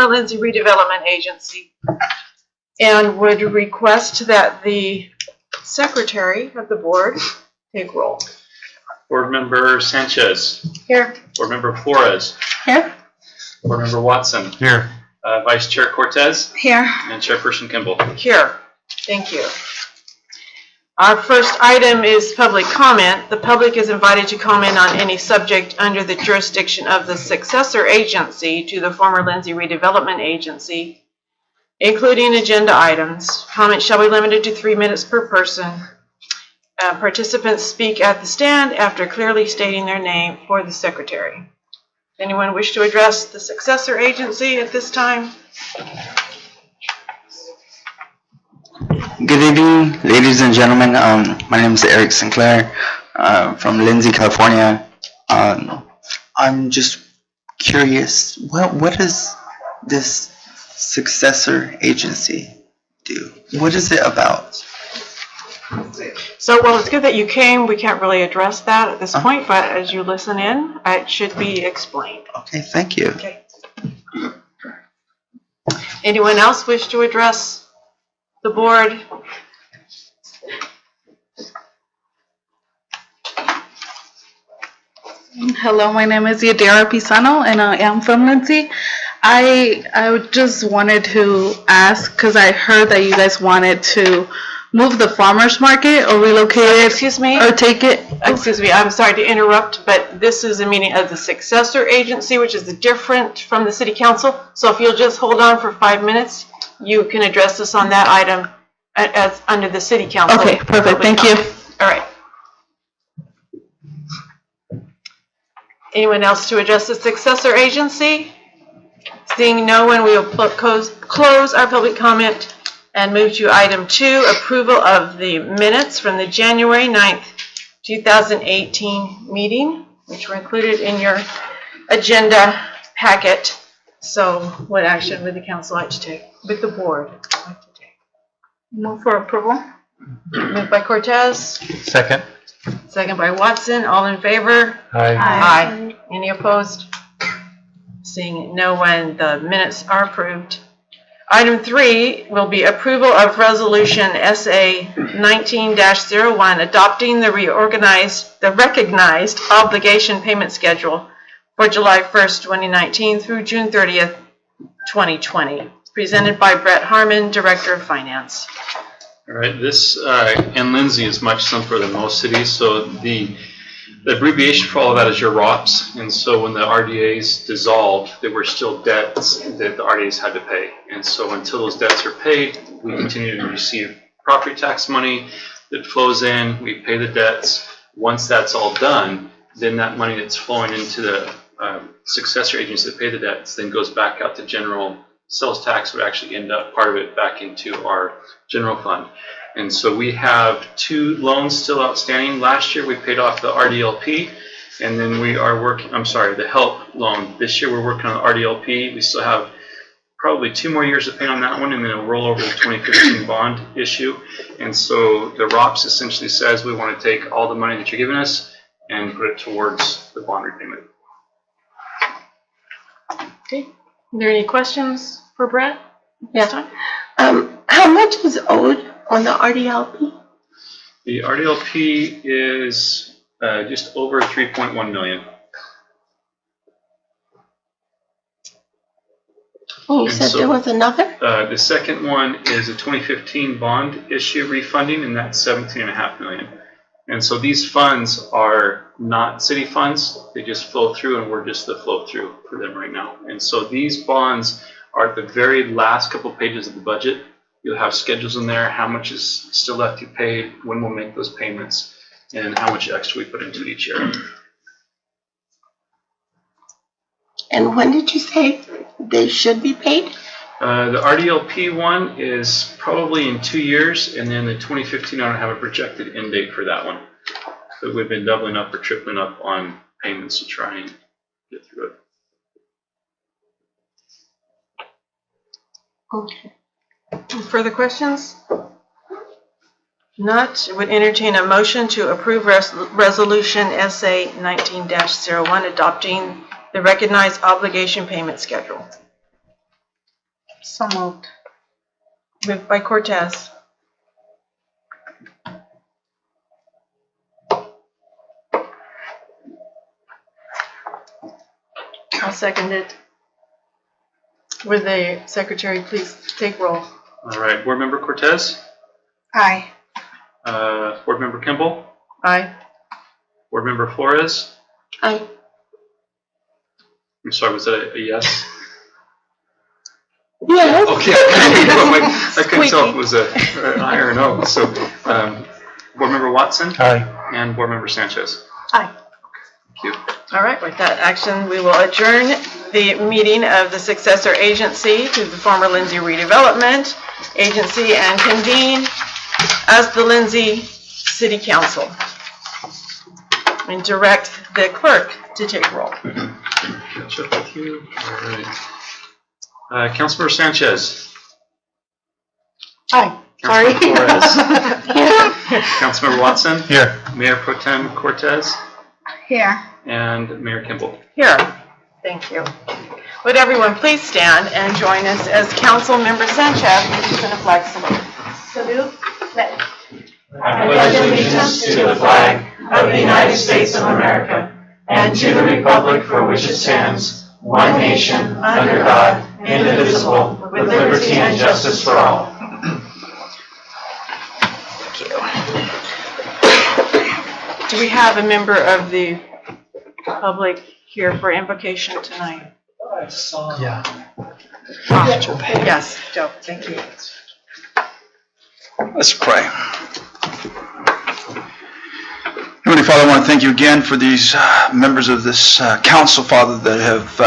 Lindsay Redevelopment Agency, and would request that the secretary of the board take roll. Board Member Sanchez. Here. Board Member Flores. Here. Board Member Watson. Here. Vice Chair Cortez. Here. And Chairperson Kimball. Here. Thank you. Our first item is public comment. The public is invited to comment on any subject under the jurisdiction of the successor agency to the former Lindsay Redevelopment Agency, including agenda items. Comments shall be limited to 3 minutes per person. Participants speak at the stand after clearly stating their name for the secretary. Anyone wish to address the successor agency at this time? Good evening, ladies and gentlemen. My name is Eric Sinclair from Lindsay, California. I'm just curious, what does this successor agency do? What is it about? So, well, it's good that you came. We can't really address that at this point, but as you listen in, it should be explained. Okay, thank you. Okay. Anyone else wish to address the board? Hello, my name is Yadira Pisano, and I am from Lindsay. I just wanted to ask, because I heard that you guys wanted to move the farmers market or relocate it. Excuse me? Or take it. Excuse me, I'm sorry to interrupt, but this is a meeting of the successor agency, which is different from the city council. So if you'll just hold on for 5 minutes, you can address us on that item as under the city council. Okay, perfect. Thank you. All right. Anyone else to address the successor agency? Seeing no one, we will close our public comment and move to item 2, approval of the minutes from the January 9th, 2018 meeting, which were included in your agenda packet. So what action would the council like to take? With the board like to take? Move for approval. Moved by Cortez, Second. second by Watson. All in favor? Aye. Aye. Any opposed? Seeing no one, the minutes are approved. Item 3 will be approval of resolution SA 19-01, adopting the recognized obligation payment schedule for July 1st, 2019 through June 30th, 2020. Presented by Brett Harmon, Director of Finance. All right, this in Lindsay is much simpler than most cities. So the abbreviation for all of that is your ROPS. And so when the RDAs dissolved, there were still debts that the RDAs had to pay. And so until those debts are paid, we continue to receive property tax money that flows in. We pay the debts. Once that's all done, then that money that's flowing into the successor agencies that pay the debts then goes back out to general sales tax, would actually end up part of it back into our general fund. And so we have 2 loans still outstanding. Last year we paid off the RDLP, and then we are working, the HELP loan. This year we're working on the RDLP. We still have probably 2 more years to pay on that one, and then it'll roll over the 2015 bond issue. And so the ROPS essentially says we want to take all the money that you're giving us and put it towards the bond repayment. Okay. Are there any questions for Brett? Yeah. How much is owed on the RDLP? The RDLP is just over 3.1 million. You said so, there was another? The second one is a 2015 bond issue refunding, and that's 17.5 million. And so these funds are not city funds; they just flow through, and we're just the flow through for them right now. And so these bonds are at the very last couple pages of the budget. You'll have schedules in there, how much is still left to pay, when we'll make those payments, and how much extra we put into it each year. And when did you say they should be paid? The RDLP one is probably in 2 years, and then the 2015, I don't have a projected end date for that one. But we've been doubling up or tripling up on payments to try and get through it. Okay. Further questions? Not, would entertain a motion to approve resolution SA 19-01, adopting the recognized obligation payment schedule. So moved. Moved by Cortez. I'll second it. Would the secretary please take roll? All right, Board Member Cortez, Aye. Board Member Kimball, Aye. Board Member Flores. Aye. I'm sorry, was that a yes? Yes. Okay, I couldn't tell if it was an aye or a no. So, Board Member Watson Aye. and Board Member Sanchez. Aye. Thank you. All right, with that action, we will adjourn the meeting of the Successor Agency to the former Lindsay Redevelopment Agency and convene as the Lindsay City Council. And direct the clerk to take roll. Catch up with you. All right. Councilmember Sanchez. Aye. Councilmember Flores. Here. Councilmember Watson. Here. Mayor Pro Tem Cortez. Here. And Mayor Kimball. Here. Thank you. Would everyone please stand and join us as Council Member Sanchez leads in a flag salute. Salute. I pledge allegiance to the flag of the United States of America and to the republic for which it stands, one nation, under God, indivisible, with liberty and justice for all. Thank you. Do we have a member of the public here for invocation tonight? Yeah. Yes, Joe, thank you. Let's pray. Heavenly Father, I want to thank you again for these members of this council, Father, that have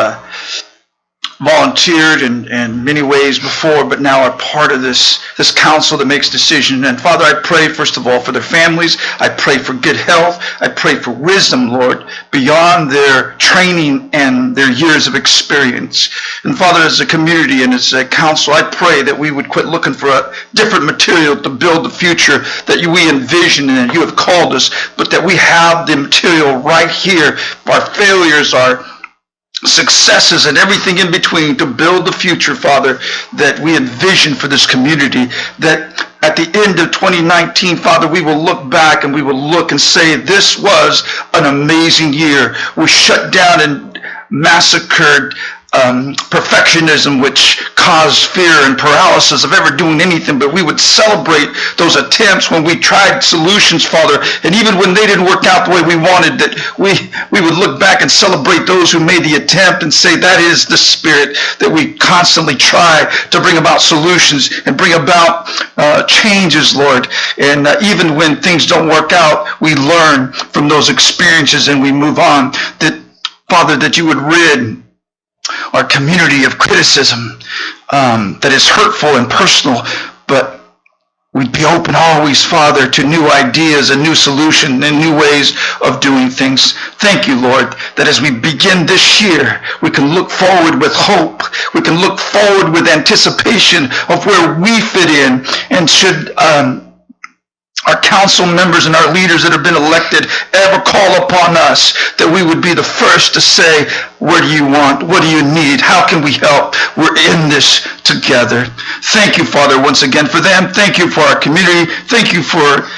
volunteered in many ways before, but now are part of this council that makes decisions. And Father, I pray, first of all, for their families. I pray for good health. I pray for wisdom, Lord, beyond their training and their years of experience. And Father, as a community and as a council, I pray that we would quit looking for a different material to build the future that we envision and that you have called us, but that we have the material right here. Our failures, our successes, and everything in between to build the future, Father, that we envision for this community, that at the end of 2019, Father, we will look back and we will look and say, this was an amazing year. We shut down and massacred perfectionism, which caused fear and paralysis of ever doing anything, but we would celebrate those attempts when we tried solutions, Father, and even when they didn't work out the way we wanted, that we would look back and celebrate those who made the attempt and say that is the spirit, that we constantly try to bring about solutions and bring about changes, Lord. And even when things don't work out, we learn from those experiences and we move on. That, Father, that you would rid our community of criticism that is hurtful and personal, but we'd be open always, Father, to new ideas and new solutions and new ways of doing things. Thank you, Lord, that as we begin this year, we can look forward with hope. We can look forward with anticipation of where we fit in, and should our council members and our leaders that have been elected ever call upon us, that we would be the first to say, what do you want? What do you need? How can we help? We're in this together. Thank you, Father, once again for them. Thank you for our community. Thank you for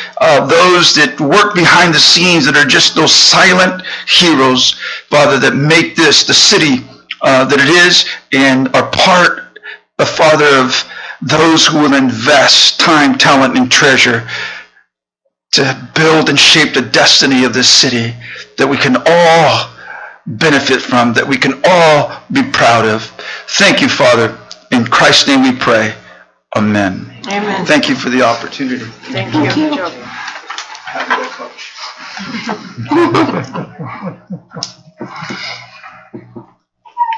those that work behind the scenes, that are just those silent heroes, Father, that make this the city that it is, and are part, Father, of those who will invest time, talent, and treasure to build and shape the destiny of this city that we can all benefit from, that we can all be proud of. Thank you, Father. In Christ's name we pray. Amen. Amen. Thank you for the opportunity. Thank you, Joe.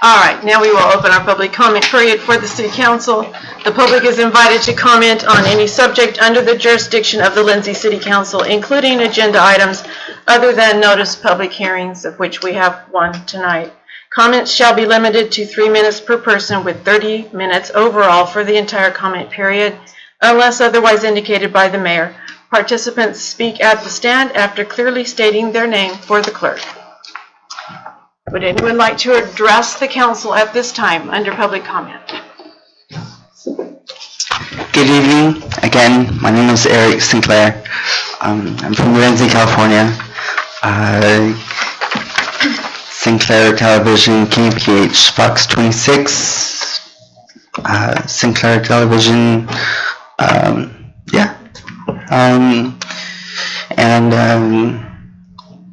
All right, now we will open our public comment period for the City Council. The public is invited to comment on any subject under the jurisdiction of the Lindsay City Council, including agenda items other than notice public hearings, of which we have one tonight. Comments shall be limited to 3 minutes per person, with 30 minutes overall for the entire comment period, unless otherwise indicated by the mayor. Participants speak at the stand after clearly stating their name for the clerk. Would anyone like to address the council at this time under public comment? Good evening. Again, my name is Eric Sinclair. I'm from Lindsay, California. Sinclair Television, KPH, Fox 26, Sinclair Television, and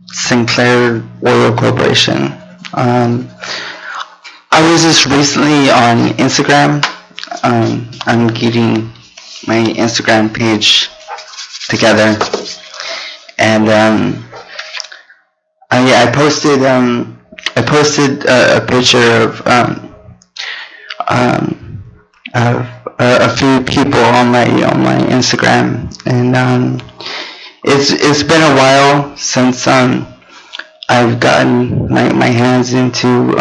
Sinclair Oil Corporation. I was just recently on Instagram. I'm getting my Instagram page together, and I posted a picture of a few people on my Instagram, and it's been a while since I've gotten my hands into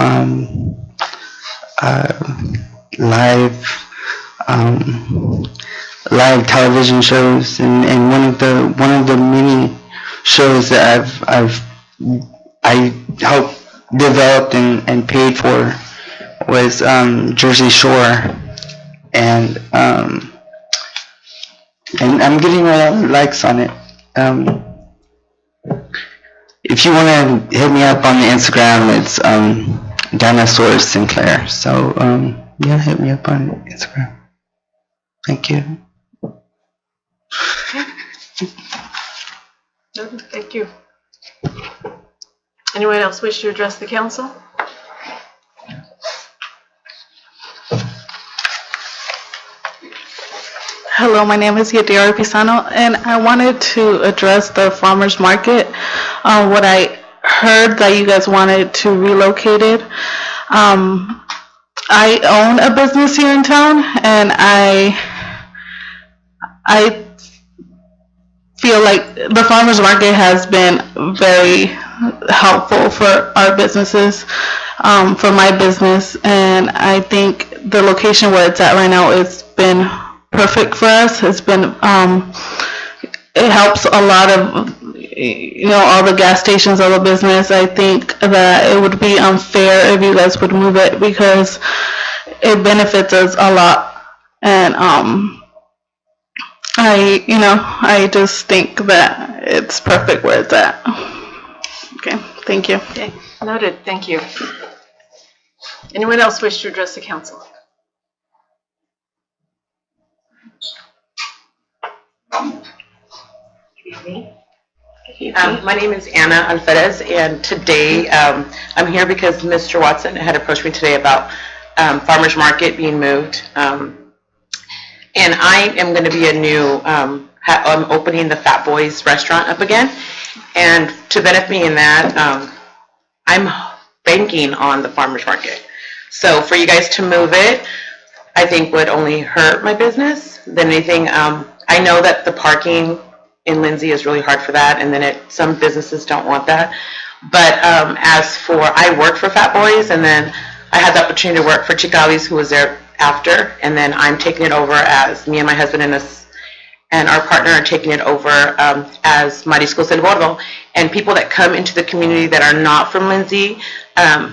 live television shows, and one of the many shows that I helped develop and paid for was Jersey Shore, and I'm getting a lot of likes on it. If you want to hit me up on the Instagram, it's Dinosaur Sinclair. So yeah, hit me up on Instagram. Thank you. Thank you. Anyone else wish to address the council? Hello, my name is Yadira Pisano, and I wanted to address the farmers market. What I heard that you guys wanted to relocate it. I own a business here in town, and I feel like the farmers market has been very helpful for our businesses, for my business, and I think the location where it's at right now has been perfect for us. It's been it helps a lot of all the gas stations, all the business. I think that it would be unfair if you guys would move it because it benefits us a lot, and I just think that it's perfect where it's at. Okay, thank you. Okay, noted. Thank you. Anyone else wish to address the council? My name is Anna Alferez, and today I'm here because Mr. Watson had approached me today about farmers market being moved, and I am going to be a new. I'm opening the Fat Boys restaurant up again, and to benefit me in that, I'm banking on the farmers market. So for you guys to move it, I think would only hurt my business than anything. I know that the parking in Lindsay is really hard for that, and then some businesses don't want that. But as for, I worked for Fat Boys, and then I had the opportunity to work for Chicali's, who was there after, and then I'm taking it over as me and my husband and our partner are taking it over as Mariscos El Gordo. And people that come into the community that are not from Lindsay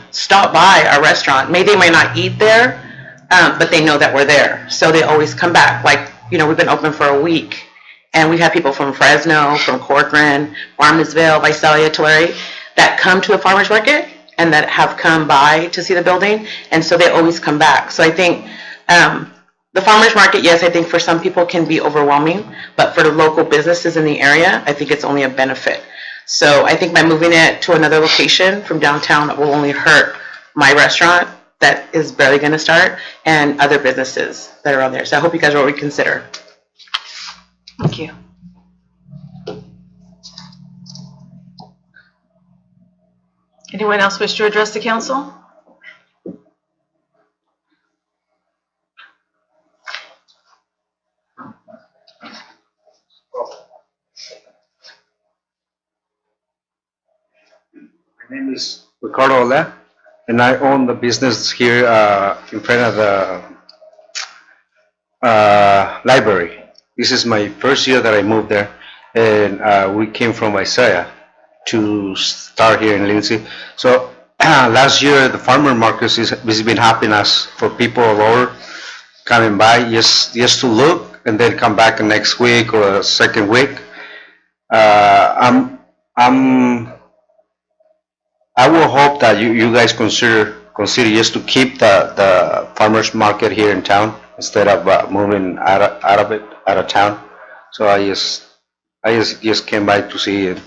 stop by our restaurant. Maybe they might not eat there, but they know that we're there, so they always come back. Like, we've been open for a week, and we've had people from Fresno, from Corcoran, Martinsville, Visalia, Tulare, that come to the farmers market and that have come by to see the building, and so they always come back. So I think the farmers market, yes, I think for some people can be overwhelming, but for the local businesses in the area, I think it's only a benefit. So I think by moving it to another location from downtown, it will only hurt my restaurant that is barely going to start and other businesses that are on there. So I hope you guys will reconsider. Thank you. Anyone else wish to address the council? My name is Ricardo Ola, and I own the business here in front of the library. This is my first year that I moved there, and we came from Isaiah to start here in Lindsay. So last year, the farmer market has been helping us for people all over coming by just to look and then come back the next week or second week. I will hope that you guys consider just to keep the farmers market here in town instead of moving out of town. So I just came by to see it.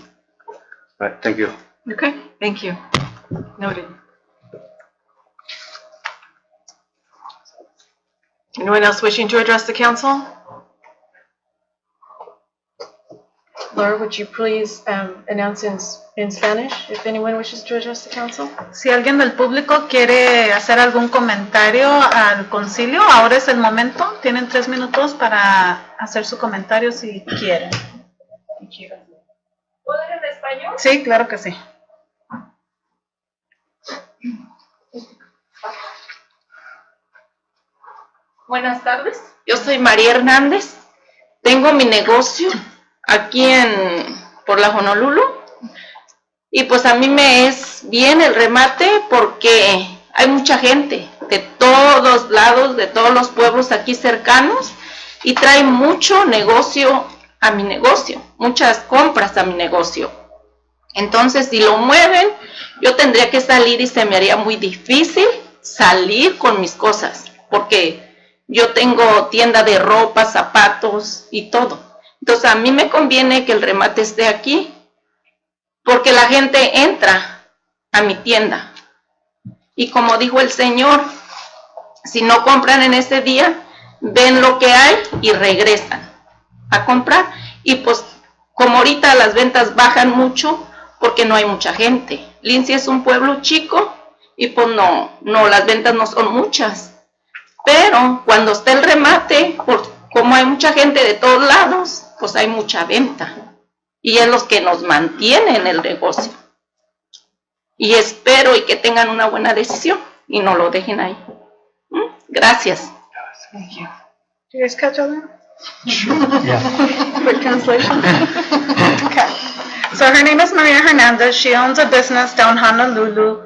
Right, thank you. Okay, thank you. Noted. Anyone else wishing to address the council? Laura, would you please announce in Spanish if anyone wishes to address the council? Si alguien del público quiere hacer algún comentario al concilio, ahora es el momento. Tienen 3 minutos para hacer su comentario si quieren. ¿Puedo ir en español? Sí, claro que sí. Buenas tardes, yo soy María Hernández, tengo mi negocio aquí por la Honolulu y pues a mí me es bien el remate porque hay mucha gente de todos lados, de todos los pueblos aquí cercanos y trae mucho negocio a mi negocio, muchas compras a mi negocio. Entonces si lo mueven, yo tendría que salir y se me haría muy difícil salir con mis cosas porque yo tengo tienda de ropa, zapatos y todo. Entonces a mí me conviene que el remate esté aquí porque la gente entra a mi tienda. Y como dijo el Señor, si no compran en ese día, ven lo que hay y regresan a comprar. Y pues como ahorita las ventas bajan mucho porque no hay mucha gente. Lindsay es un pueblo chico y pues no, las ventas no son muchas. Pero cuando está el remate, como hay mucha gente de todos lados, pues hay mucha venta. Y es lo que nos mantiene en el negocio. Y espero y que tengan una buena decisión y no lo dejen ahí. Gracias. Thank you. Do you guys catch all that? Yeah. Quick translation. Okay. So her name is Maria Hernandez. She owns a business down Honolulu.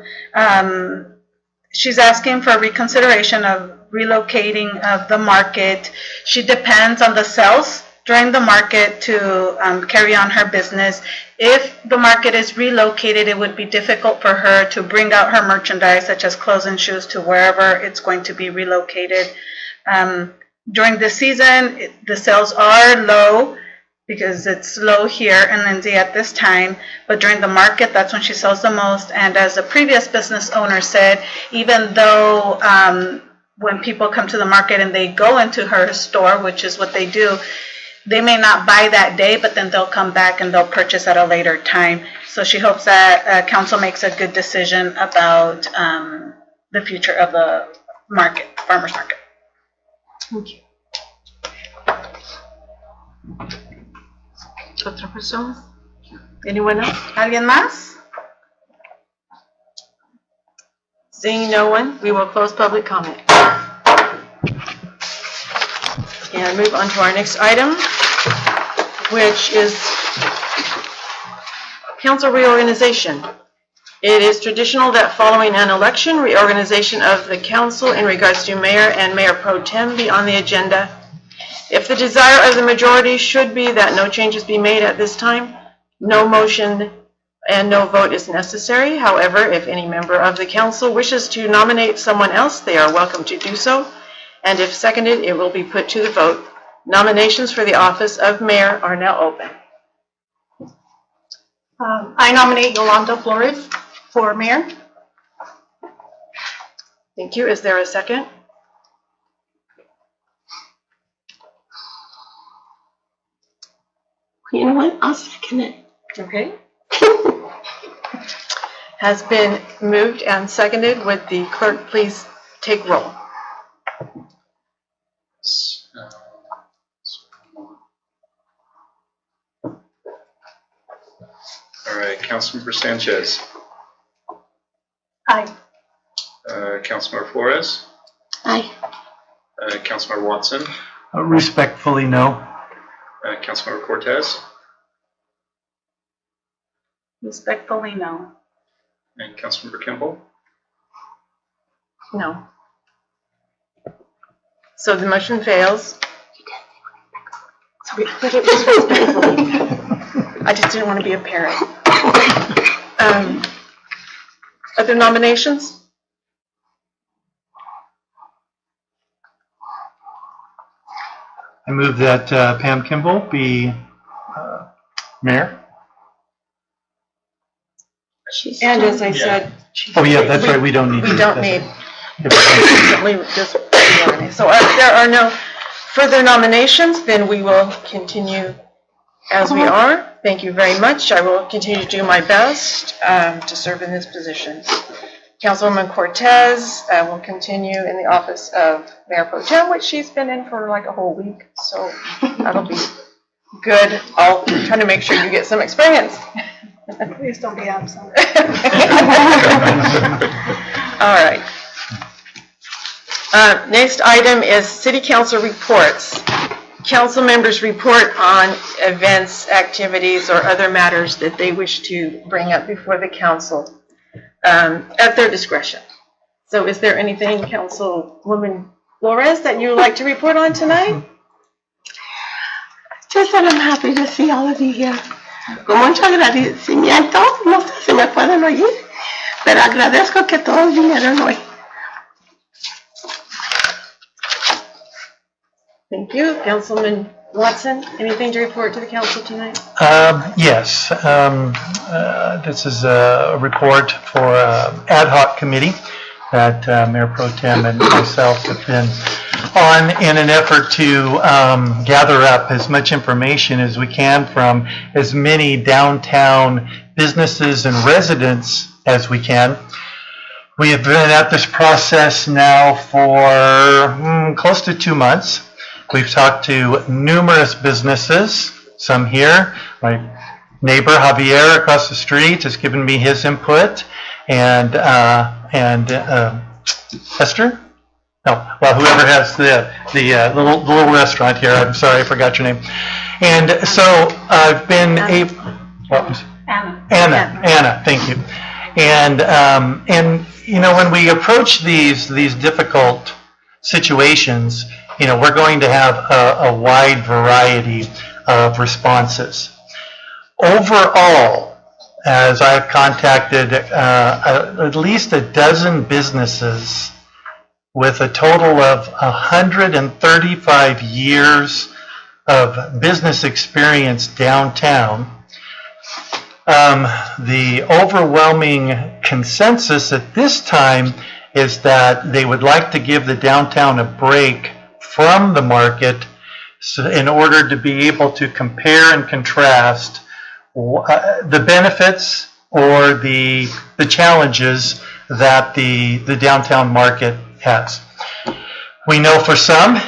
She's asking for reconsideration of relocating of the market. She depends on the sales during the market to carry on her business. If the market is relocated, it would be difficult for her to bring out her merchandise, such as clothes and shoes, to wherever it's going to be relocated. During the season, the sales are low because it's low here in Lindsay at this time, but during the market, that's when she sells the most. And as a previous business owner said, even though when people come to the market and they go into her store, which is what they do, they may not buy that day, but then they'll come back and they'll purchase at a later time. So she hopes that council makes a good decision about the future of the market, farmer's market. Thank you. ¿Otra persona? Anyone else? ¿Alguien más? Seeing no one, we will close public comment. And move on to our next item, which is council reorganization. It is traditional that following an election, reorganization of the council in regards to mayor and mayor pro tem be on the agenda. If the desire of the majority should be that no changes be made at this time, no motion and no vote is necessary. However, if any member of the council wishes to nominate someone else, they are welcome to do so. And if seconded, it will be put to the vote. Nominations for the office of mayor are now open. I nominate Yolanda Flores for mayor. Thank you. Is there a second? You know what? I'll second it. Okay. Has been moved and seconded. Would the clerk please take roll? All right, Councilmember Sanchez. Aye. Councilmember Flores. Aye. Councilmember Watson. Respectfully, no. Councilmember Cortez. Respectfully, no. And Councilmember Kimball. No. So the motion fails. But it was painful. I just didn't want to be a parent. Other nominations? I move that Pam Kimball be mayor. And as I said. Oh, yeah, that's right, we don't need. We to- don't that's need. right. We just, so if there are no further nominations, then we will continue as we are. Thank you very much. I will continue to do my best to serve in this position. Councilwoman Cortez will continue in the office of Mayor Pro Tem, which she's been in for like a whole week, so that'll be good. I'll try to make sure you get some experience. Please don't be absent. All right. Next item is city council reports. Council members report on events, activities, or other matters that they wish to bring up before the council at their discretion. So is there anything, Councilwoman Flores, that you would like to report on tonight? Just that I'm happy to see all of you here. Con mucho agradecimiento, no sé si me pueden oír, pero agradezco que todos vinieron hoy. Thank you. Councilman Watson, anything to report to the council tonight? Yes, this is a report for ad hoc committee that Mayor Pro Tem and myself have been on in an effort to gather up as much information as we can from as many downtown businesses and residents as we can. We have been at this process now for close to 2 months. We've talked to numerous businesses, some here. My neighbor Javier across the street has given me his input, and Esther? No, well, whoever has the little restaurant here. I'm sorry, I forgot your name. And so I've been able. What was? Anna, thank you. And you know, when we approach these difficult situations, you know, we're going to have a wide variety of responses. Overall, as I've contacted at least a dozen businesses with a total of 135 years of business experience downtown, the overwhelming consensus at this time is that they would like to give the downtown a break from the market in order to be able to compare and contrast the benefits or the challenges that the downtown market has. We know for some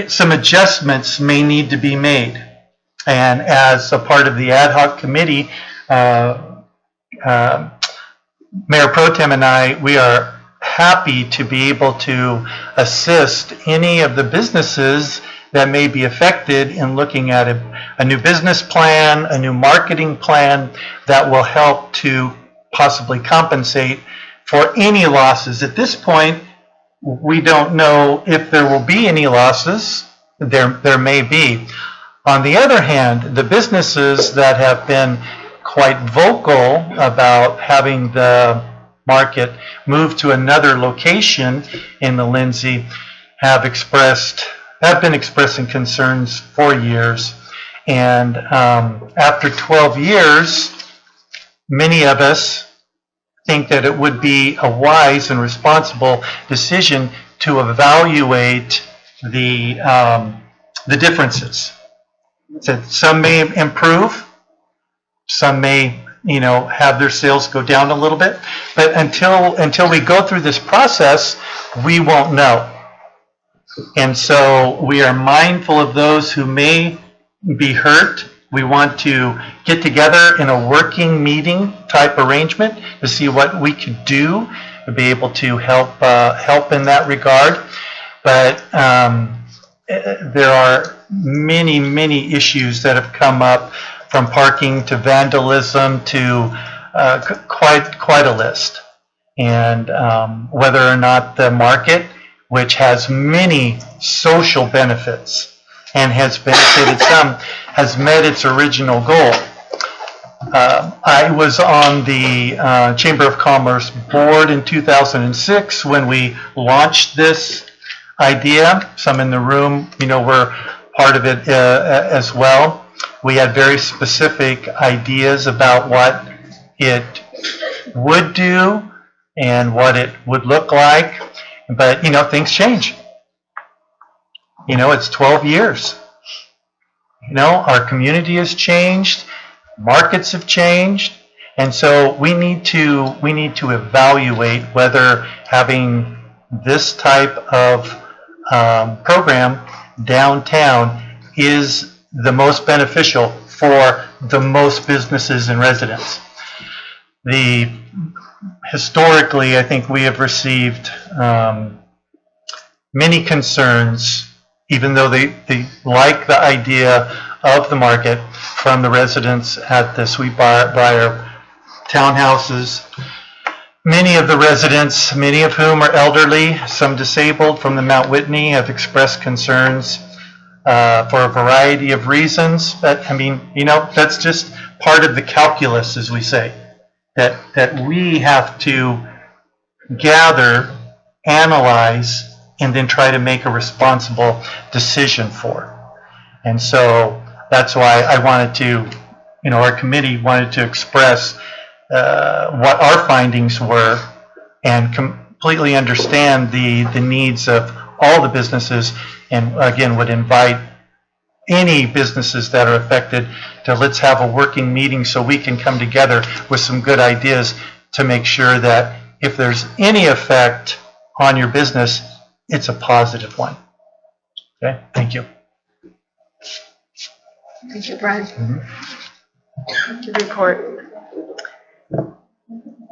some adjustments may need to be made, and as a part of the ad hoc committee, Mayor Pro Tem and I, we are happy to be able to assist any of the businesses that may be affected in looking at a new business plan, a new marketing plan that will help to possibly compensate for any losses. At this point, we don't know if there will be any losses. There may be. On the other hand, the businesses that have been quite vocal about having the market move to another location in the Lindsay have been expressing concerns for years. And after 12 years, many of us think that it would be a wise and responsible decision to evaluate the differences. So some may improve, some may, you know, have their sales go down a little bit, but until we go through this process, we won't know. And so we are mindful of those who may be hurt. We want to get together in a working meeting type arrangement to see what we could do to be able to help in that regard. But there are many issues that have come up, from parking to vandalism to quite a list. And whether or not the market, which has many social benefits and has benefited some, has met its original goal. I was on the Chamber of Commerce board in 2006 when we launched this idea. Some in the room, were part of it as well. We had very specific ideas about what it would do and what it would look like. But, things change. It's 12 years. Our community has changed. Markets have changed. And so we need to evaluate whether having this type of program downtown is the most beneficial for the most businesses and residents. Historically, I think we have received many concerns, even though they like the idea of the market, from the residents at the Sweet Briar townhouses. Many of the residents, many of whom are elderly, some disabled from the Mount Whitney, have expressed concerns for a variety of reasons. But that's just part of the calculus, as we say, that we have to gather, analyze, and then try to make a responsible decision for. And so that's why I wanted to, our committee wanted to express what our findings were and completely understand the needs of all the businesses, and again would invite any businesses that are affected to let's have a working meeting so we can come together with some good ideas to make sure that if there's any effect on your business, it's a positive one. Okay, thank you. Thank you, Brian. Good report.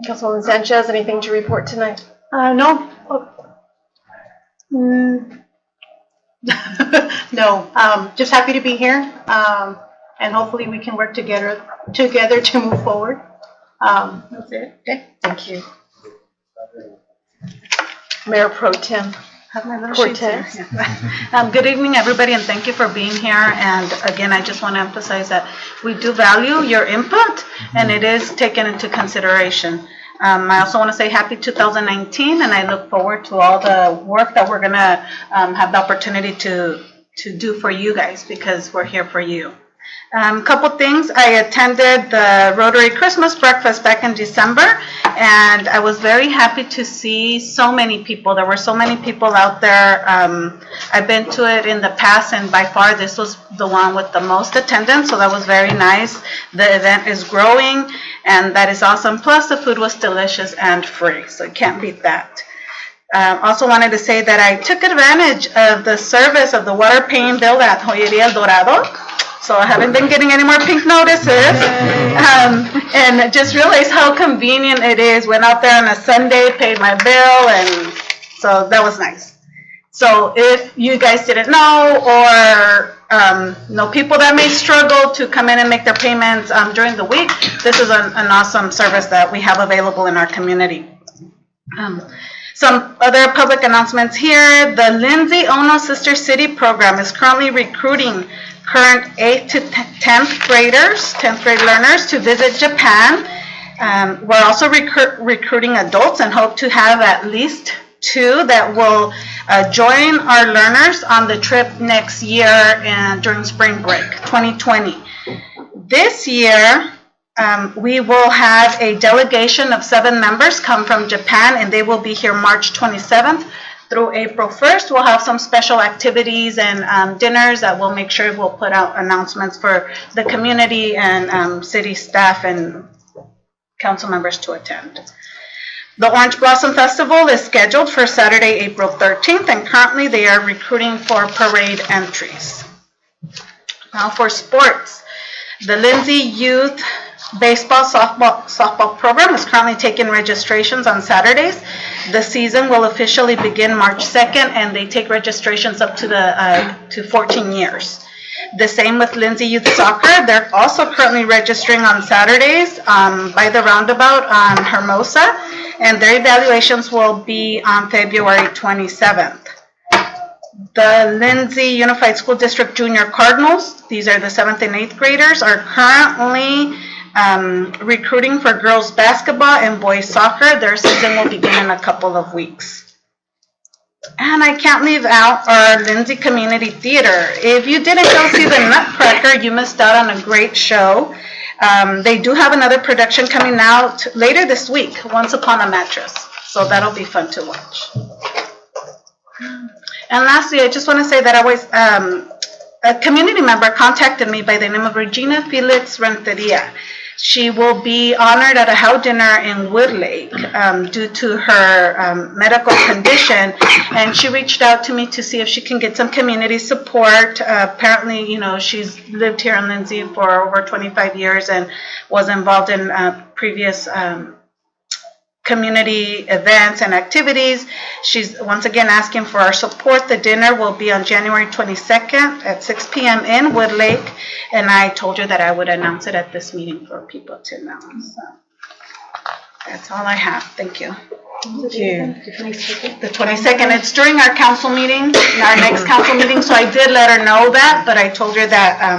Councilwoman Sanchez, anything to report tonight? No. No. Just happy to be here, and hopefully we can work together to move forward. That's it. Okay. Thank you. Mayor Pro Tem Have my little sheets here. Cortez. Good evening, everybody, and thank you for being here. And again, I just want to emphasize that we do value your input, and it is taken into consideration. I also want to say happy 2019, and I look forward to all the work that we're going to have the opportunity to do for you guys, because we're here for you. Couple things. I attended the Rotary Christmas breakfast back in December, and I was very happy to see so many people. There were so many people out there. I've been to it in the past, and by far this was the one with the most attendance, so that was very nice. The event is growing, and that is awesome. Plus, the food was delicious and free, so you can't beat that. Also wanted to say that I took advantage of the service of the water paying bill at Joyeria El Dorado. So I haven't been getting any more pink notices. And just realized how convenient it is. Went out there on a Sunday, paid my bill, and so that was nice. So if you guys didn't know, or know people that may struggle to come in and make their payments during the week, this is an awesome service that we have available in our community. Some other public announcements here. The Lindsay Ono Sister City program is currently recruiting current 8th to 10th graders, 10th grade learners, to visit Japan. We're also recruiting adults and hope to have at least 2 that will join our learners on the trip next year and during spring break 2020. This year, we will have a delegation of 7 members come from Japan, and they will be here March 27th through April 1st. We'll have some special activities and dinners that we'll make sure we'll put out announcements for the community and city staff and council members to attend. The Orange Blossom Festival is scheduled for Saturday, April 13th, and currently they are recruiting for parade entries. Now for sports, the Lindsay Youth Baseball softball program is currently taking registrations on Saturdays. The season will officially begin March 2nd, and they take registrations up to 14 years. The same with Lindsay Youth Soccer. They're also currently registering on Saturdays by the roundabout on Hermosa, and their evaluations will be on February 27th. The Lindsay Unified School District Junior Cardinals, these are the 7th and 8th graders, are currently recruiting for girls basketball and boys soccer. Their season will begin in a couple of weeks. And I can't leave out our Lindsay Community Theater. If you didn't go see the Nutcracker, you missed out on a great show. They do have another production coming out later this week, Once Upon a Mattress. So that'll be fun to watch. And lastly, I just want to say that a community member contacted me by the name of Regina Felix Renteria. She will be honored at a How dinner in Woodlake due to her medical condition, and she reached out to me to see if she can get some community support. Apparently, you know, she's lived here in Lindsay for over 25 years and was involved in previous community events and activities. She's once again asking for our support. The dinner will be on January 22nd at 6 p.m. in Woodlake, and I told her that I would announce it at this meeting for people to know. So that's all I have. Thank you. Thank you. The 22nd, it's during our council meeting, our next council meeting, so I did let her know that, but I told her that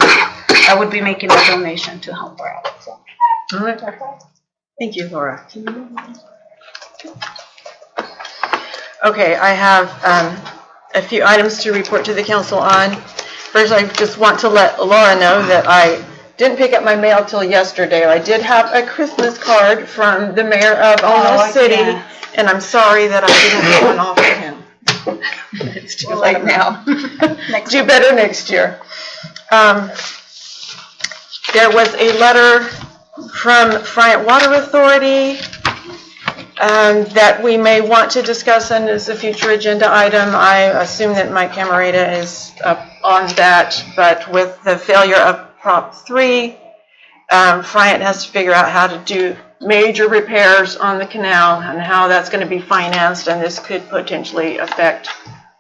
I would be making a donation to help her out. So. All right. Thank you, Laura. Okay, I have a few items to report to the council on. First, I just want to let Laura know that I didn't pick up my mail till yesterday. I did have a Christmas card from the mayor of Ono City, and I'm sorry that I didn't get one off to him. It's too late now. Do better next year. There was a letter from Friant Water Authority that we may want to discuss and as a future agenda item. I assume that Mike Camarita is up on that, but with the failure of Prop 3, Friant has to figure out how to do major repairs on the canal and how that's going to be financed, and this could potentially affect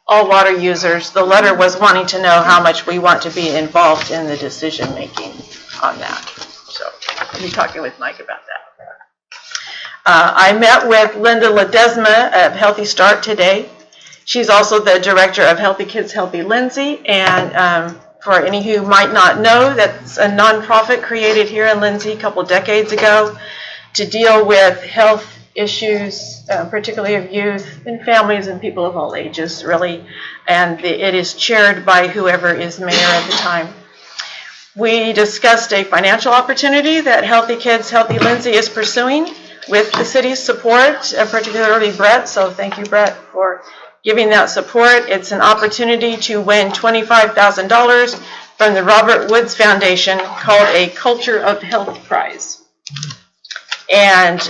all water users. The letter was wanting to know how much we want to be involved in the decision making on that. So I'll be talking with Mike about that. I met with Linda Ledesma of Healthy Start today. She's also the director of Healthy Kids, Healthy Lindsay, and for any who might not know, that's a nonprofit created here in Lindsay a couple decades ago to deal with health issues, particularly of youth and families and people of all ages, really. And it is chaired by whoever is mayor at the time. We discussed a financial opportunity that Healthy Kids, Healthy Lindsay is pursuing with the city's support, particularly Brett. So thank you, Brett, for giving that support. It's an opportunity to win $25,000 from the Robert Woods Foundation called a Culture of Health Prize. And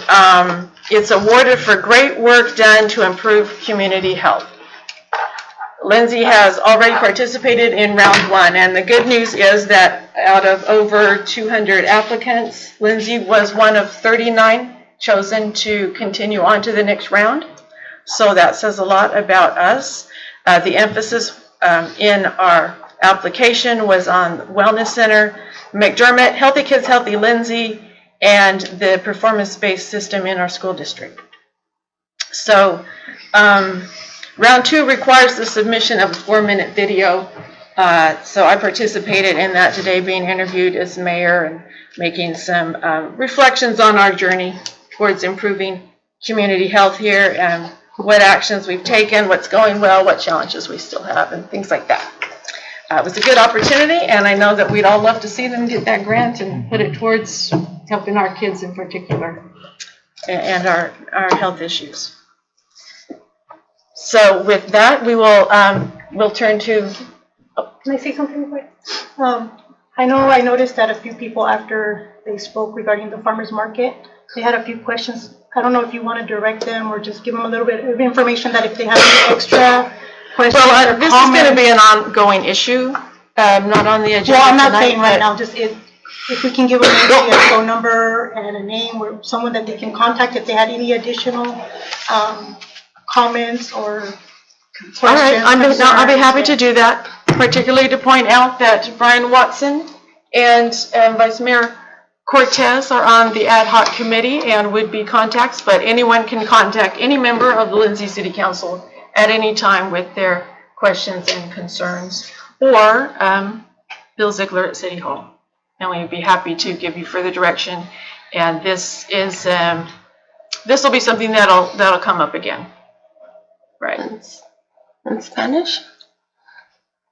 it's awarded for great work done to improve community health. Lindsay has already participated in round 1, and the good news is that out of over 200 applicants, Lindsay was one of 39 chosen to continue on to the next round. So that says a lot about us. The emphasis in our application was on Wellness Center, McDermott, Healthy Kids, Healthy Lindsay, and the performance-based system in our school district. So round 2 requires the submission of a 4-minute video. So I participated in that today, being interviewed as mayor and making some reflections on our journey towards improving community health here and what actions we've taken, what's going well, what challenges we still have, and things like that. It was a good opportunity, and I know that we'd all love to see them get that grant and put it towards helping our kids in particular and our health issues. So with that, we will we'll turn to. Can I say something quick? I noticed that a few people after they spoke regarding the farmers market, they had a few questions. I don't know if you want to direct them or just give them a little bit of information that if they have any extra questions or this comments. is going to be an ongoing issue, not on the agenda Well, I'm not tonight, saying right but- now, just if we can give them maybe a phone number and a name or someone that they can contact if they had any additional comments or questions. All right, I'll be concerns. happy to do that, particularly to point out that Brian Watson and Vice Mayor Cortez are on the ad hoc committee and would be contacts, but anyone can contact any member of the Lindsay City Council at any time with their questions and concerns, or Bill Ziegler at City Hall. And we'd be happy to give you further direction. And this is, this will be something that'll come up again. Right. In Spanish?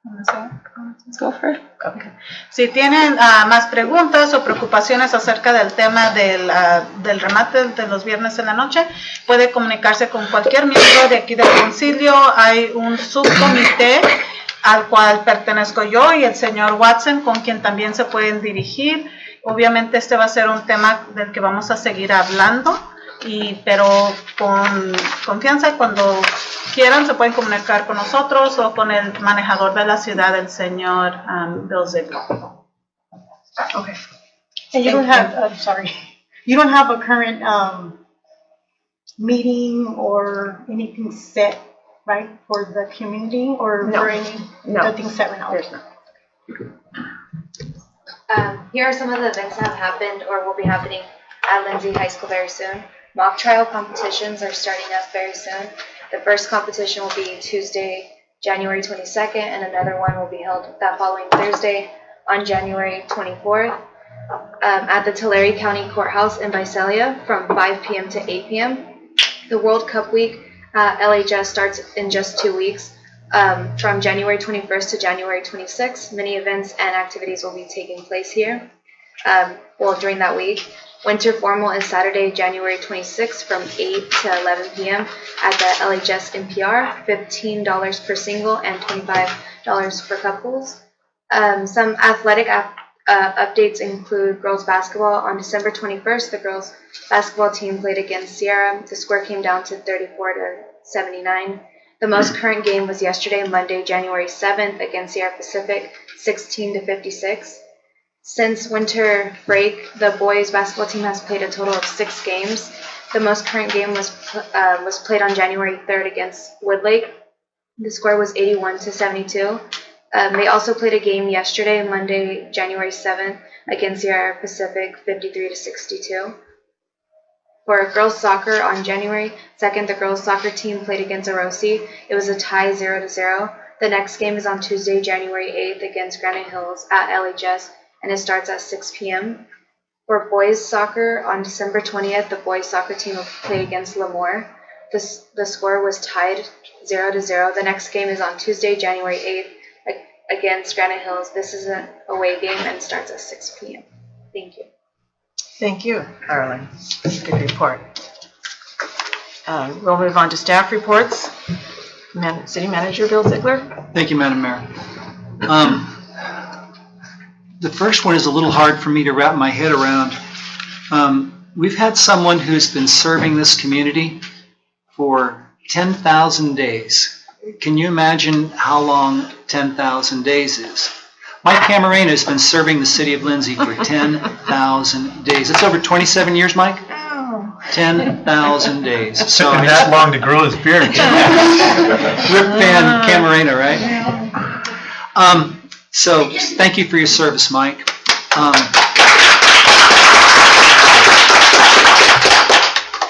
Let's go for it. Okay. Si tienen más preguntas o preocupaciones acerca del tema del remate de los viernes en la noche, puede comunicarse con cualquier miembro de aquí del concilio. Hay un subcomité al cual pertenezco yo y el señor Watson, con quien también se pueden dirigir. Obviamente este va a ser un tema del que vamos a seguir hablando, pero con confianza, cuando quieran se pueden comunicar con nosotros o con el manejador de la ciudad, el señor Bill Ziegler. Okay. And you don't have, you don't have a current meeting or anything set, right, for the community, or No. for any, nothing set right now? There's not. Here are some of the events that have happened or will be happening at Lindsay High School very soon. Mock trial competitions are starting up very soon. The first competition will be Tuesday, January 22nd, and another one will be held that following Thursday on January 24th at the Tulare County Courthouse in Visalia from 5 p.m. to 8 p.m. The World Cup Week at LHS starts in just 2 weeks. From January 21st to January 26th, many events and activities will be taking place here during that week. Winter Formal is Saturday, January 26th from 8 to 11 p.m. at the LHS NPR, $15 per single and $25 for couples. Some athletic updates include girls basketball. On December 21st, the girls basketball team played against Sierra. The score came down to 34-79. The most current game was yesterday, Monday, January 7th, against Sierra Pacific, 16-56. Since winter break, the boys basketball team has played a total of 6 games. The most current game was played on January 3rd against Woodlake. The score was 81-72. They also played a game yesterday, Monday, January 7th, against Sierra Pacific, 53-62. For girls soccer, on January 2nd, the girls soccer team played against Orosi. It was a tie 0-0. The next game is on Tuesday, January 8th, against Granite Hills at LHS, and it starts at 6 p.m. For boys soccer, on December 20th, the boys soccer team will play against Lemoore. The score was tied 0-0. The next game is on Tuesday, January 8th, against Granite Hills. This is an away game and starts at 6 p.m. Thank you. Thank you, Carolyn. Good report. We'll move on to staff reports. City Manager Bill Ziegler. Thank you, Madam Mayor. The first one is a little hard for me to wrap my head around. We've had someone who's been serving this community for 10,000 days. Can you imagine how long 10,000 days is? Mike Camarena has been serving the city of Lindsay for 10,000 days. That's over 27 years, Mike? 10,000 days. It took him that long to grow his beard. Rip Van Camarena, right? So thank you for your service, Mike.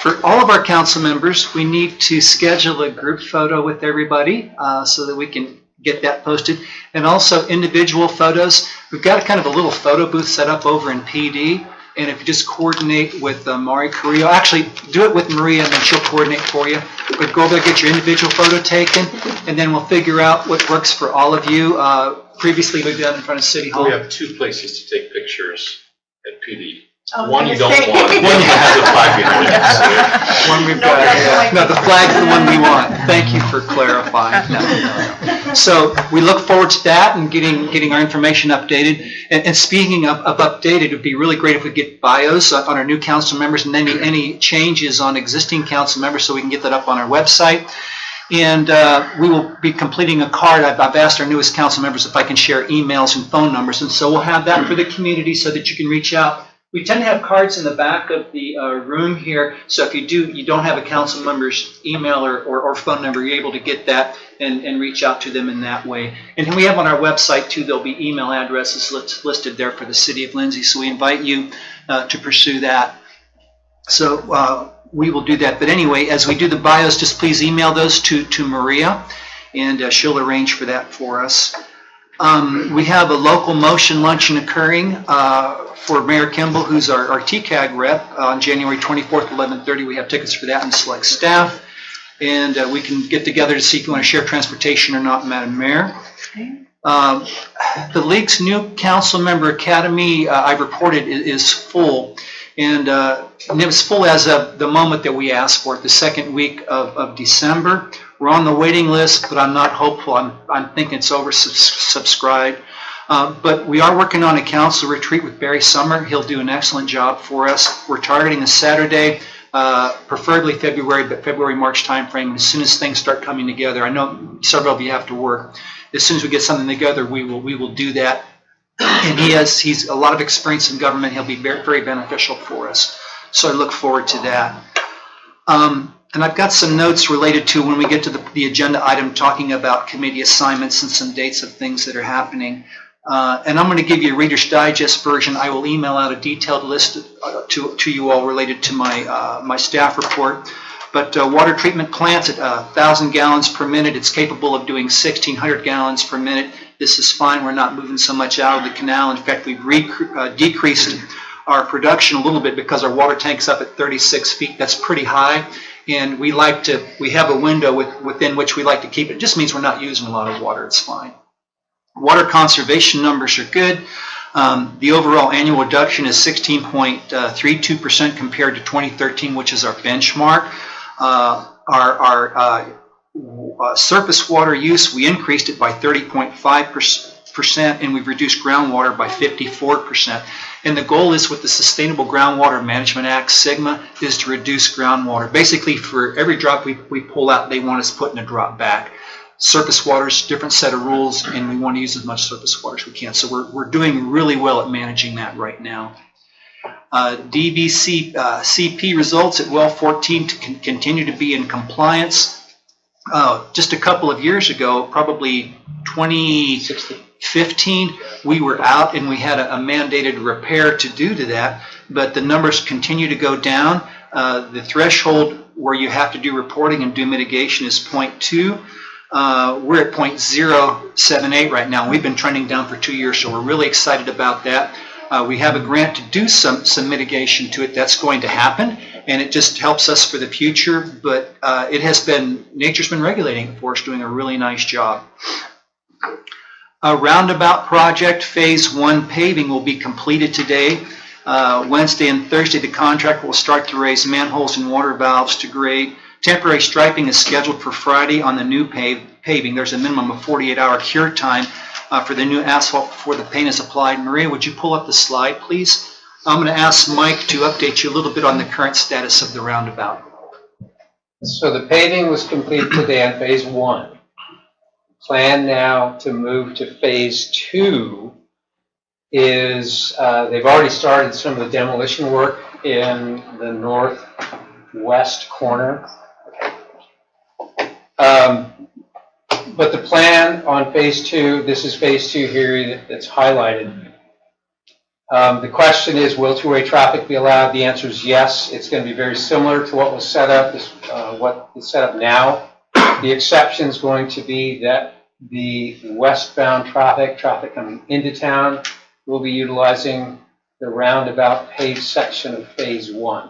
For all of our council members, we need to schedule a group photo with everybody so that we can get that posted. And also individual photos. We've got a kind of a little photo booth set up over in PD. And if you just coordinate with Mari Carrillo, actually do it with Maria and then she'll coordinate for you. But go over there, get your individual photo taken, and then we'll figure out what works for all of you. Previously, we've done in front of City Hall. We have 2 places to take pictures at PD. Oh, One you don't mistake. want, one you have the flag behind it. One we've got, yeah. No, the flag's the one we want. Thank you for clarifying. No. So we look forward to that and getting our information updated. And speaking of updated, it would be really great if we get bios on our new council members and any changes on existing council members so we can get that up on our website. And we will be completing a card. I've asked our newest council members if I can share emails and phone numbers. And so we'll have that for the community so that you can reach out. We tend to have cards in the back of the room here, so if you don't have a council member's email or phone number, you're able to get that and reach out to them in that way. And we have on our website, too, there'll be email addresses listed there for the City of Lindsay, so we invite you to pursue that. So we will do that. But anyway, as we do the bios, just please email those to Maria. and she'll arrange for that for us. We have a local motion luncheon occurring for Mayor Kimball, who's our TCAG rep, on January 24th, 11:30. We have tickets for that and select staff. And we can get together to see if you want to share transportation or not, Madam Mayor. The League's new council member academy, I've reported, is full. And it was full as of the moment that we asked for it, the second week of December. We're on the waiting list, but I'm not hopeful. I'm thinking it's oversubscribed. But we are working on a council retreat with Barry Summer. He'll do an excellent job for us. We're targeting a Saturday, preferably February, but February-March timeframe. As soon as things start coming together, I know several of you have to work. As soon as we get something together, we will do that. And he's a lot of experience in government. He'll be very, very beneficial for us. So I look forward to that. And I've got some notes related to when we get to the agenda item talking about committee assignments and some dates of things that are happening. And I'm going to give you a Reader's Digest version. I will email out a detailed list to you all related to my staff report. But water treatment plants at 1,000 gallons per minute. It's capable of doing 1,600 gallons per minute. This is fine. We're not moving so much out of the canal. In fact, we've decreased our production a little bit because our water tank's up at 36 feet. That's pretty high. And we have a window within which we like to keep it. It just means we're not using a lot of water. It's fine. Water conservation numbers are good. The overall annual reduction is 16.32% compared to 2013, which is our benchmark. Our surface water use, we increased it by 30.5%, and we've reduced groundwater by 54%. And the goal is with the Sustainable Groundwater Management Act, SGMA, is to reduce groundwater. Basically, for every drop we pull out, they want us putting a drop back. Surface water is a different set of rules, and we want to use as much surface water as we can. So we're doing really well at managing that right now. CP results at well 14 to continue to be in compliance. Just a couple of years ago, probably 2015, we were out and we had a mandated repair to do to that, but the numbers continue to go down. The threshold where you have to do reporting and do mitigation is 0.2. We're at 0.078 right now. We've been trending down for 2 years, so we're really excited about that. We have a grant to do some mitigation to it. That's going to happen, and it just helps us for the future. But nature's been regulating it for us, doing a really nice job. A roundabout project, phase 1 paving will be completed today. Wednesday and Thursday, the contractor will start to raise manholes and water valves to grade. Temporary striping is scheduled for Friday on the new paving. There's a minimum of 48-hour cure time for the new asphalt before the paint is applied. Maria, would you pull up the slide, please? I'm going to ask Mike to update you a little bit on the current status of the roundabout. So the paving was completed today on phase 1. Plan now to move to phase 2 is they've already started some of the demolition work in the northwest corner. But the plan on phase 2, this is phase 2 here that's highlighted. The question is, will two-way traffic be allowed? The answer is yes. It's going to be very similar to what was set up, what is set up now. The exception is going to be that the westbound traffic coming into town will be utilizing the roundabout paved section of phase 1.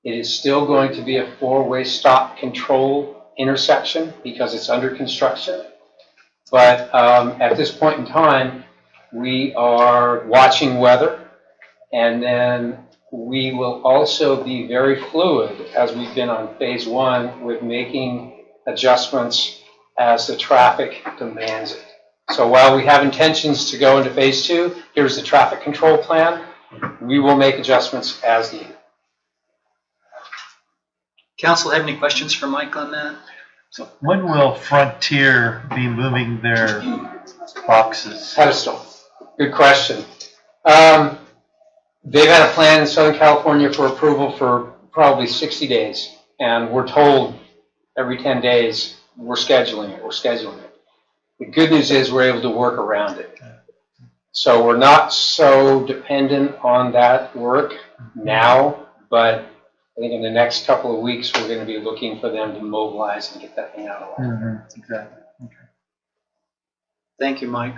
It is still going to be a 4-way stop control intersection because it's under construction. But at this point in time, we are watching weather, and then we will also be very fluid as we've been on phase 1 with making adjustments as the traffic demands it. So while we have intentions to go into phase 2, here's the traffic control plan. We will make adjustments as needed. Council have any questions for Mike on that? So when will Frontier be moving their boxes? Pedestal. Good question. They've had a plan in Southern California for approval for probably 60 days, and we're told every 10 days we're scheduling it. The good news is we're able to work around it. So we're not so dependent on that work now, but I think in the next couple of weeks we're going to be looking for them to mobilize and get that thing out of the way. Exactly. Thank you, Mike.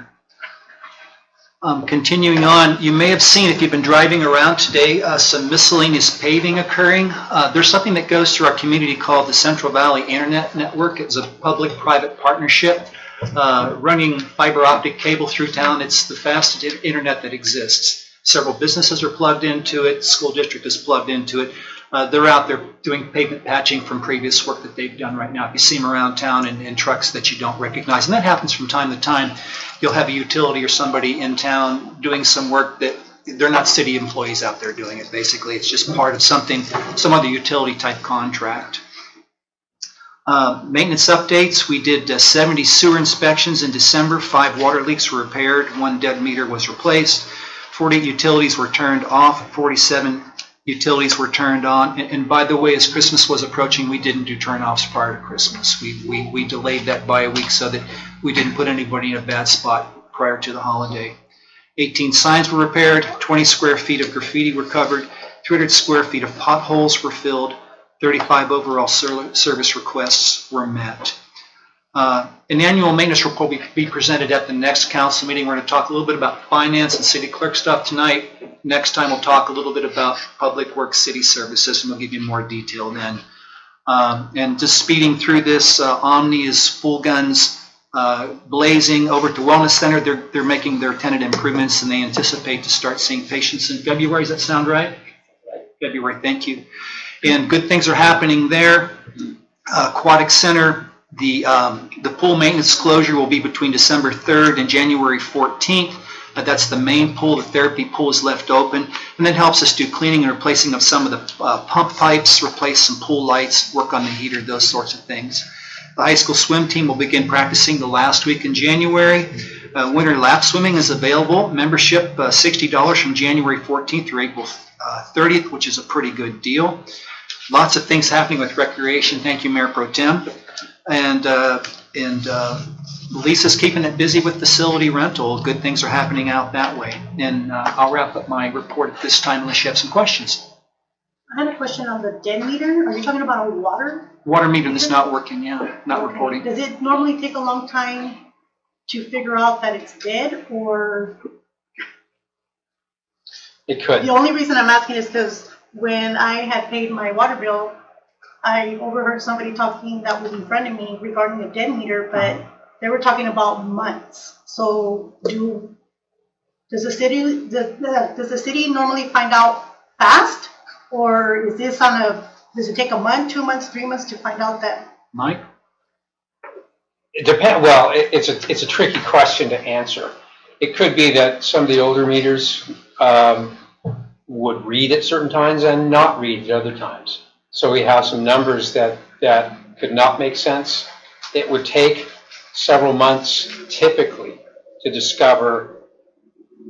Continuing on, you may have seen, if you've been driving around today, some miscellaneous paving occurring. There's something that goes through our community called the Central Valley Internet Network. It's a public-private partnership running fiber optic cable through town. It's the fastest internet that exists. Several businesses are plugged into it. School district is plugged into it. They're out there doing pavement patching from previous work that they've done right now. If you see them around town in trucks that you don't recognize, and that happens from time to time, you'll have a utility or somebody in town doing some work that they're not city employees out there doing it. Basically, it's just part of something, some other utility type contract. Maintenance updates, we did 70 sewer inspections in December. 5 water leaks were repaired, 1 dead meter was replaced, 48 utilities were turned off, 47 utilities were turned on. And by the way, as Christmas was approaching, we didn't do turn-offs prior to Christmas. We delayed that by a week so that we didn't put anybody in a bad spot prior to the holiday. 18 signs were repaired, 20 square feet of graffiti were covered, 300 square feet of potholes were filled, 35 overall service requests were met. An annual maintenance report will be presented at the next council meeting. We're going to talk a little bit about finance and city clerk stuff tonight. Next time we'll talk a little bit about public works, city services, and we'll give you more detail then. And just speeding through this, Omni is full guns blazing over at the Wellness Center. They're making their tenant improvements, and they anticipate to start seeing patients in February. Does that sound right? February, thank you. And good things are happening there. Aquatic Center, the pool maintenance closure will be between December 3rd and January 14th. That's the main pool. The therapy pool is left open, and that helps us do cleaning and replacing of some of the pump pipes, replace some pool lights, work on the heater, those sorts of things. The high school swim team will begin practicing the last week in January. Winter lap swimming is available. Membership $60 from January 14th through April 30th, which is a pretty good deal. Lots of things happening with recreation. Thank you, Mayor Pro Tem. And Lisa's keeping it busy with facility rental. Good things are happening out that way. And I'll wrap up my report at this time unless you have some questions. I had a question on the dead meter. Are you talking about a water? Water meter that's not working, yeah, not reporting. Does it normally take a long time to figure out that it's dead, or? It could. The only reason I'm asking is because when I had paid my water bill, I overheard somebody talking that was in front of me regarding a dead meter, but they were talking about months. So does the city normally find out fast, or is this does it take a month, 2 months, 3 months to find out that? Mike? It depends. Well, it's a tricky question to answer. It could be that some of the older meters would read at certain times and not read at other times. So we have some numbers that could not make sense. It would take several months typically to discover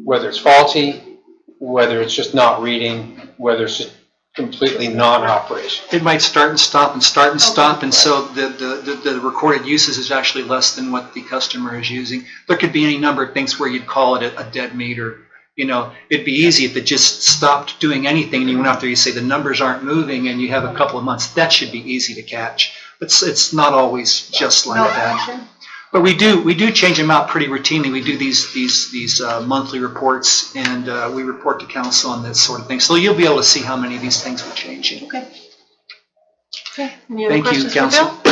whether it's faulty, whether it's just not reading, whether it's just completely non-operation. It might start and stop and start and stop, and so the recorded usage is actually less than what the customer is using. There could be any number of things where you'd call it a dead meter. You know, it'd be easy if it just stopped doing anything and you went out there, you say the numbers aren't moving, and you have a couple of months. That should be easy to catch. But it's not always just like that. But we do change them out pretty routinely. We do these monthly reports, and we report to council on that sort of thing. So you'll be able to see how many of these things we're changing. Okay. Okay. Any other Thank you, questions for council. Bill?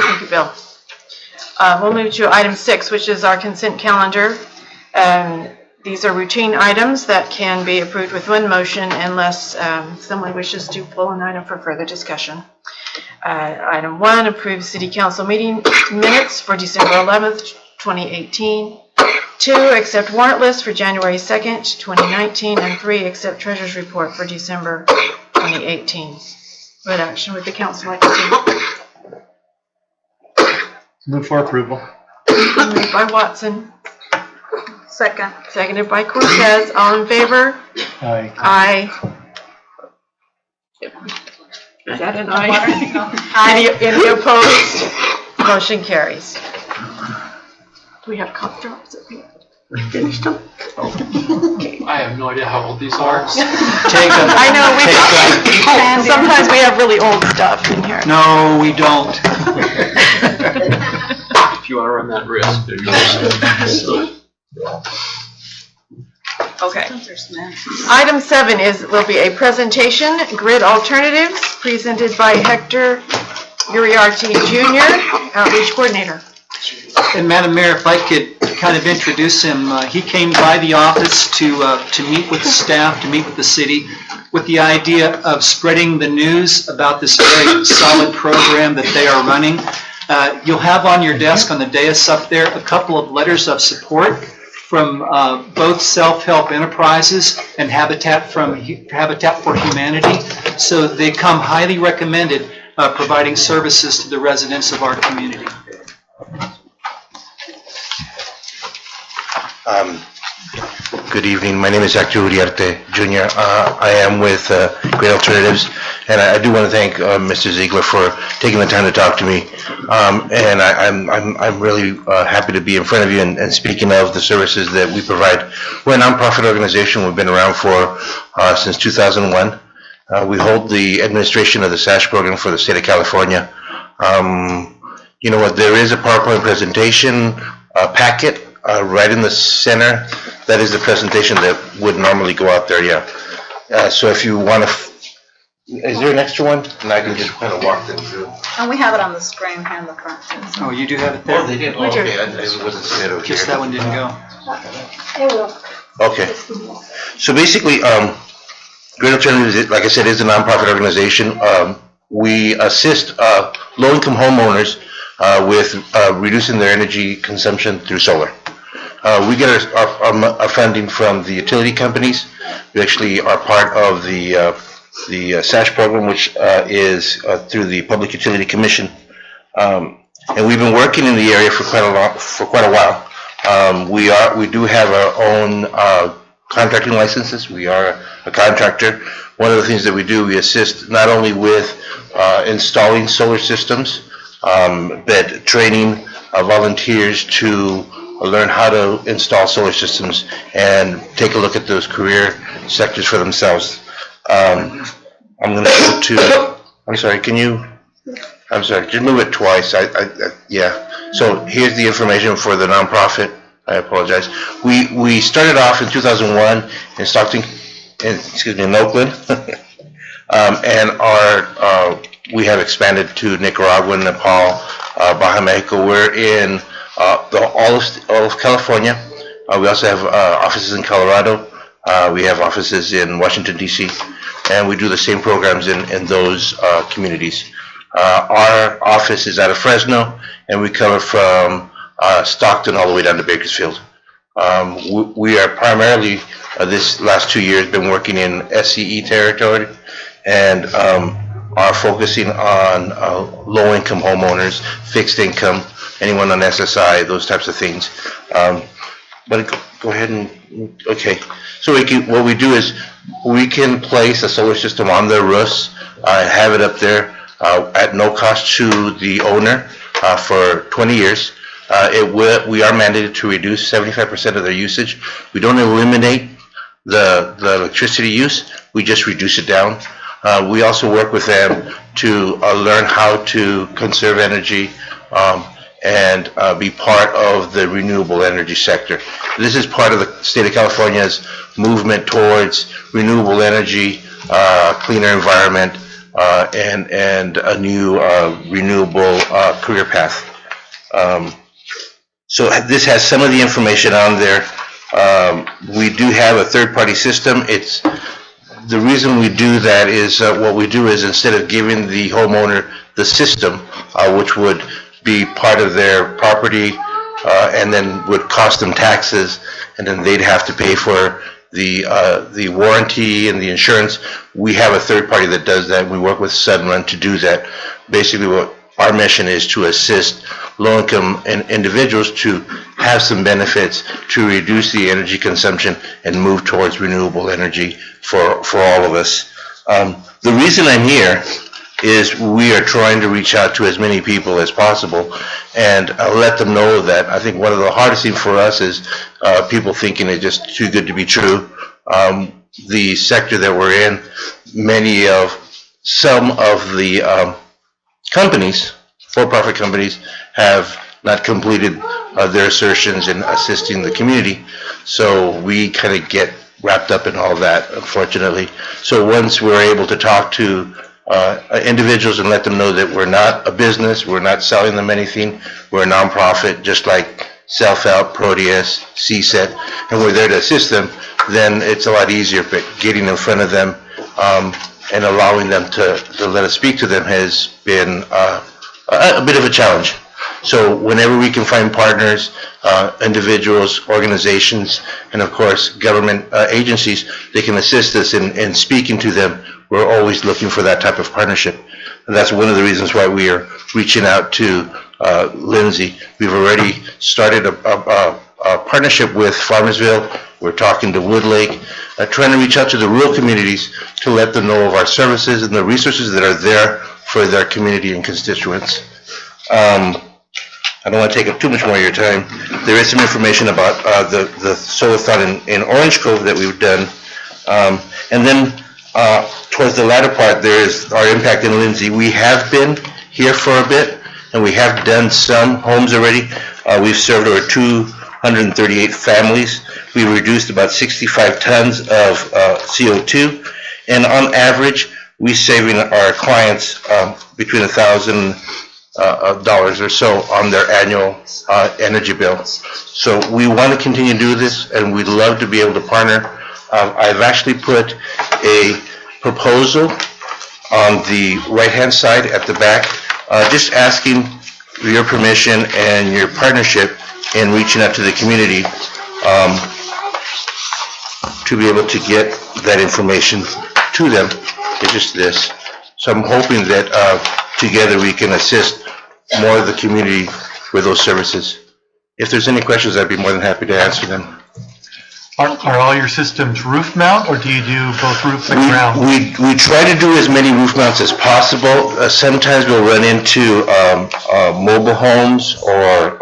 Thank you, Bill. We'll move to item 6, which is our consent calendar. These are routine items that can be approved with one motion unless someone wishes to pull an item for further discussion. Item 1, approve city council meeting minutes for December 11th, 2018. 2, accept warrant list for January 2nd, 2019. And 3, accept treasurer's report for December 2018. What action would the council like to take? Move for approval. Moved by Watson. Second. Seconded by Cortez. All in favor? Aye. Aye. Is that an aye? Any opposed? Motion carries. Do we have cough drops up here? I have no idea how old these are. Take them. I know, sometimes we have really old stuff in here. No, we don't. you want to run that risk. So, Okay. Item 7 will be a presentation, Grid Alternatives, presented by Hector Uriarte Jr., Outreach Coordinator. And Madam Mayor, if I could kind of introduce him, he came by the office to meet with the staff, to meet with the city, with the idea of spreading the news about this very solid program that they are running. You'll have on your desk on the dais up there a couple of letters of support from both Self-Help Enterprises and Habitat for Humanity. So they come highly recommended, providing services to the residents of our community. Good evening. My name is Hector Uriarte Jr. I am with Great Alternatives, and I do want to thank Mr. Ziegler for taking the time to talk to me. And I'm really happy to be in front of you and speaking of the services that we provide. We're a nonprofit organization. We've been around for since 2001. We hold the administration of the SASH program for the state of California. You know what? There is a PowerPoint presentation packet right in the center. That is the presentation that would normally go out there, yeah. So if you want to, is there an extra one? And I can just kind of walk them through. And we have it on the screen here in the front. Oh, you do have it there? Oh, they did? Oh, okay, it wasn't set over here. Just that one didn't go. It will. Okay. So basically, Great Alternatives, like I said, is a nonprofit organization. We assist low-income homeowners with reducing their energy consumption through solar. We get our funding from the utility companies. We actually are part of the SASH program, which is through the Public Utility Commission. And we've been working in the area for quite a while. We do have our own contracting licenses. We are a contractor. One of the things that we do, we assist not only with installing solar systems, but training volunteers to learn how to install solar systems and take a look at those career sectors for themselves. I'm going to go to, I'm sorry, just move it twice. Yeah. So here's the information for the nonprofit. I apologize. We started off in 2001 in Stockton, in Oakland, and we have expanded to Nicaragua, Nepal, Baja, Mexico. We're in all of California. We also have offices in Colorado. We have offices in Washington, D.C., and we do the same programs in those communities. Our office is out of Fresno, and we cover from Stockton all the way down to Bakersfield. We are primarily, this last 2 years, been working in SCE territory, and are focusing on low-income homeowners, fixed income, anyone on SSI, those types of things. But go ahead and, okay. So what we do is we can place a solar system on their roofs, have it up there at no cost to the owner for 20 years. We are mandated to reduce 75% of their usage. We don't eliminate the electricity use, we just reduce it down. We also work with them to learn how to conserve energy and be part of the renewable energy sector. This is part of the state of California's movement towards renewable energy, cleaner environment, and a new renewable career path. So this has some of the information on there. We do have a third-party system. The reason we do that is what we do is instead of giving the homeowner the system, which would be part of their property and then would cost them taxes, and then they'd have to pay for the warranty and the insurance, we have a third party that does that. We work with Sunrun to do that. Basically, what our mission is to assist low-income individuals to have some benefits to reduce the energy consumption and move towards renewable energy for all of us. The reason I'm here is we are trying to reach out to as many people as possible and let them know that I think one of the hardest things for us is people thinking it's just too good to be true. The sector that we're in, some of the companies, for-profit companies, have not completed their assertions in assisting the community. So we kind of get wrapped up in all that, unfortunately. So once we're able to talk to individuals and let them know that we're not a business, we're not selling them anything, we're a nonprofit, just like Self-Help, Proteus, CSET, and we're there to assist them, then it's a lot easier. But getting in front of them and allowing them to let us speak to them has been a bit of a challenge. So whenever we can find partners, individuals, organizations, and of course government agencies, they can assist us in speaking to them, we're always looking for that type of partnership. And that's one of the reasons why we are reaching out to Lindsay. We've already started a partnership with Farmersville. We're talking to Woodlake, trying to reach out to the rural communities to let them know of our services and the resources that are there for their community and constituents. I don't want to take up too much more of your time. There is some information about the solar-thon in Orange Cove that we've done. And then towards the latter part, there is our impact in Lindsay. We have been here for a bit, and we have done some homes already. We've served over 238 families. We reduced about 65 tons of CO2, and on average, we're saving our clients between $1,000 or so on their annual energy bill. So we want to continue to do this, and we'd love to be able to partner. I've actually put a proposal on the right-hand side at the back, just asking for your permission and your partnership in reaching out to the community to be able to get that information to them. It's just this. So I'm hoping that together we can assist more of the community with those services. If there's any questions, I'd be more than happy to answer them. Are all your systems roof mount, or do you do both roof and ground? We try to do as many roof mounts as possible. Sometimes we'll run into mobile homes or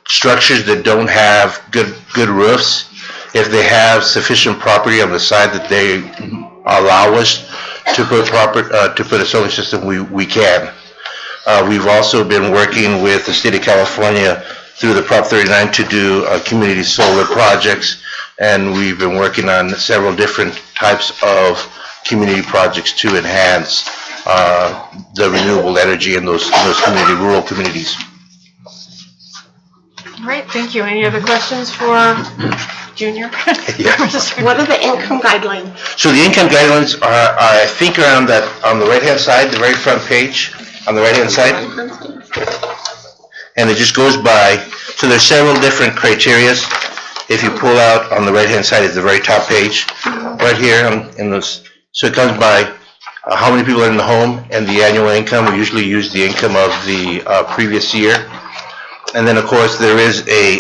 structures that don't have good roofs. If they have sufficient property on the side that they allow us to put a solar system, we can. We've also been working with the state of California through the Prop 39 to do community solar projects, and we've been working on several different types of community projects to enhance the renewable energy in those rural communities. All right, thank you. Any other questions for Junior? What are the income guidelines? So the income guidelines are, I think, around that on the right-hand side, the very front page, on the right-hand side. And it just goes by, so there's several different criterias. If you pull out on the right-hand side is the very top page, right here in those. So it comes by how many people are in the home and the annual income. We usually use the income of the previous year. And then, of course, there is a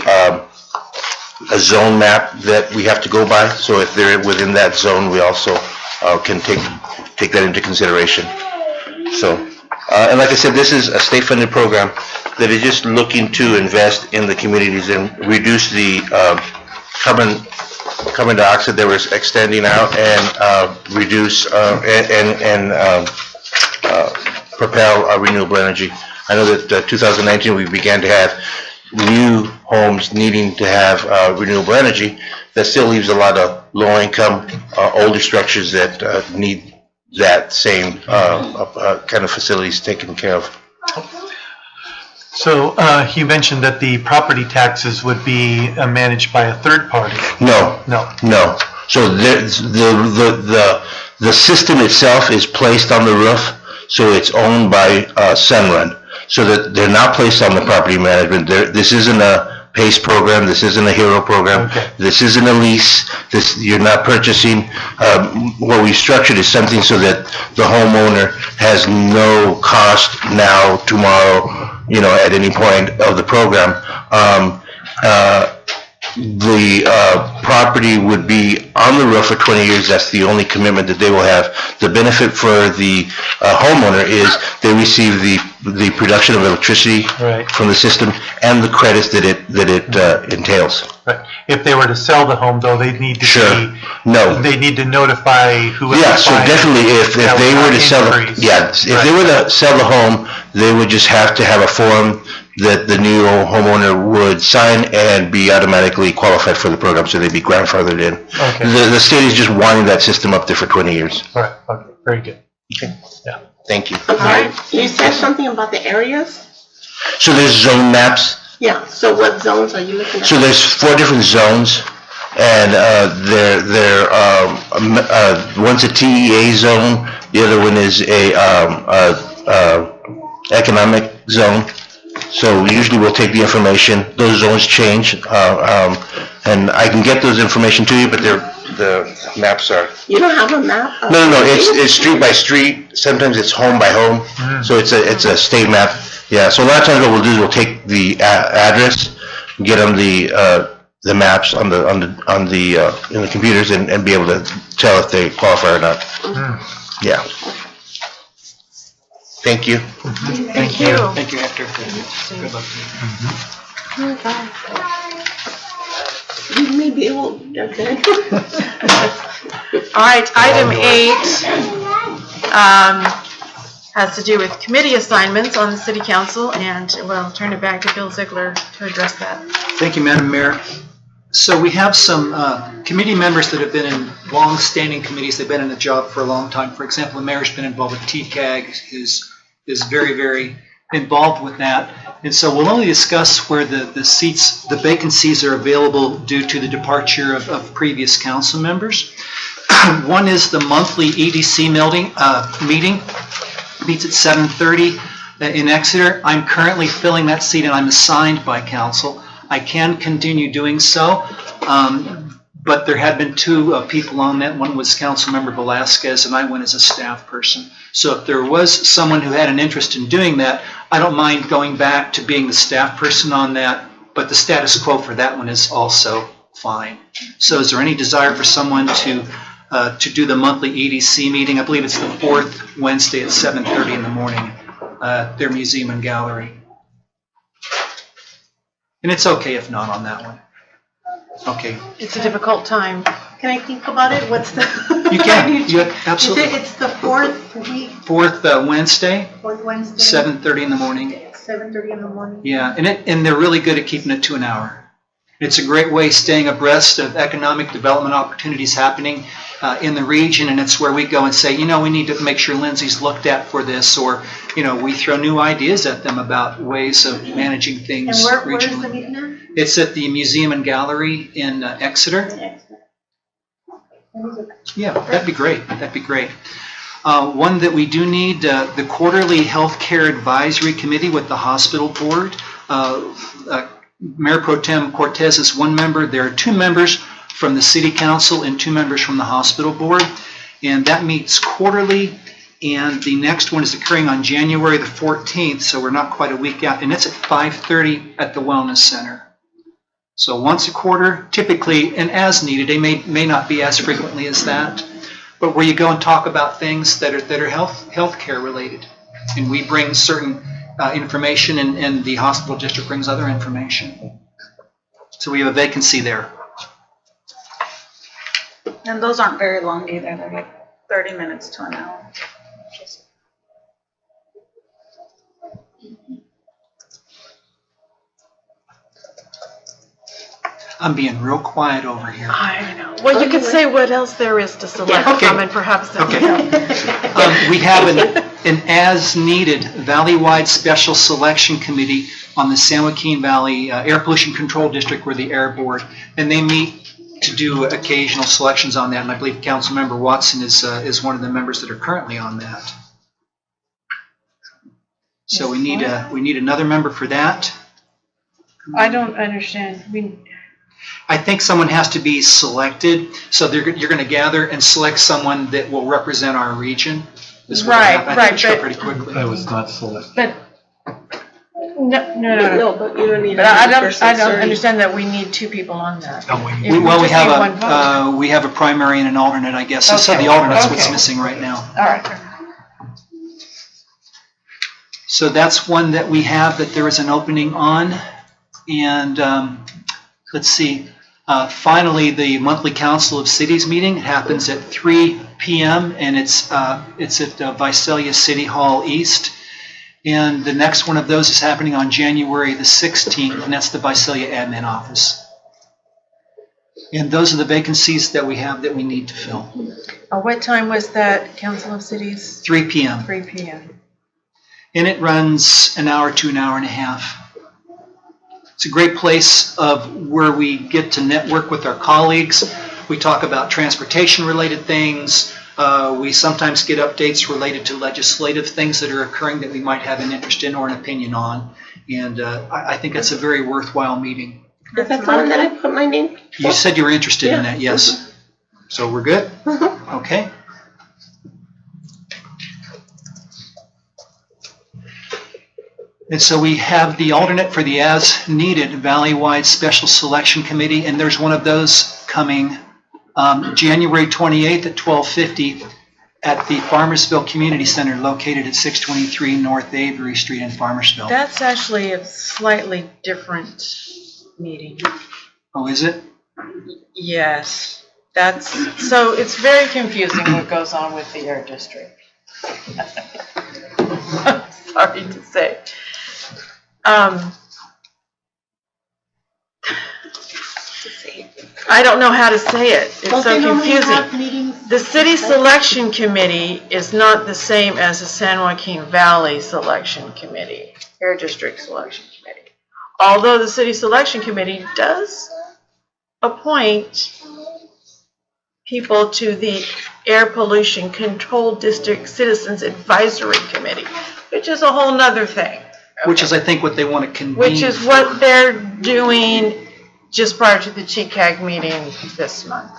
zone map that we have to go by. So if they're within that zone, we also can take that into consideration. So, and like I said, this is a state-funded program that is just looking to invest in the communities and reduce the carbon dioxide that we're extending out and reduce and propel renewable energy. I know that 2019 we began to have new homes needing to have renewable energy. That still leaves a lot of low-income, older structures that need that same kind of facilities taken care of. So you mentioned that the property taxes would be managed by a third party. No. So the system itself is placed on the roof, so it's owned by Sunrun. So that they're not placed on the property management. This isn't a PACE program. This isn't a HERO program. Okay. This isn't a lease. You're not purchasing. What we structured is something so that the homeowner has no cost now, tomorrow, at any point of the program. The property would be on the roof for 20 years. That's the only commitment that they will have. The benefit for the homeowner is they receive the production of electricity from the system and the credits that it entails. Right. If they were to sell the home, though, they'd need to they need to notify whoever. Yeah, so definitely if they were to sell, if they were to sell the home, they would just have to have a form that the new homeowner would sign and be automatically qualified for the program, so they'd be grandfathered in. Okay. The state is just wanting that system up there for 20 years. All right, okay, very good. Okay. Yeah. Thank you. Okay, you said something about the areas? So there's zone maps. Yeah, so what zones are you looking at? So there's 4 different zones, and one's a TEA zone, the other one is a economic zone. So usually we'll take the information, those zones change, and I can get those information to you, but the maps are. You don't have a map? No, it's street by street, sometimes it's home by home, so it's a state map. Yeah, so a lot of times what we'll do is we'll take the address, get them the maps on the in the computers and be able to tell if they qualify or not. Yeah. Thank you. Thank you. Thank you, Hector. Good luck to you. You may be able, okay. All right, item 8 has to do with committee assignments on the city council, and we'll turn it back to Bill Ziegler to address that. Thank you, Madam Mayor. So we have some committee members that have been in long-standing committees. They've been in the job for a long time. For example, the mayor's been involved with TCAG, is very, very involved with that. And so we'll only discuss where the seats, the vacancies are available due to the departure of previous council members. One is the monthly EDC meeting. Meets at 7:30 in Exeter. I'm currently filling that seat and I'm assigned by council. I can continue doing so, but there had been 2 people on that. One was Councilmember Velasquez and I went as a staff person. So if there was someone who had an interest in doing that, I don't mind going back to being the staff person on that, but the status quo for that one is also fine. So is there any desire for someone to do the monthly EDC meeting? I believe it's the 4th Wednesday at 7:30 in the morning at their museum and gallery. And it's okay if not on that one. Okay. It's a difficult time. Can I think about it? What's the? You can. You absolutely. It's the 4th week, 4th Wednesday, 4th Wednesday. 7:30 in the morning. 7:30 in the morning. Yeah, and they're really good at keeping it to an hour. It's a great way of staying abreast of economic development opportunities happening in the region, and it's where we go and say, we need to make sure Lindsay's looked at for this, or, we throw new ideas at them about ways of managing things And where is regionally. the meeting at? It's at the Museum and Gallery in Exeter. Yeah, that'd be great. That'd be great. One that we do need, the Quarterly Healthcare Advisory Committee with the Hospital Board. Mayor Pro Tem Cortez is one member. There are 2 members from the City Council and 2 members from the Hospital Board. And that meets quarterly. And the next one is occurring on January the 14th, so we're not quite a week out. And it's at 5:30 at the Wellness Center. So once a quarter, typically, and as needed. They may not be as frequently as that, but where you go and talk about things that are healthcare related, and we bring certain information, and the hospital district brings other information. So we have a vacancy there. And those aren't very long either. They're like 30 minutes to an hour. I'm being real quiet over here. I know. Well, you could say what else there is to select from, and perhaps that would help. We have an as-needed valley-wide special selection committee on the San Joaquin Valley Air Pollution Control District, or the Air Board, and they meet to do occasional selections on that. And I believe Councilmember Watson is one of the members that are currently on that. So we need another member for that. I don't understand. I think someone has to be selected, so you're going to gather and select someone that will represent our region. Right. Pretty quickly. I was not selected. But No, but you don't need. But I don't understand that we need 2 people on that. We have a primary and an alternate, I guess. So the alternate's what's missing right now. All right. So that's one that we have that there is an opening on. And let's see, finally, the monthly Council of Cities meeting happens at 3 p.m. and it's at Visalia City Hall East. And the next one of those is happening on January the 16th, and that's the Visalia Admin Office. And those are the vacancies that we have that we need to fill. What time was that, Council of Cities? 3 p.m. 3 p.m. And it runs an hour to an hour and a half. It's a great place of where we get to network with our colleagues. We talk about transportation-related things. We sometimes get updates related to legislative things that are occurring that we might have an interest in or an opinion on. And I think it's a very worthwhile meeting. Is that the one that I put my name? You said you were interested in that, yes. So we're good? Okay. And so we have the alternate for the as-needed Valley-wide Special Selection Committee, and there's one of those coming January 28th at 12:50 at the Farmersville Community Center located at 623 North Avery Street in Farmersville. That's actually a slightly different meeting. Oh, is it? Yes. So it's very confusing what goes on with the Air District. Sorry to say. I don't know how to say it. It's so confusing. The City Selection Committee is not the same as the San Joaquin Valley Selection Committee, Air District Selection Committee. Although the City Selection Committee does appoint people to the Air Pollution Control District Citizens Advisory Committee, which is a whole nother thing. Which is, I think, what they want to convene. Which is what they're doing just prior to the TCAG meeting this month.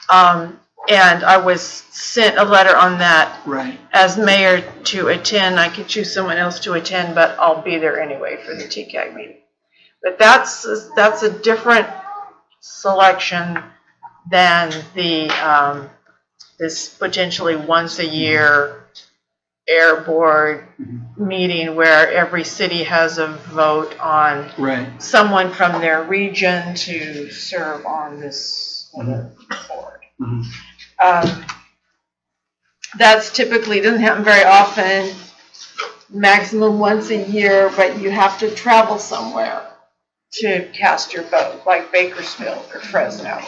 And I was sent a letter on that Right. as mayor to attend. I could choose someone else to attend, but I'll be there anyway for the TCAG meeting. But that's a different selection than the this potentially once a year air board meeting where every city has a vote on Right. someone from their region to serve on this board. That's typically, doesn't happen very often, maximum once a year, but you have to travel somewhere to cast your vote, like Bakersfield or Fresno.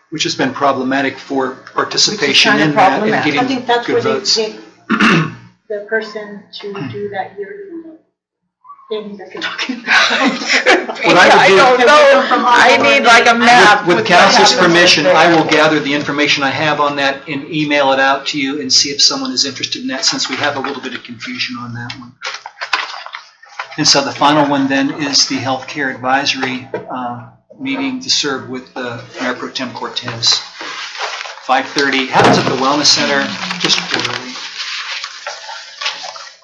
Which has been problematic for participation kind of in that and problematic. I think that's getting where good they votes. pick the person to do that yearly thing that you're talking about. What I would do- don't know. I need like a map. With council's permission, I will gather the information I have on that and email it out to you and see if someone is interested in that, since we have a little bit of confusion on that one. And so the final one then is the healthcare advisory meeting to serve with Mayor Pro Tem Cortez. 5:30, happens at the Wellness Center, just quarterly.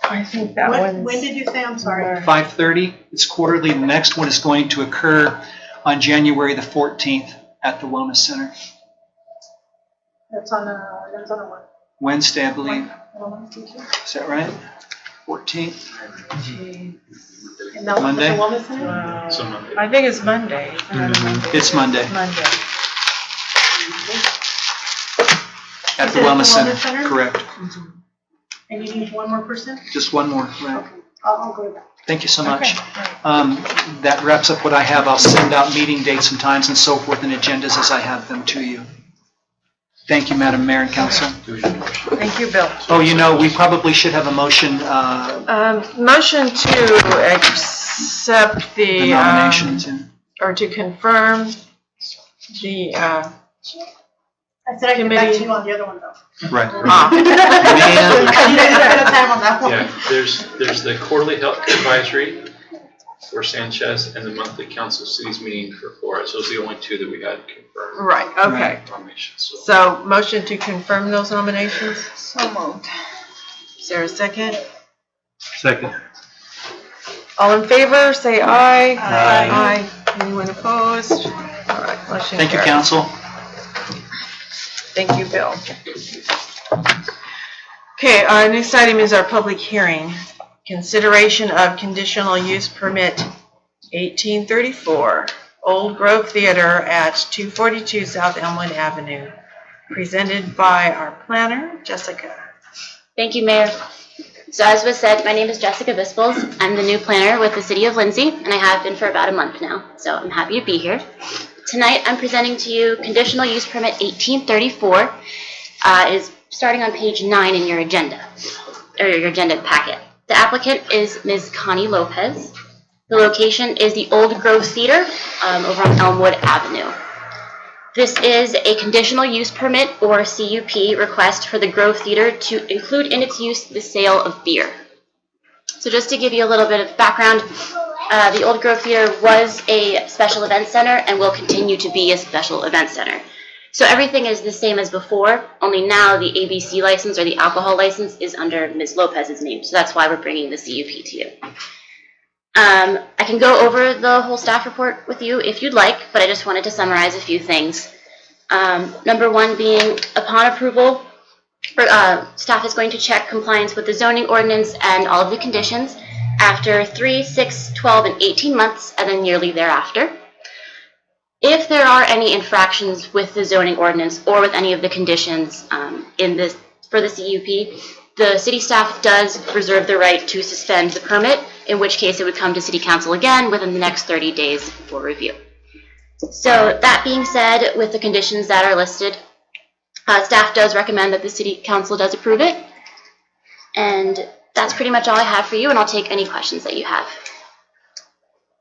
I think that one's... When did you say? I'm sorry. 5:30, it's quarterly. The next one is going to occur on January the 14th at the Wellness Center. That's on a what? Wednesday, I believe. Wednesday too? Is that right? 14th? And that was Monday? the Wellness Center? I think it's Monday. It's Monday Monday. at Is the it at Wellness the Wellness Center. Center? Correct. And you need one more person? Just one more. Right. I'll go to that. Thank you so much. That wraps up what I have. I'll send out meeting dates and times and so forth and agendas as I have them to you. Thank you, Madam Mayor and Council. Thank you, Bill. Oh, you know, we probably should have a motion, Motion to accept the the... nominations. or to confirm the... I said I'd get back to Committee. you on the other one though. Right. Ah. I need a bit of time on that one. Yeah, there's the quarterly health advisory for Sanchez and the monthly council cities meeting for Flores. Those are the only two that we had confirmed. Right, okay. Nominations, so. So, motion to confirm those nominations? So moved. Is there a second? Second. All in favor, say aye. Aye. Aye. Anyone opposed? All right, motion Thank you, carries. Council. Thank you, Bill. Okay, our next item is our public hearing. Consideration of conditional use permit 1834, Old Grove Theater at 242 South Elmwood Avenue, presented by our planner, Jessica. Thank you, Mayor. So as was said, my name is Jessica Bispels. I'm the new planner with the City of Lindsay, and I have been for about a month now, so I'm happy to be here. Tonight, I'm presenting to you Conditional Use Permit 1834. Is starting on page 9 in your agenda, or your agenda packet. The applicant is Ms. Connie Lopez. The location is the Old Grove Theater over on Elmwood Avenue. This is a conditional use permit, or CUP, request for the Grove Theater to include in its use the sale of beer. So just to give you a little bit of background, the Old Grove Theater was a special event center and will continue to be a special event center. So everything is the same as before, only now the ABC license, or the alcohol license, is under Ms. Lopez's name. So that's why we're bringing the CUP to you. I can go over the whole staff report with you if you'd like, but I just wanted to summarize a few things. Number one being, upon approval, staff is going to check compliance with the zoning ordinance and all of the conditions after 3, 6, 12, and 18 months, and then yearly thereafter. If there are any infractions with the zoning ordinance or with any of the conditions for the CUP, the city staff does reserve the right to suspend the permit, in which case it would come to City Council again within the next 30 days for review. So that being said, with the conditions that are listed, staff does recommend that the City Council does approve it. And that's pretty much all I have for you, and I'll take any questions that you have.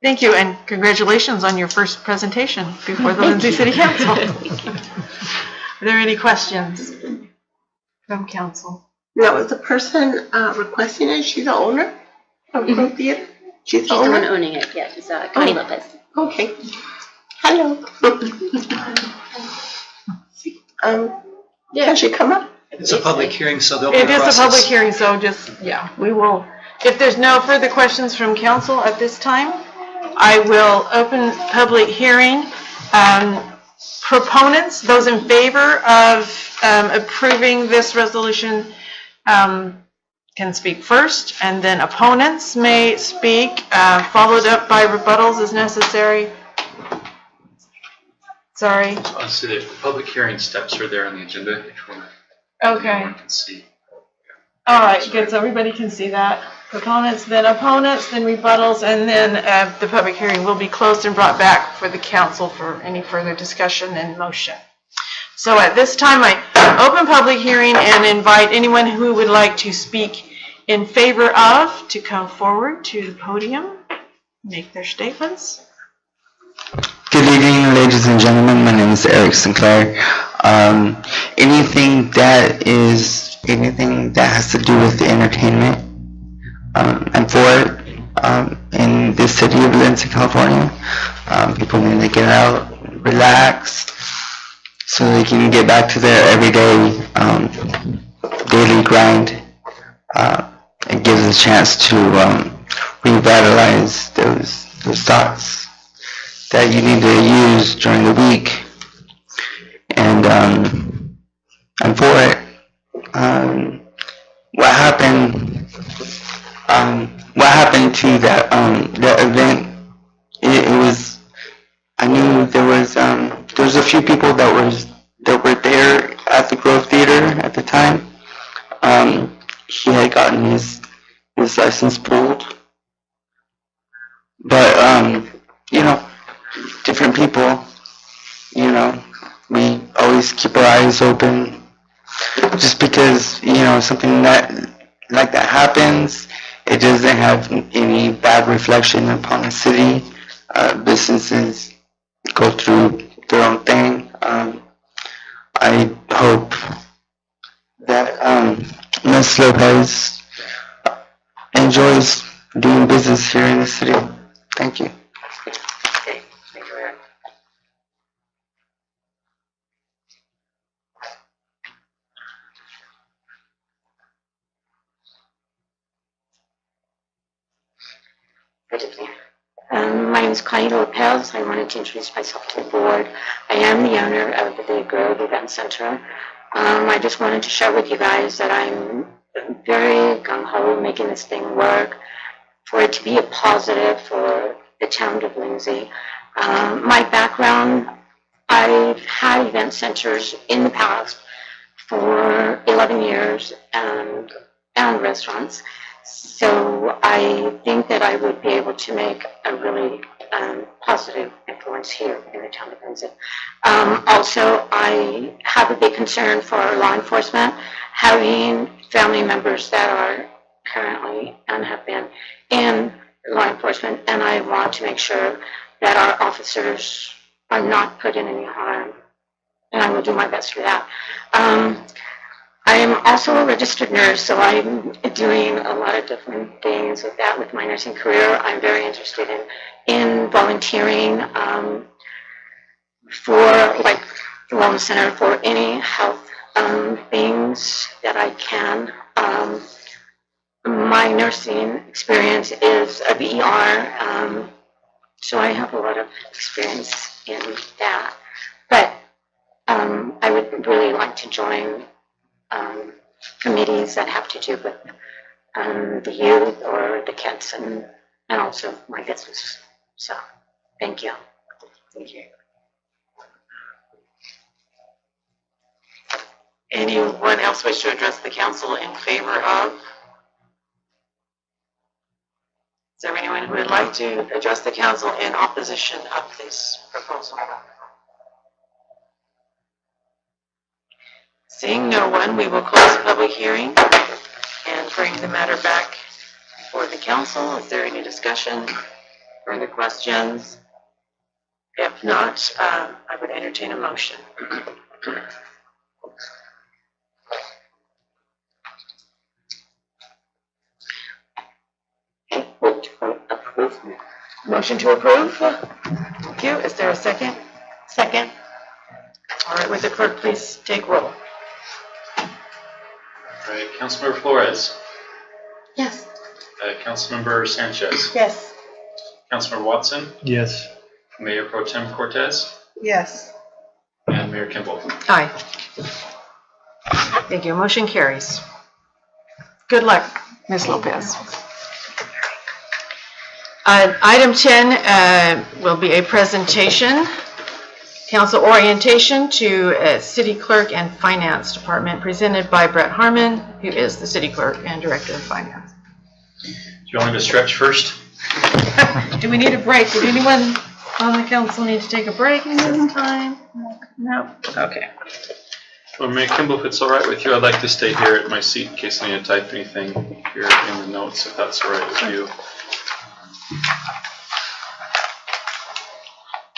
Thank you, and congratulations on your first presentation before the Lindsay City Council. Are there any questions from council? Now, is the person requesting it, she's the owner of Grove Theater? She's the one owner? owning it, yeah, it's Connie Lopez. Okay. Hello. Can she come up? It's a public hearing, so there'll be It a process. is a public hearing, so just, yeah, we will. If there's no further questions from council at this time, I will open public hearing. Proponents, those in favor of approving this resolution can speak first, and then opponents may speak, followed up by rebuttals as necessary. Sorry. So the public hearing steps are there on the agenda. If one Okay. can see. All right, good, so everybody can see that. Proponents, then opponents, then rebuttals, and then the public hearing will be closed and brought back for the council for any further discussion and motion. So at this time, I open public hearing and invite anyone who would like to speak in favor of to come forward to the podium, make their statements. Good evening, ladies and gentlemen. My name is Eric Sinclair. Anything that has to do with entertainment, I'm for it. In the city of Lindsay, California, people need to get out, relax, so they can get back to their everyday daily grind. It gives a chance to revitalize those thoughts that you need to use during the week. And I'm for it. What happened to that event? It was, I knew there was a few people that were there at the Grove Theater at the time. He had gotten his license pulled, but different people, we always keep our eyes open. Just because something like that happens, it doesn't have any bad reflection upon the city. Businesses go through their own thing. I hope that Ms. Lopez enjoys doing business here in the city. Thank you. My name is Connie Lopez. I wanted to introduce myself to the board. I am the owner of the Grove Event Center. I just wanted to share with you guys that I'm very gung-ho making this thing work, for it to be a positive for the town of Lindsay. My background, I've had event centers in the past for 11 years and restaurants. So I think that I would be able to make a really positive influence here in the town of Lindsay. Also, I have a big concern for law enforcement, having family members that are currently and have been in law enforcement, and I want to make sure that our officers are not put in any harm, and I will do my best for that. I am also a registered nurse, so I'm doing a lot of different things with that with my nursing career. I'm very interested in volunteering for like the Wellness Center for any health things that I can. My nursing experience is a BER, so I have a lot of experience in that. But I would really like to join committees that have to do with the youth or the kids and also my business. So, thank you. Thank you. Anyone else wish to address the council in favor of? Is there anyone who would like to address the council in opposition of this proposal? Seeing no one, we will close the public hearing and bring the matter back before the council. Is there any discussion, further questions? If not, I would entertain a motion. Approve. Motion to approve. Thank you. Is there a second? Second. All right, would the clerk please take roll? All right, Councilmember Flores. Yes. Councilmember Sanchez. Yes. Councilmember Watson. Yes. Mayor Pro Tem Cortez. Yes. And Mayor Kimball. Aye. Thank you. Motion carries. Good luck, Ms. Lopez. Item 10 will be a presentation, council orientation to City Clerk and Finance Department, presented by Brett Harmon, who is the City Clerk and Director of Finance. Do you want me to stretch first? Do we need a break? Did anyone on the council need to take a break in this time? No? Okay. Well, Mayor Kimball, if it's all right with you, I'd like to stay here at my seat in case I need to type anything here in the notes, if that's all right with you.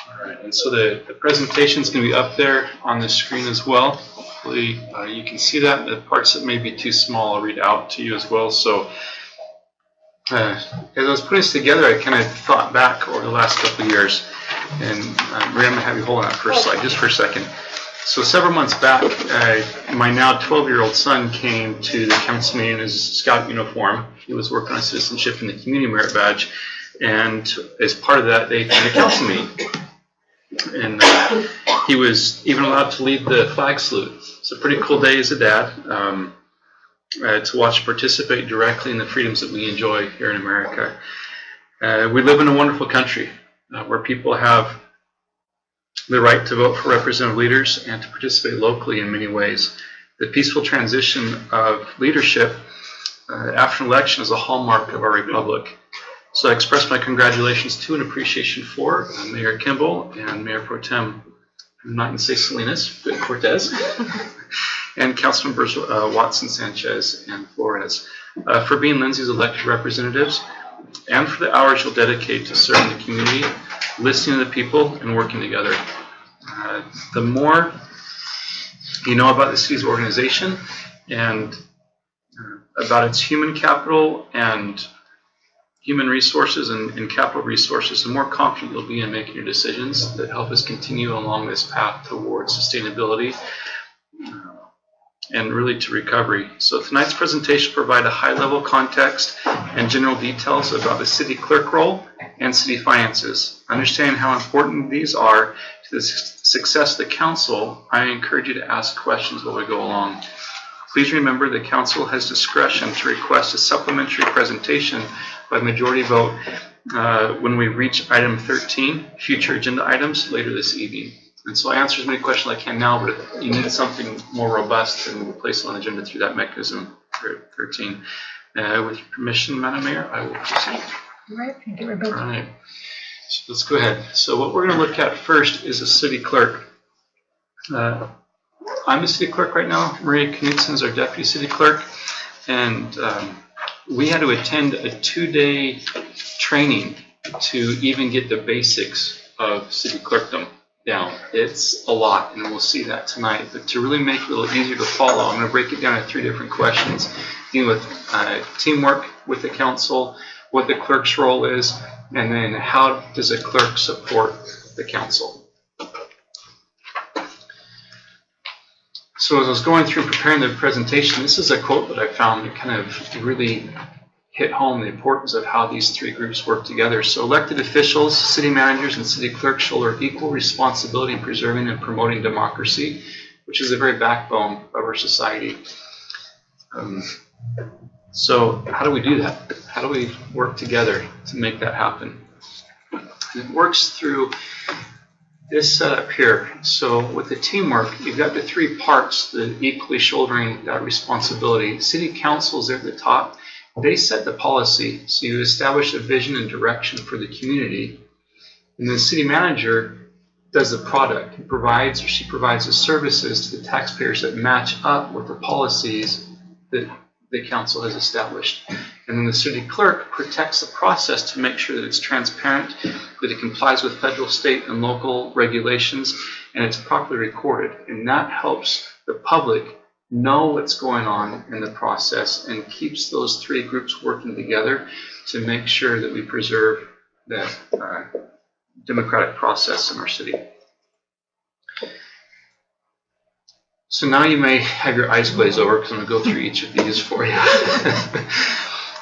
All right, and so the presentation is going to be up there on the screen as well. Hopefully you can see that. The parts that may be too small, I'll read out to you as well. So as I was putting this together, I kind of thought back over the last couple of years. And Maria, I'm going to have you hold on that first slide just for a second. So several months back, my now 12-year-old son came to the council meeting in his scout uniform. He was working on citizenship in the community merit badge. And as part of that, they attended a council meeting. And he was even allowed to lead the flag salute. It's a pretty cool day as a dad to watch participate directly in the freedoms that we enjoy here in America. We live in a wonderful country where people have the right to vote for representative leaders and to participate locally in many ways. The peaceful transition of leadership after an election is a hallmark of our republic. So I express my congratulations to and appreciation for Mayor Kimball and Mayor Pro Tem, I'm not going to say Salinas, but Cortez, and Councilmembers Watson, Sanchez, and Flores for being Lindsay's elected representatives and for the hours you'll dedicate to serving the community, listening to the people, and working together. The more you know about the city's organization and about its human capital and human resources and capital resources, the more confident you'll be in making your decisions that help us continue along this path towards sustainability and really to recovery. So tonight's presentation provides a high-level context and general details about the city clerk role and city finances. Understanding how important these are to the success of the council, I encourage you to ask questions while we go along. Please remember the council has discretion to request a supplementary presentation by majority vote when we reach item 13, future agenda items, later this evening. And so I answer as many questions as I can now, but if you need something more robust, then we'll place it on the agenda through that mechanism for 13. With your permission, Madam Mayor, I will proceed. All right, thank you very much. All right. So let's go ahead. So what we're going to look at first is a city clerk. I'm the city clerk right now. Maria Knudsen is our deputy city clerk. And we had to attend a 2-day training to even get the basics of city clerkdom down. It's a lot, and we'll see that tonight. But to really make it a little easier to follow, I'm going to break it down into 3 different questions, dealing with teamwork with the council, what the clerk's role is, and then how does a clerk support the council. So as I was going through preparing the presentation, this is a quote that I found that kind of really hit home the importance of how these 3 groups work together. So elected officials, city managers, and city clerks shoulder equal responsibility in preserving and promoting democracy, which is the very backbone of our society. So how do we do that? How do we work together to make that happen? It works through this setup here. So with the teamwork, you've got the 3 parts that equally shouldering that responsibility. City council is there at the top. They set the policy, so you establish a vision and direction for the community. And the city manager does the product. He provides, or she provides the services to the taxpayers that match up with the policies that the council has established. And then the city clerk protects the process to make sure that it's transparent, that it complies with federal, state, and local regulations, and it's properly recorded. And that helps the public know what's going on in the process and keeps those 3 groups working together to make sure that we preserve that democratic process in our city. So now you may have your eyes glaze over because I'm going to go through each of these for you.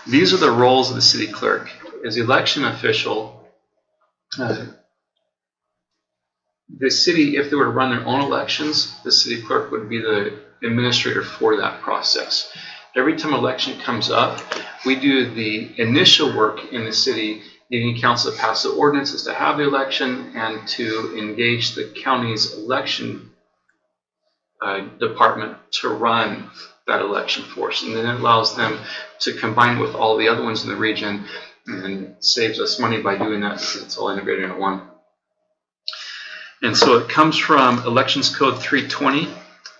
These are the roles of the city clerk. As the election official, the city, if they were to run their own elections, the city clerk would be the administrator for that process. Every time election comes up, we do the initial work in the city, getting council to pass the ordinances to have the election and to engage the county's election department to run that election for us. And then it allows them to combine with all the other ones in the region and saves us money by doing that because it's all integrated into one. And so it comes from Elections Code 320.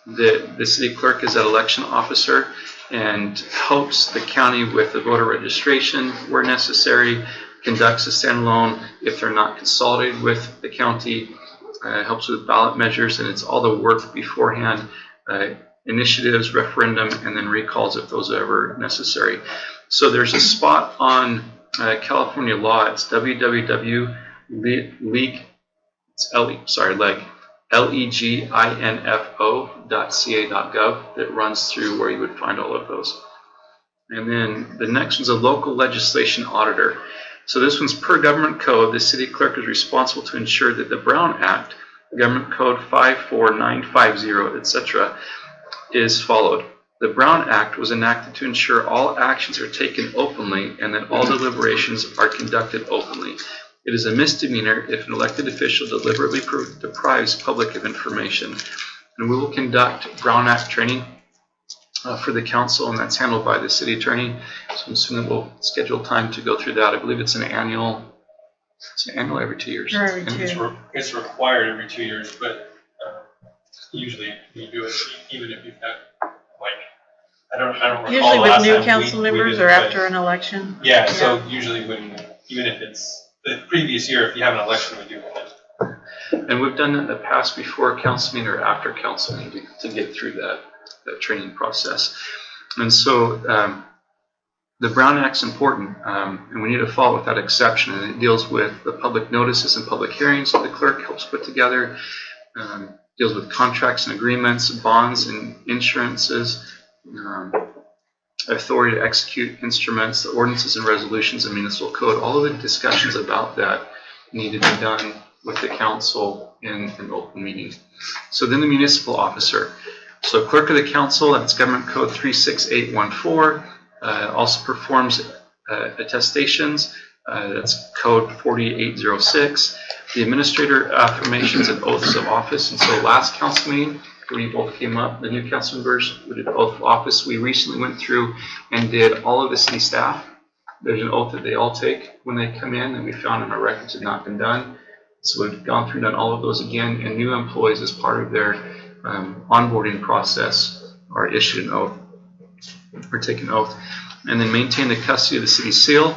The city clerk is that election officer and helps the county with the voter registration where necessary, conducts a standalone if they're not consolidated with the county, helps with ballot measures, and it's all the work beforehand, initiatives, referendum, and then recalls if those are ever necessary. So there's a spot on California law. It's leginfo.ca.gov that runs through where you would find all of those. And then the next one's a local legislation auditor. So this one's per government code. The city clerk is responsible to ensure that the Brown Act, Government Code 54950, etc., is followed. The Brown Act was enacted to ensure all actions are taken openly and that all deliberations are conducted openly. It is a misdemeanor if an elected official deliberately deprives public of information. And we will conduct Brown Act training for the council, and that's handled by the city attorney. So I'm assuming we'll schedule time to go through that. I believe it's an annual every 2 years. It's required every 2 years, but usually you do it even if you've had, I don't recall Usually the with last new time council we members did or it, after but- an election? Yeah, so usually even if it's the previous year, if you have an election, we do it. And we've done it in the past before council meeting or after council meeting to get through that training process. And so the Brown Act's important, and we need to follow with that exception. And it deals with the public notices and public hearings that the clerk helps put together, deals with contracts and agreements, bonds and insurances, authority to execute instruments, the ordinances and resolutions and municipal code. All of the discussions about that need to be done with the council in an open meeting. So then the municipal officer. So clerk of the council, that's government code 36814, also performs attestations, that's code 4806. The administrator affirmations and oaths of office. And so last council meeting, where you both came up, the new council members, we did oath of office. We recently went through and did all of the city staff. There's an oath that they all take when they come in, and we found in our records had not been done. So we've gone through and done all of those again, and new employees, as part of their onboarding process, are issued an oath or take an oath. And then maintain the custody of the city seal,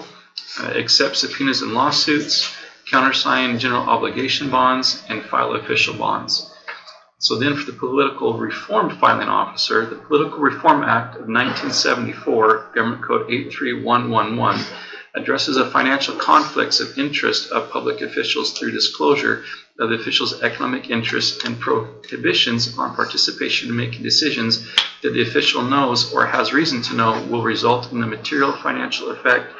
accept subpoenas and lawsuits, countersign general obligation bonds, and file official bonds. So then for the political reform filing officer, the Political Reform Act of 1974, Government Code 83111, addresses the financial conflicts of interest of public officials through disclosure of the official's economic interests and prohibitions on participation in making decisions that the official knows or has reason to know will result in the material financial effect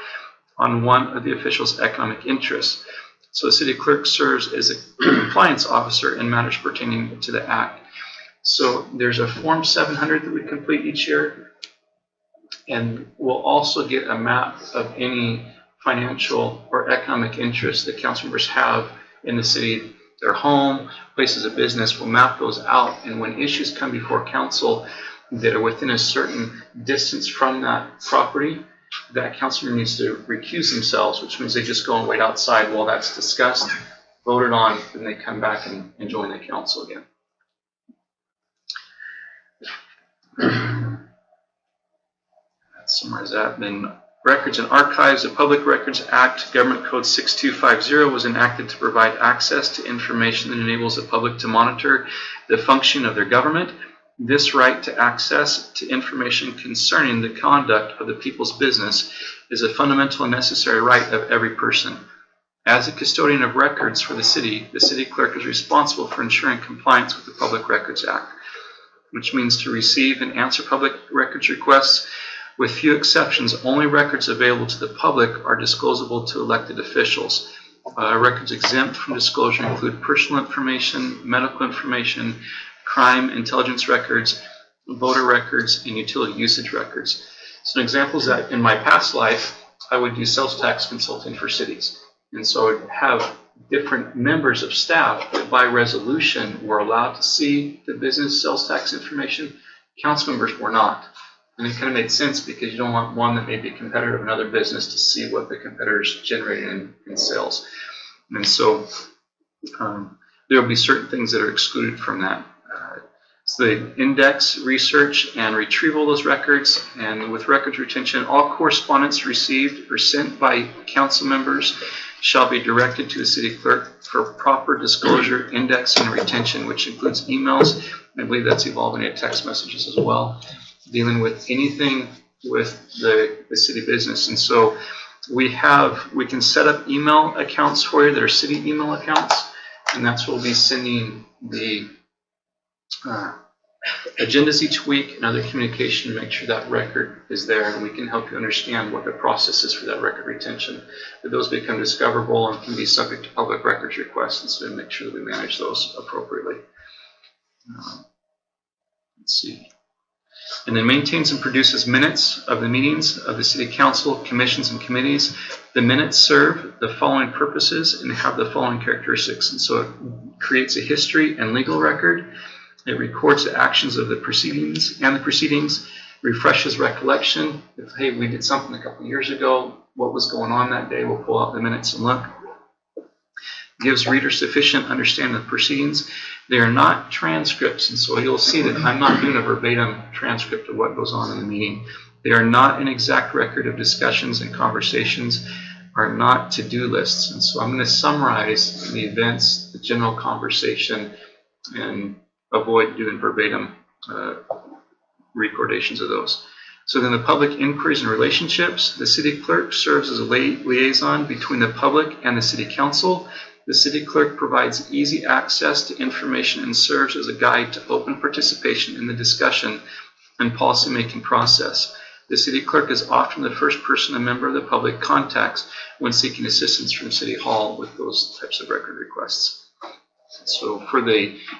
on one of the official's economic interests. So the city clerk serves as a compliance officer in matters pertaining to the act. So there's a Form 700 that we complete each year, and we'll also get a map of any financial or economic interests that council members have in the city, their home, places of business. We'll map those out, and when issues come before council that are within a certain distance from that property, that councilman needs to recuse themselves, which means they just go and wait outside while that's discussed, voted on, and they come back and join the council again. That summarizes that. Then Records and Archives, the Public Records Act, Government Code 6250, was enacted to provide access to information that enables the public to monitor the function of their government. This right to access to information concerning the conduct of the people's business is a fundamental and necessary right of every person. As a custodian of records for the city clerk is responsible for ensuring compliance with the Public Records Act, which means to receive and answer public records requests. With few exceptions, only records available to the public are disclosable to elected officials. Records exempt from disclosure include personal information, medical information, crime intelligence records, voter records, and utility usage records. So an example is that in my past life, I would do sales tax consulting for cities. And so I would have different members of staff that by resolution were allowed to see the business sales tax information. Council members were not. And it kind of made sense because you don't want one that may be a competitor of another business to see what the competitors generated in sales. And so there will be certain things that are excluded from that. So they index, research, and retrieval those records. And with records retention, all correspondence received or sent by council members shall be directed to the city clerk for proper disclosure, indexing, and retention, which includes emails. I believe that's evolving into text messages as well, dealing with anything with the city business. And so we can set up email accounts for you that are city email accounts, and that's what we'll be sending the agendas each week and other communication to make sure that record is there, and we can help you understand what the process is for that record retention. That those become discoverable and can be subject to public records requests, and so we make sure that we manage those appropriately. Let's see. And then maintains and produces minutes of the meetings of the City Council, commissions, and committees. The minutes serve the following purposes and have the following characteristics. And so it creates a history and legal record. It records the actions of the proceedings, refreshes recollection. If, hey, we did something a couple of years ago, what was going on that day, we'll pull out the minutes and look. Gives readers sufficient understanding of the proceedings. They are not transcripts, and so you'll see that I'm not doing a verbatim transcript of what goes on in the meeting. They are not an exact record of discussions and conversations, are not to-do lists. And so I'm going to summarize the events, the general conversation, and avoid doing verbatim recordations of those. So then the public inquiries and relationships. The city clerk serves as a liaison between the public and the city council. The city clerk provides easy access to information and serves as a guide to open participation in the discussion and policymaking process. The city clerk is often the first person a member of the public contacts when seeking assistance from City Hall with those types of record requests. So for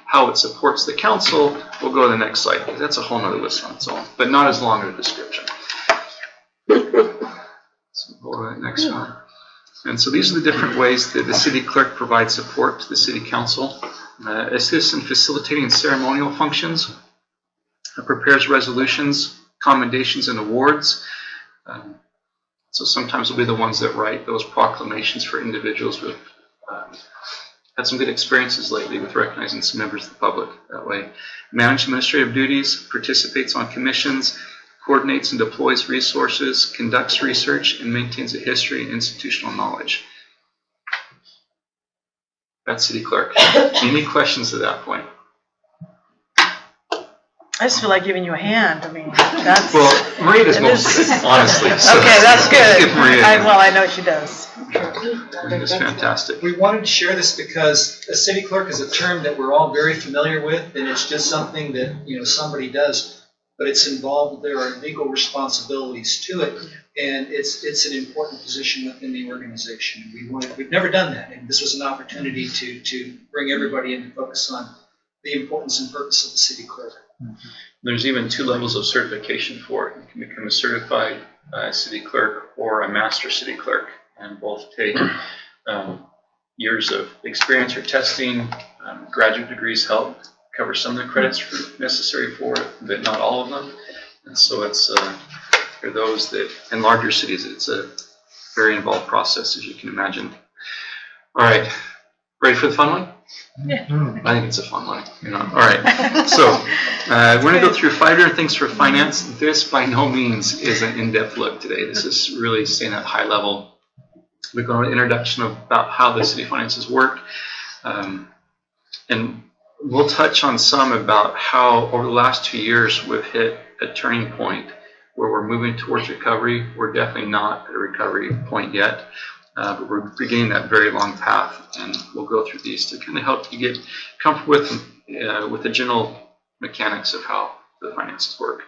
how it supports the council, we'll go to the next slide, because that's a whole nother list on its own, but not as long a description. So we'll go to the next one. And so these are the different ways that the city clerk provides support to the city council. Assists in facilitating ceremonial functions, prepares resolutions, commendations, and awards. So sometimes we'll be the ones that write those proclamations for individuals who have had some good experiences lately with recognizing some members of the public that way. Manage administrative duties, participates on commissions, coordinates and deploys resources, conducts research, and maintains a history and institutional knowledge. That's city clerk. Any questions at that point? I just feel like giving you a hand. I mean, that's... Well, Maria does most of it, honestly. So okay, that's good. give Maria I know she does. It's fantastic. We wanted to share this because a city clerk is a term that we're all very familiar with, and it's just something that, somebody does, but it's involved, there are legal responsibilities to it, and it's an important position within the organization. We've never done that, and this was an opportunity to bring everybody into focus on the importance and purpose of the city clerk. There's even 2 levels of certification for it. You can become a certified city clerk or a master city clerk, and both take years of experience or testing. Graduate degrees help cover some of the credits necessary for it, but not all of them. And so it's for those that, in larger cities, it's a very involved process, as you can imagine. All right, ready for the fun one? Yeah. I think it's a fun one. All right. So we're going to go through 5 different things for finance. This, by no means, is an in-depth look today. This is really staying at high level. We go into an introduction about how the city finances work, and we'll touch on some about how over the last 2 years we've hit a turning point where we're moving towards recovery. We're definitely not at a recovery point yet. But we're beginning that very long path, and we'll go through these to kind of help you get comfortable with the general mechanics of how the finances work.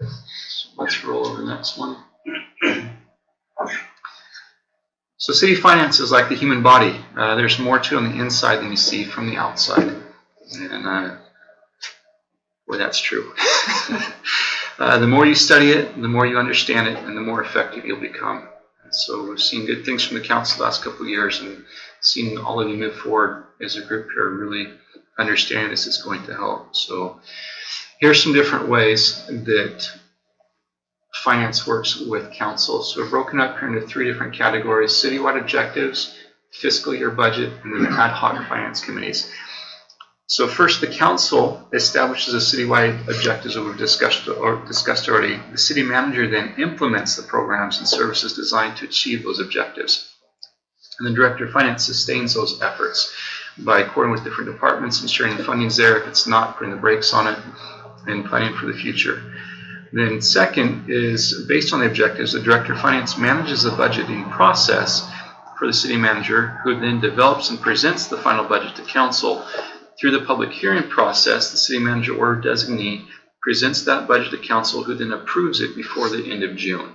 So let's roll over the next one. So city finance is like the human body. There's more to it on the inside than you see from the outside. And boy, that's true. The more you study it, the more you understand it, and the more effective you'll become. So we've seen good things from the council the last couple of years, and seen all of you move forward as a group here, really understanding this is going to help. So here's some different ways that finance works with council. So we're broken up here into 3 different categories: citywide objectives, fiscal year budget, and then ad hoc finance committees. So first, the council establishes the citywide objectives that we've discussed already. The city manager then implements the programs and services designed to achieve those objectives. And the director of finance sustains those efforts by coordinating with different departments, ensuring the funding's there if it's not, putting the brakes on it, and planning for the future. Then second is, based on the objectives, the director of finance manages the budgeting process for the city manager, who then develops and presents the final budget to council. Through the public hearing process, the city manager or designee presents that budget to council, who then approves it before the end of June.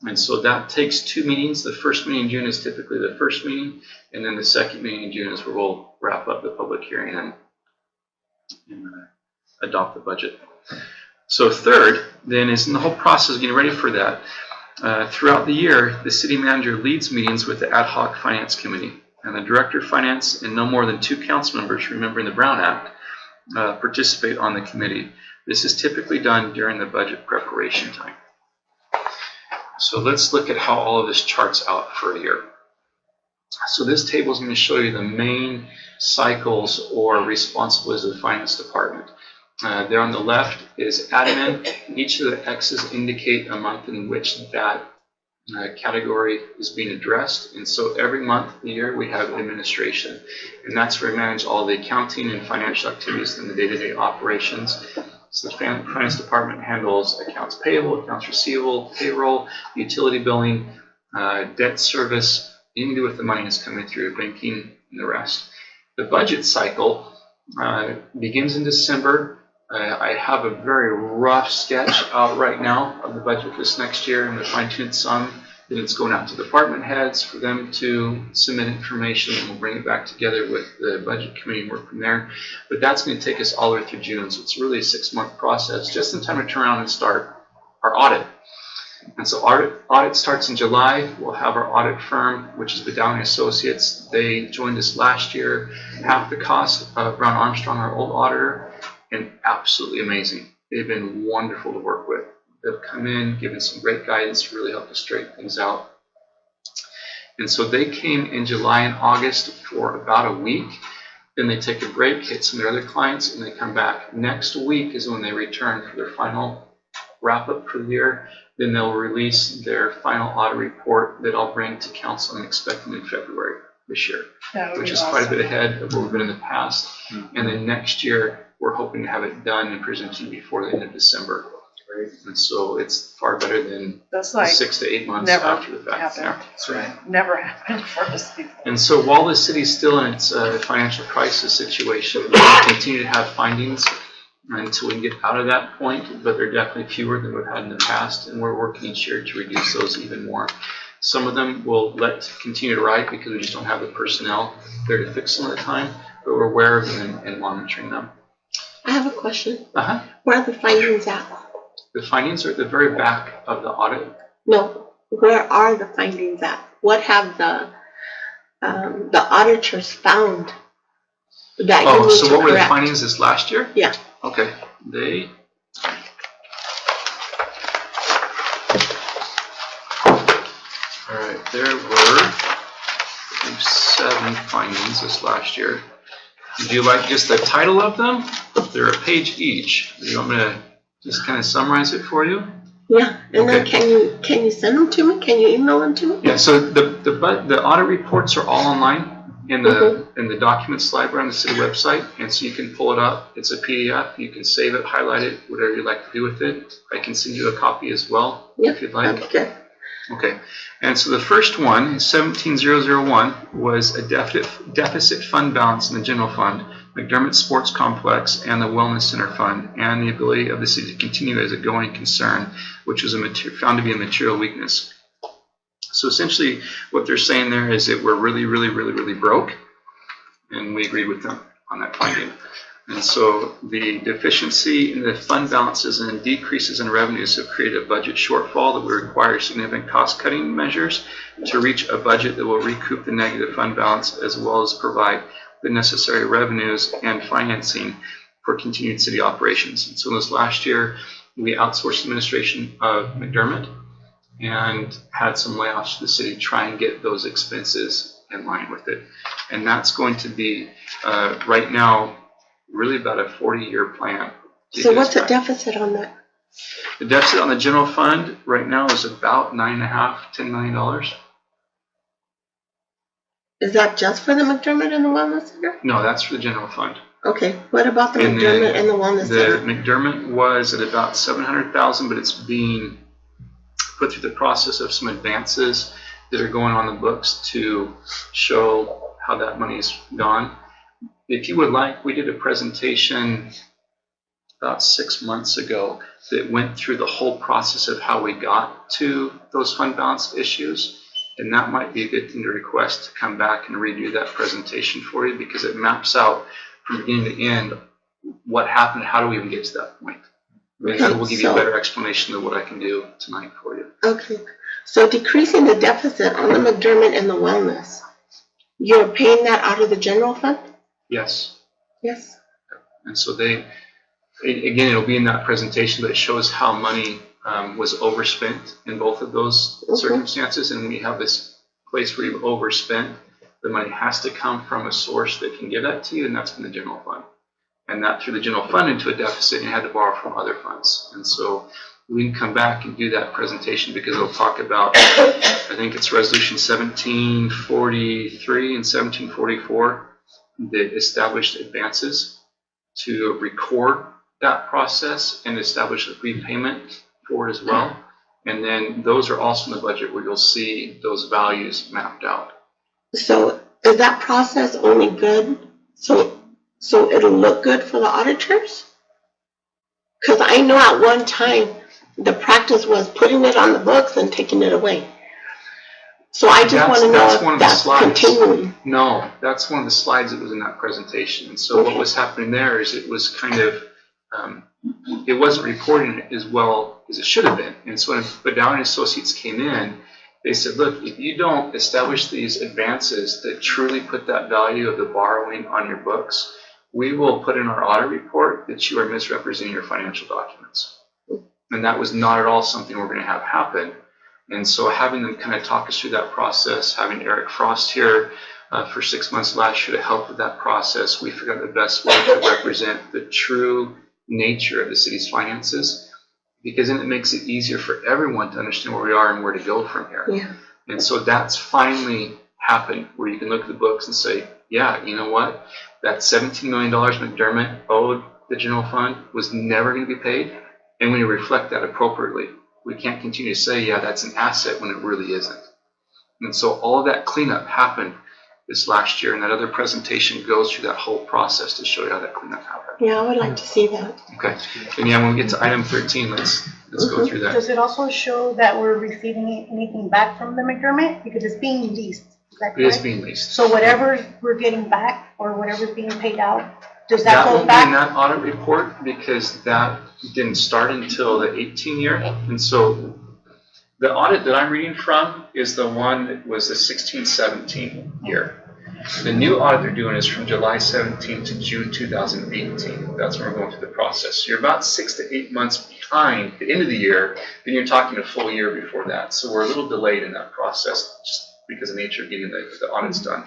And so that takes 2 meetings. The first meeting in June is typically the first meeting, and then the second meeting in June is where we'll wrap up the public hearing and adopt the budget. So third, then, is in the whole process of getting ready for that. Throughout the year, the city manager leads meetings with the ad hoc finance committee. And the director of finance and no more than 2 council members, remembering the Brown Act, participate on the committee. This is typically done during the budget preparation time. So let's look at how all of this charts out for a year. So this table is going to show you the main cycles or responsibilities of the finance department. There on the left is admin. Each of the X's indicate a month in which that category is being addressed, and so every month of the year we have administration, and that's where we manage all the accounting and financial activities and the day-to-day operations. So the finance department handles accounts payable, accounts receivable, payroll, utility billing, debt service, anything to do with the money that's coming through, banking, and the rest. The budget cycle begins in December. I have a very rough sketch out right now of the budget for this next year, and to fine-tune some Then it's going out to department heads for them to submit information, and we'll bring it back together with the budget committee and work from there. But that's going to take us all the way through June, so it's really a 6-month process, just in time to turn around and start our audit. And so our audit starts in July. We'll have our audit firm, which is Bedowning Associates. They joined us last year, half the cost of Brown Armstrong, our old auditor, and absolutely amazing. They've been wonderful to work with. They've come in, given some great guidance, really helped us straighten things out. And so they came in July and August for about a week. Then they take a break, hit some of their other clients, and they come back. Next week is when they return for their final wrap-up for the year. Then they'll release their final audit report that I'll bring to council and expect them in February this year, which is quite a bit ahead of what we've been in the past. And then next year, we're hoping to have it done and presented to you before the end of December. And so it's far better than That's like 6 to 8 months never after the fact. happened. Yeah, that's right. Never happened for us before. And so while the city's still in its financial crisis situation, we'll continue to have findings until we can get out of that point, but they're definitely fewer than we've had in the past, and we're working each year to reduce those even more. Some of them we'll let continue to write because we just don't have the personnel there to fix them at the time, but we're aware of them and monitoring them. I have a question. Uh-huh. Where are the findings at? The findings are at the very back of the audit. No, where are the findings at? What have the auditors found that you need So to what were the correct? findings this last year? Yeah. Okay. They all right, there were I think 7 findings this last year. Would you like just the title of them? They're a page each. Do you want me to just kind of summarize it for you? Yeah, and then Okay. can you send them to me? Can you email them to me? Yeah, so the audit reports are all online in the documents library on the city website, and so you can pull it up. It's a PDF. You can save it, highlight it, whatever you'd like to do with it. I can send you a copy as well if you'd like. Okay. Okay, and so the first one, 17001, was a deficit fund balance in the general fund, McDermott Sports Complex, and the Wellness Center Fund, and the ability of the city to continue as a going concern, which was found to be a material weakness. So essentially, what they're saying there is that we're really, really, really, really broke, and we agreed with them on that finding. And so the deficiency in the fund balances and decreases in revenues have created a budget shortfall that will require significant cost-cutting measures to reach a budget that will recoup the negative fund balance as well as provide the necessary revenues and financing for continued city operations. And so this last year, we outsourced administration of McDermott and had some layoffs to the city to try and get those expenses in line with it. And that's going to be, right now, really about a 40-year plan. So what's the deficit on that? The deficit on the general fund right now is about $9.5, $10 million. Is that just for the McDermott and the Wellness Center? No, that's for the general fund. Okay, what about the And McDermott then and the Wellness The Center? McDermott was at about $700,000, but it's being put through the process of some advances that are going on the books to show how that money's gone. If you would like, we did a presentation about 6 months ago that went through the whole process of how we got to those fund balance issues. And that might be a good thing to request to come back and redo that presentation for you because it maps out from beginning to end what happened, how do we even get to that point. And that will give you a better explanation of what I can do tonight for you. Okay, so decreasing the deficit on the McDermott and the Wellness, you're paying that out of the general fund? Yes. Yes. And so again, it'll be in that presentation, but it shows how money was overspent in both of those circumstances. And when you have this place where you've overspent, the money has to come from a source that can give that to you, and that's from the general fund. And that threw the general fund into a deficit and you had to borrow from other funds. And so we can come back and do that presentation because it'll talk about, I think it's resolution 1743 and 1744 that established advances to record that process and establish a repayment for it as well. And then those are also in the budget where you'll see those values mapped out. So is that process only good? So it'll look good for the auditors? Because I know at one time the practice was putting it on the books and taking it away. So I just want to know That's one if of the that's slides. continuing. No, that's one of the slides that was in that presentation. And so what was happening there is it was kind of, it wasn't reporting it as well as it should have been. And so when Baddow and Associates came in, they said, look, if you don't establish these advances that truly put that value of the borrowing on your books, we will put in our audit report that you are misrepresenting your financial documents. And that was not at all something we're going to have happen. And so having them kind of talk us through that process, having Eric Frost here for 6 months last year to help with that process, we figured out the best way to represent the true nature of the city's finances, because then it makes it easier for everyone to understand where we are and where to go from here. Yeah. And so that's finally happened, where you can look at the books and say, yeah, you know what? That $17 million McDermott owed the general fund was never going to be paid. And when you reflect that appropriately, we can't continue to say, yeah, that's an asset when it really isn't. And so all of that cleanup happened this last year, and that other presentation goes through that whole process to show you how that cleanup happened. Yeah, I would like to see that. Okay. And yeah, when we get to item 13, let's go through that. Does it also show that we're receiving anything back from the McDermott? Because it's being leased, is that correct? It is being leased. So whatever we're getting back or whatever's being paid out, does that go won't back? be in that audit report because that didn't start until the 18 year. And so the audit that I'm reading from is the one that was the 16-17 year. The new audit they're doing is from July 17 to June 2018. That's when we're going through the process. So you're about 6 to 8 months behind the end of the year, then you're talking a full year before that. So we're a little delayed in that process just because of the nature of getting the audits done.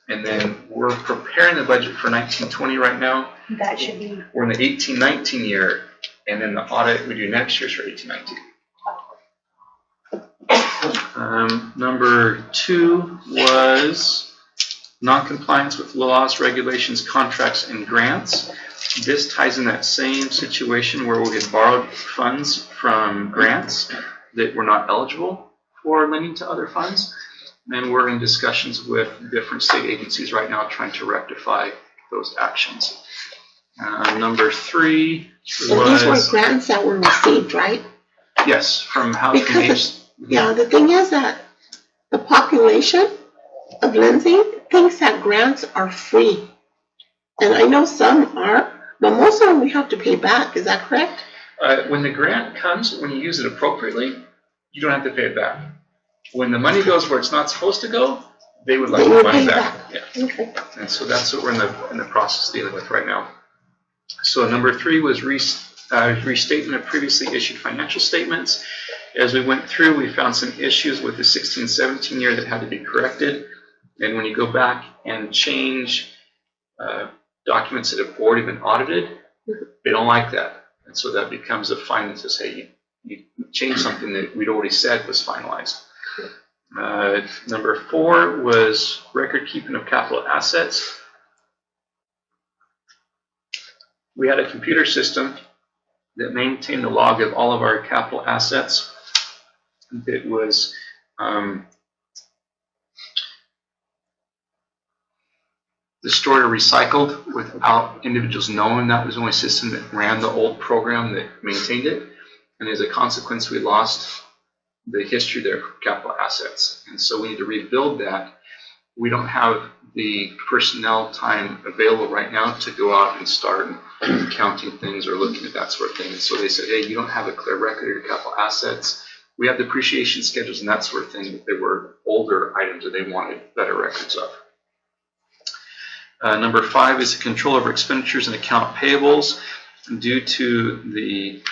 And then we're preparing the budget for 19-20 right now. That should be. We're in the 18-19 year, and then the audit we do next year is for 18-19. Number 2 was non-compliance with laws, regulations, contracts, and grants. This ties in that same situation where we had borrowed funds from grants that were not eligible for lending to other funds. And we're in discussions with different state agencies right now trying to rectify those actions. Number 3 was... And these were grants that were received, right? Yes, from housing Because, yeah, the thing is that the population of Lindsay thinks that grants are free. And I know some are, but most of them we have to pay back. Is that correct? When the grant comes, when you use it appropriately, you don't have to pay it back. When the money goes where it's not supposed to go, they would like the money back. Yeah. Okay. And so that's what we're in the process of dealing with right now. So number 3 was restatement of previously issued financial statements. As we went through, we found some issues with the 16-17 year that had to be corrected. And when you go back and change documents that have already been audited, they don't like that. And so that becomes a fine that says, hey, you changed something that we'd already said was finalized. Number 4 was record keeping of capital assets. We had a computer system that maintained a log of all of our capital assets. That was destroyed or recycled without individuals knowing. That was the only system that ran the old program that maintained it. And as a consequence, we lost the history there for capital assets. And so we need to rebuild that. We don't have the personnel time available right now to go out and start counting things or looking at that sort of thing. And so they said, hey, you don't have a clear record of your capital assets. We have depreciation schedules and that sort of thing, but they were older items that they wanted better records of. Number 5 is the control over expenditures and account payables. Due to the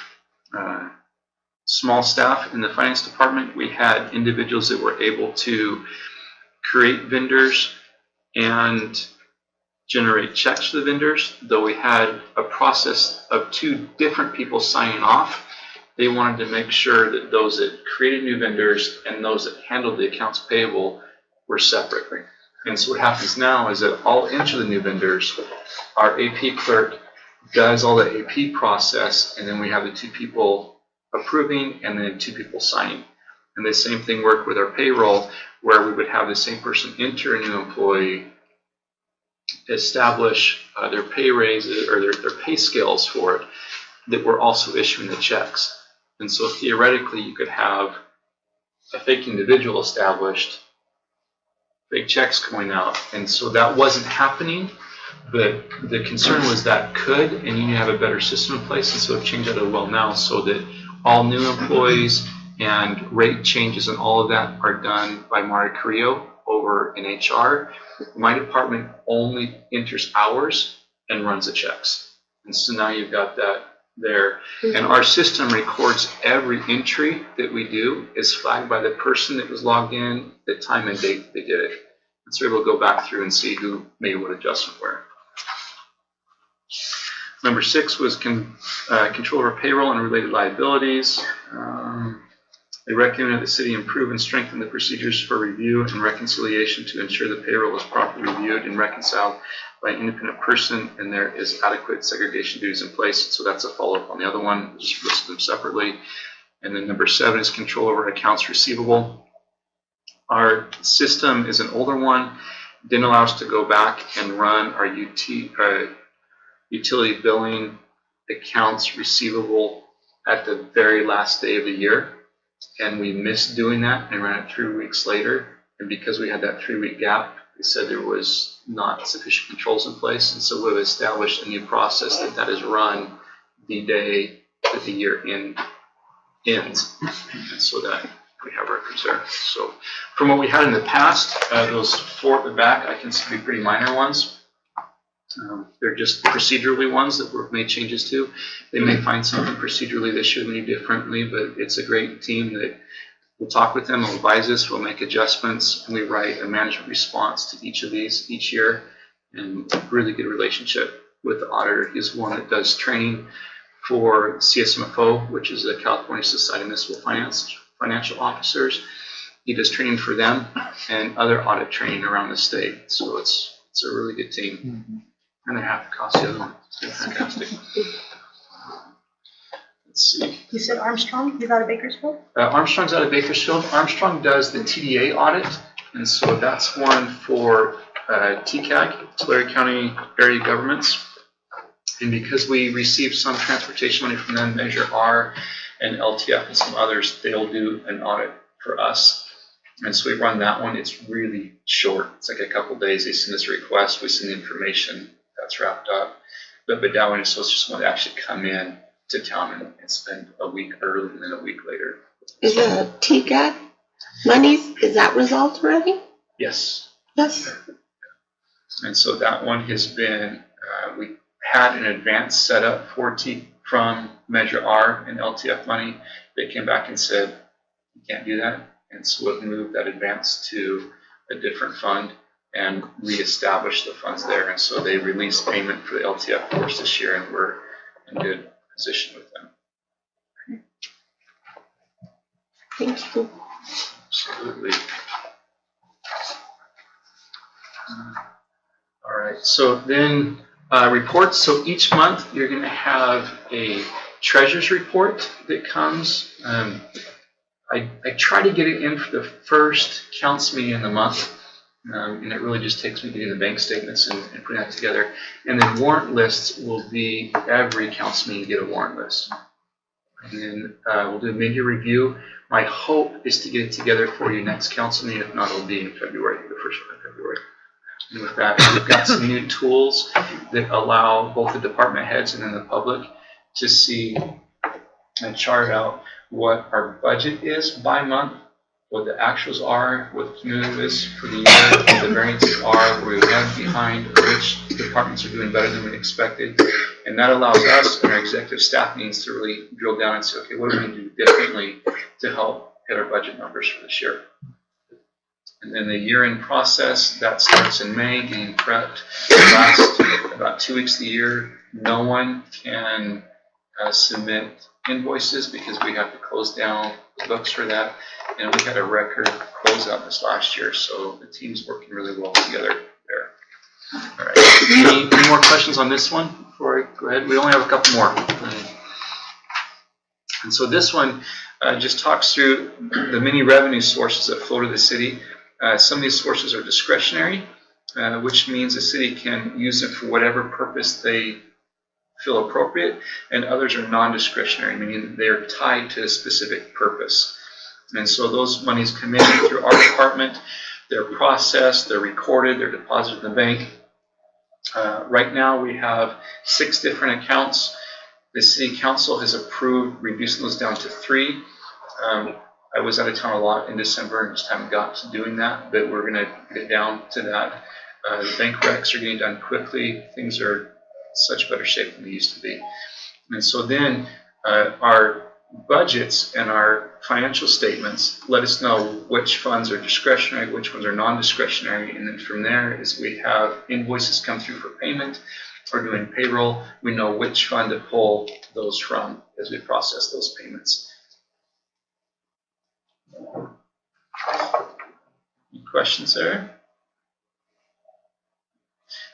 small staff in the finance department, we had individuals that were able to create vendors and generate checks for the vendors. Though we had a process of 2 different people signing off, they wanted to make sure that those that created new vendors and those that handled the accounts payable were separate. And so what happens now is that all into the new vendors, our AP clerk does all the AP process, and then we have the 2 people approving and then 2 people signing. And the same thing worked with our payroll, where we would have the same person enter a new employee, establish their pay raises or their pay scales for it, that we're also issuing the checks. And so theoretically, you could have a fake individual established, fake checks going out, and so that wasn't happening. But the concern was that could, and you need to have a better system in place, and so I've changed that as well now, so that all new employees and rate changes and all of that are done by Mara Carrillo over in HR. My department only enters hours and runs the checks, and so now you've got that there. And our system records every entry that we do is flagged by the person that was logged in, the time and date they did it. And so we'll go back through and see who made what adjustment where. Number 6 was control over payroll and related liabilities. They recommended the city improve and strengthen the procedures for review and reconciliation to ensure the payroll is properly reviewed and reconciled by an independent person, and there is adequate segregation duties in place. So that's a follow-up on the other one. Just listed them separately. And then number 7 is control over accounts receivable. Our system is an older one. Didn't allow us to go back and run our utility billing accounts receivable at the very last day of the year. And we missed doing that and ran it 3 weeks later. And because we had that 3-week gap, they said there was not sufficient controls in place. And so we've established a new process that is run the day that the year ends. And so that we have records there. So from what we had in the past, those 4 at the back, I can see pretty minor ones. They're just procedurally ones that we've made changes to. They may find something procedurally they should do differently, but it's a great team that we'll talk with them, we'll advise us, we'll make adjustments, and we write a management response to each of these each year. And a really good relationship with the auditor. He's one that does training for CSMFO, which is the California Society of Municipal Financial Officers. He does training for them and other audit training around the state. So it's a really good team. Mm-hmm. And they have to cost the other one. It's fantastic. Let's see. You said Armstrong? He's out of Bakersfield? Armstrong's out of Bakersfield. Armstrong does the TDA audit. And so that's one for TCAG, Tulare County Area Governments. And because we receive some transportation money from them, Measure R and LTF and some others, they'll do an audit for us. And so we run that one. It's really short. It's like a couple days. They send us a request. We send the information. That's wrapped up. But that one is just want to actually come in to town and spend a week early and then a week later. Is the TCAG monies, is that resolved already? Yes. Yes. And so that one has been, we had an advance set up from Measure R and LTF money. They came back and said, you can't do that. And so we've moved that advance to a different fund and reestablished the funds there. And so they released payment for the LTF force this year, and we're in good position with them. Thank you. Absolutely. All right, so then reports. So each month you're going to have a treasurer's report that comes. I try to get it in for the first council meeting in the month, and it really just takes me getting the bank statements and putting that together. And then warrant lists will be every council meeting you get a warrant list. And then we'll do a mid-year review. My hope is to get it together for you next council meeting. If not, it'll be in February, the first week of February. And with that, we've got some new tools that allow both the department heads and then the public to see and chart out what our budget is by month, what the actuals are, what the cumulative is for the year, what the variances are, where we lag behind, which departments are doing better than we expected. And that allows us and our executive staff meetings to really drill down and say, okay, what do we do differently to help hit our budget numbers for this year? And then the year-end process, that starts in May, getting prepped. The last about 2 weeks of the year, no one can submit invoices because we have to close down the books for that. And we had a record closeout this last year, so the team's working really well together there. All right. Any more questions on this one before I go ahead? We only have a couple more. And so this one just talks through the many revenue sources that flow to the city. Some of these sources are discretionary, which means the city can use them for whatever purpose they feel appropriate, and others are non-discretionary, meaning they are tied to a specific purpose. And so those monies come in through our department, they're processed, they're recorded, they're deposited in the bank. Right now we have 6 different accounts. The city council has approved reducing those down to 3. I was out of town a lot in December and just haven't got to doing that, but we're going to get down to that. The bank recs are getting done quickly. Things are in such better shape than they used to be. And so then our budgets and our financial statements let us know which funds are discretionary, which ones are non-discretionary, and then from there, as we have invoices come through for payment or doing payroll, we know which fund to pull those from as we process those payments. Any questions there?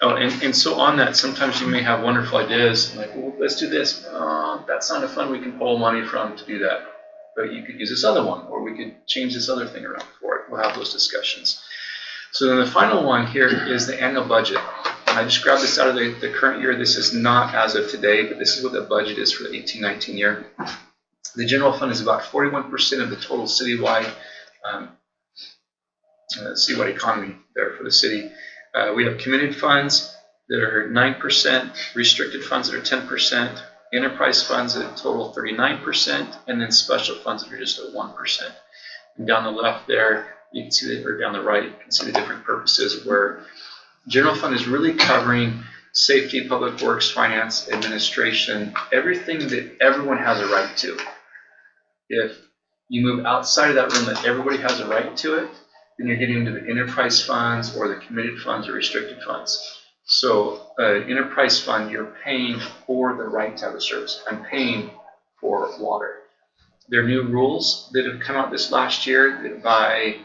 Oh, and so on that, sometimes you may have wonderful ideas, like, well, let's do this. That's not a fund we can pull money from to do that. But you could use this other one, or we could change this other thing around for it. We'll have those discussions. So then the final one here is the annual budget. And I just grabbed this out of the current year. This is not as of today, but this is what the budget is for the 18-19 year. The general fund is about 41% of the total citywide economy there for the city. We have committed funds that are 9%, restricted funds that are 10%, enterprise funds that total 39%, and then special funds that are just at 1%. And down the left there, you can see that, or down the right, you can see the different purposes where general fund is really covering safety, public works, finance, administration, everything that everyone has a right to. If you move outside of that room that everybody has a right to it, then you're getting into the enterprise funds or the committed funds or restricted funds. So enterprise fund, you're paying for the right to have a service. I'm paying for water. There are new rules that have come out this last year that by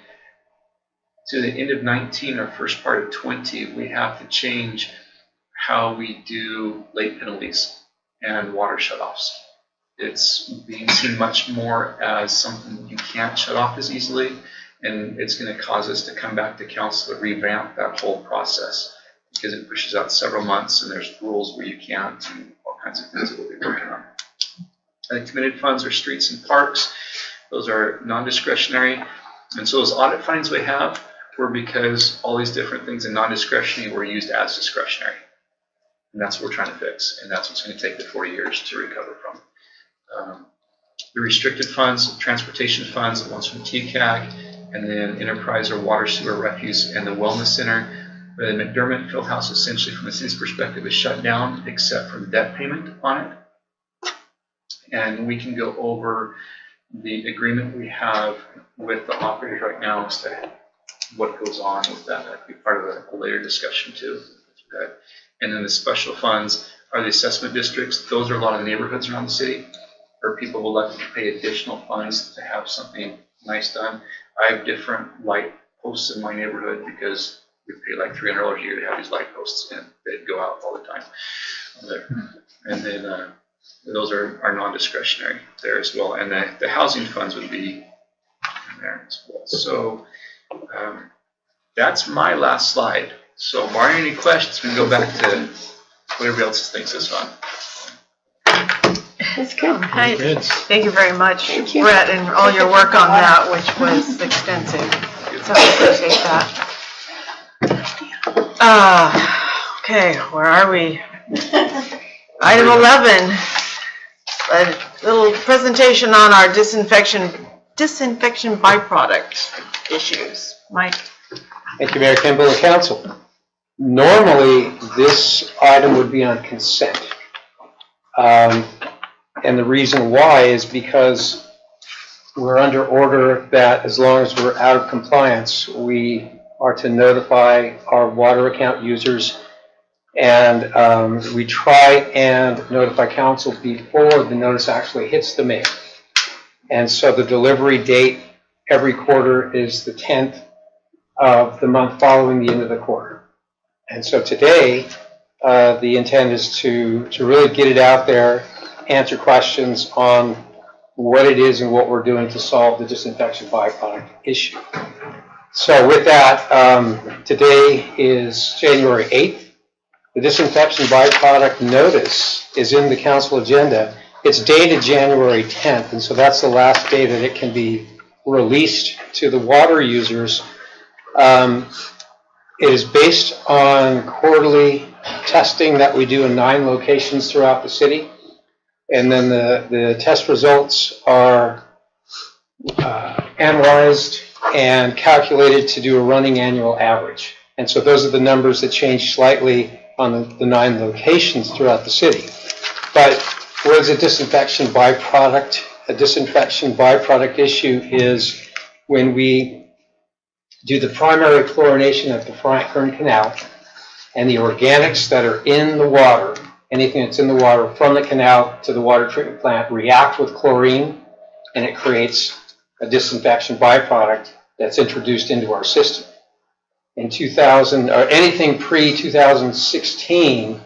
to the end of 19 or first part of 20, we have to change how we do late penalties and water shutoffs. It's being seen much more as something you can't shut off as easily, and it's going to cause us to come back to council to revamp that whole process because it pushes out several months and there's rules where you can't and all kinds of things that we'll be working on. And the committed funds are streets and parks. Those are non-discretionary. And so those audit findings we have were because all these different things in non-discretionary were used as discretionary. And that's what we're trying to fix. And that's what's going to take the 4 years to recover from. The restricted funds, transportation funds, the ones from TCAG, and then enterprise or water, sewer, refuse, and the wellness center. The McDermott Fieldhouse, essentially from the city's perspective, is shut down except for the debt payment on it. And we can go over the agreement we have with the operators right now as to what goes on with that. That could be part of a later discussion too. And then the special funds are the assessment districts. Those are a lot of the neighborhoods around the city where people will let them pay additional funds to have something nice done. I have different light posts in my neighborhood because we pay like $300 a year to have these light posts, and they go out all the time there. And then those are non-discretionary there as well. And the housing funds would be in there as well. So that's my last slide. So barring any questions, we can go back to what everybody else thinks is fun. That's good. Right. Thank you very much, Brett, and all your work on that, which was extensive. So I appreciate that. Okay, where are we? Item 11, a little presentation on our disinfection byproduct issues. Mike. Thank you, Mayor Kimball and Council. Normally, this item would be on consent. And the reason why is because we're under order that as long as we're out of compliance, we are to notify our water account users, and we try and notify council before the notice actually hits the mail. And so the delivery date every quarter is the 10th of the month following the end of the quarter. And so today, the intent is to really get it out there, answer questions on what it is and what we're doing to solve the disinfection byproduct issue. So with that, today is January 8th. The disinfection byproduct notice is in the council agenda. It's dated January 10th, and so that's the last day that it can be released to the water users, it is based on quarterly testing that we do in 9 locations throughout the city. And then the test results are analyzed and calculated to do a running annual average. And so those are the numbers that change slightly on the 9 locations throughout the city. But what is a disinfection byproduct? A disinfection byproduct issue is when we do the primary chlorination at the Frank Kern Canal, and the organics that are in the water, anything that's in the water from the canal to the water treatment plant, react with chlorine, and it creates a disinfection byproduct that's introduced into our system. In 2000, or anything pre-2016,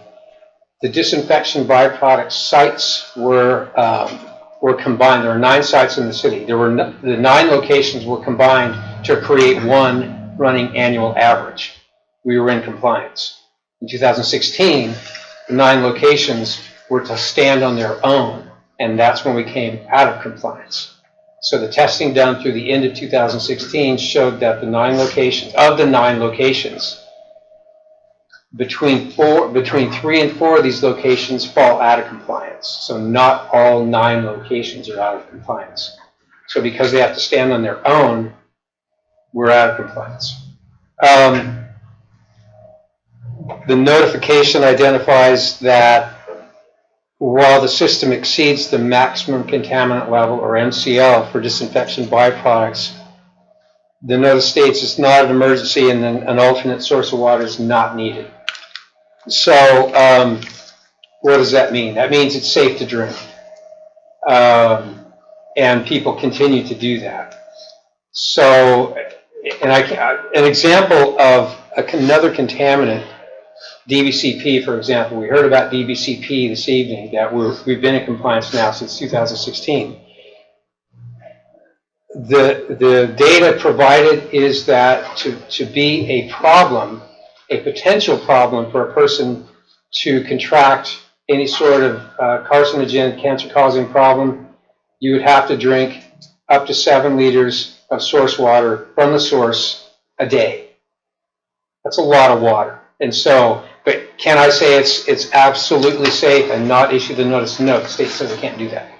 the disinfection byproduct sites were combined. There are 9 sites in the city. The 9 locations were combined to create one running annual average. We were in compliance. In 2016, the 9 locations were to stand on their own, and that's when we came out of compliance. So the testing done through the end of 2016 showed that the 9 locations, between 3 and 4 of these locations fall out of compliance. So not all 9 locations are out of compliance. So because they have to stand on their own, we're out of compliance. The notification identifies that while the system exceeds the maximum contaminant level, or MCL, for disinfection byproducts, the notice states it's not an emergency and an alternate source of water is not needed. So what does that mean? That means it's safe to drink. And people continue to do that. So, an example of another contaminant, DBCP, for example. We heard about DBCP this evening, that we've been in compliance now since 2016. The data provided is that to be a problem, a potential problem for a person to contract any sort of carcinogen, cancer-causing problem, you would have to drink up to 7 liters of source water from the source a day. That's a lot of water. And so, but can I say it's absolutely safe and not issue the notice? No, the state says I can't do that.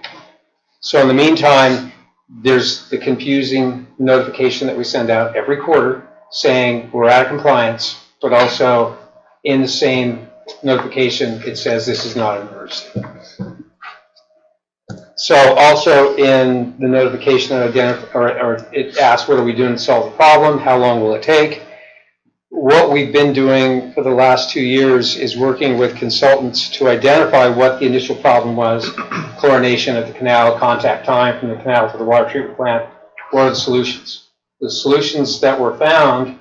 So in the meantime, there's the confusing notification that we send out every quarter saying we're out of compliance, but also in the same notification it says this is not an emergency. So also in the notification it asks what are we doing to solve the problem, how long will it take. What we've been doing for the last 2 years is working with consultants to identify what the initial problem was, chlorination at the canal, contact time from the canal to the water treatment plant. What are the solutions? The solutions that were found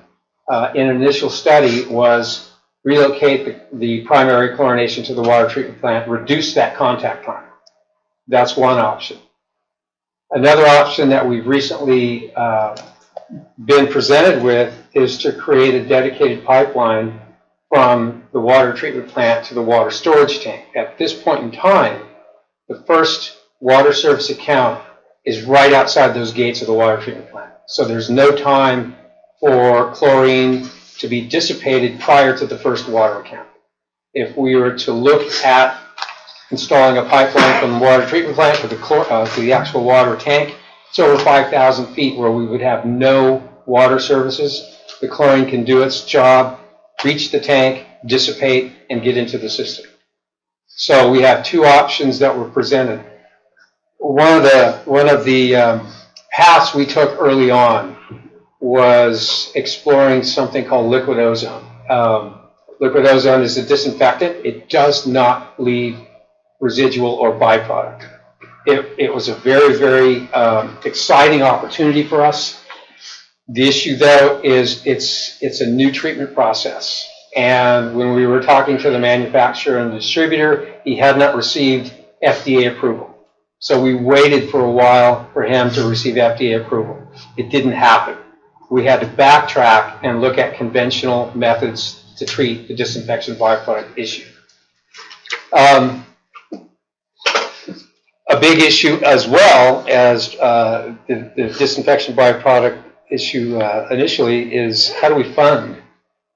in an initial study was relocate the primary chlorination to the water treatment plant, reduce that contact time. That's one option. Another option that we've recently been presented with is to create a dedicated pipeline from the water treatment plant to the water storage tank. At this point in time, the first water service account is right outside those gates of the water treatment plant. So there's no time for chlorine to be dissipated prior to the first water account. If we were to look at installing a pipeline from the water treatment plant to the actual water tank, it's over 5,000 feet where we would have no water services. The chlorine can do its job, reach the tank, dissipate, and get into the system. So we have 2 options that were presented. One of the paths we took early on was exploring something called liquid ozone. Liquid ozone is a disinfectant. It does not leave residual or byproduct. It was a very, very exciting opportunity for us. The issue, though, is it's a new treatment process. And when we were talking to the manufacturer and the distributor, he had not received FDA approval. So we waited for a while for him to receive FDA approval. It didn't happen. We had to backtrack and look at conventional methods to treat the disinfection byproduct issue. A big issue as well as the disinfection byproduct issue initially is how do we fund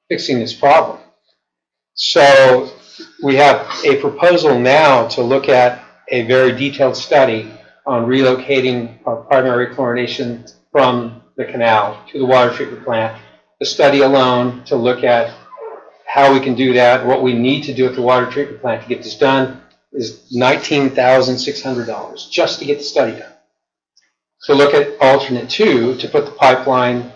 fixing this problem? So we have a proposal now to look at a very detailed study on relocating our primary chlorination from the canal to the water treatment plant. The study alone to look at how we can do that, what we need to do at the water treatment plant to get this done is $19,600 just to get the study done. So look at alternate 2 to put the pipeline,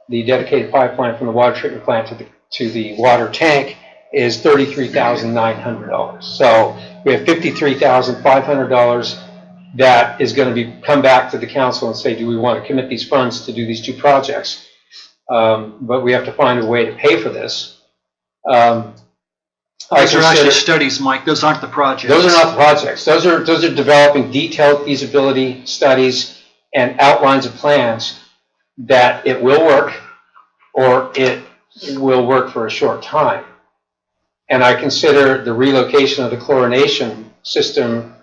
the dedicated pipeline from the water treatment plant to the water tank is $33,900. So we have $53,500 that is going to come back to the council and say, do we want to commit these funds to do these 2 projects? But we have to find a way to pay for this. Those are actually studies, Mike. Those aren't the projects. Those are not the projects. Those are developing detailed feasibility studies and outlines of plans that it will work or it will work for a short time. And I consider the relocation of the chlorination system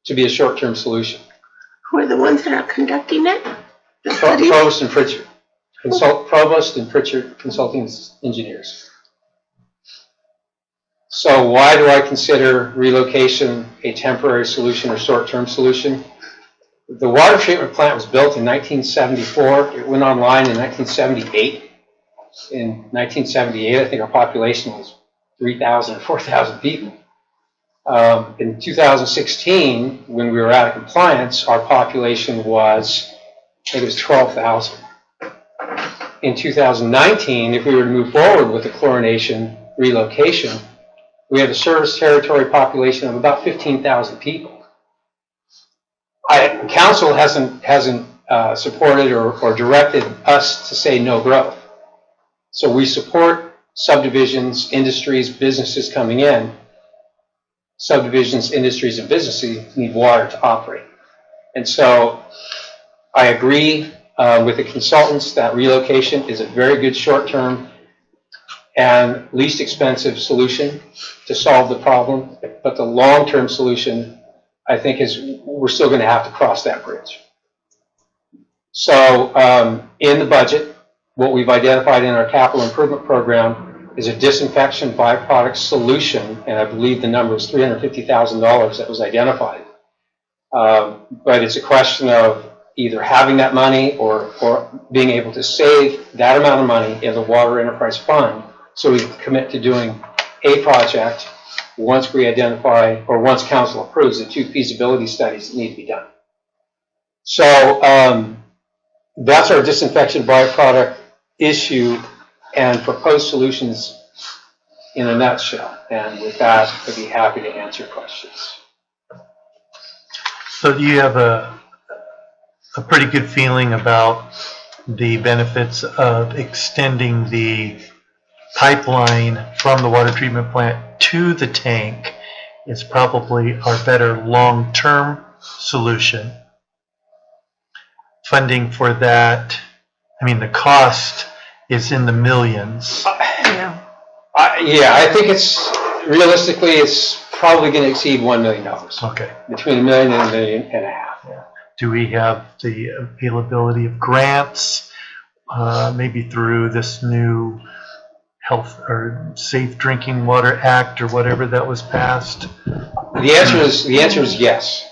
to be a short-term solution. Who are the ones that are conducting it? The studies? Provost and Pritchard. Provost and Pritchard Consulting Engineers. So why do I consider relocation a temporary solution or short-term solution? The water treatment plant was built in 1974. It went online in 1978. In 1978, I think our population was 3,000 or 4,000 people. In 2016, when we were out of compliance, our population was, I think it was 12,000. In 2019, if we were to move forward with the chlorination relocation, we have a service territory population of about 15,000 people. Council hasn't supported or directed us to say no growth. So we support subdivisions, industries, businesses coming in. Subdivisions, industries, and businesses need water to operate. And so I agree with the consultants that relocation is a very good short-term and least expensive solution to solve the problem. But the long-term solution, I think, is we're still going to have to cross that bridge. So in the budget, what we've identified in our capital improvement program is a disinfection byproduct solution, and I believe the number is $350,000 that was identified. But it's a question of either having that money or being able to save that amount of money in the Water Enterprise Fund so we can commit to doing a project once we identify or once council approves the 2 feasibility studies that need to be done. So that's our disinfection byproduct issue and proposed solutions in a nutshell. And with that, I'd be happy to answer questions. So do you have a pretty good feeling about the benefits of extending the pipeline from the water treatment plant to the tank is probably our better long-term solution? Funding for that, I mean, the cost is in the millions. Yeah, I think realistically, it's probably going to exceed $1 million. Okay. Between $1 million and $1.5 million. Yeah. Do we have the availability of grants, maybe through this new Health or Safe Drinking Water Act or whatever that was passed? The answer is yes.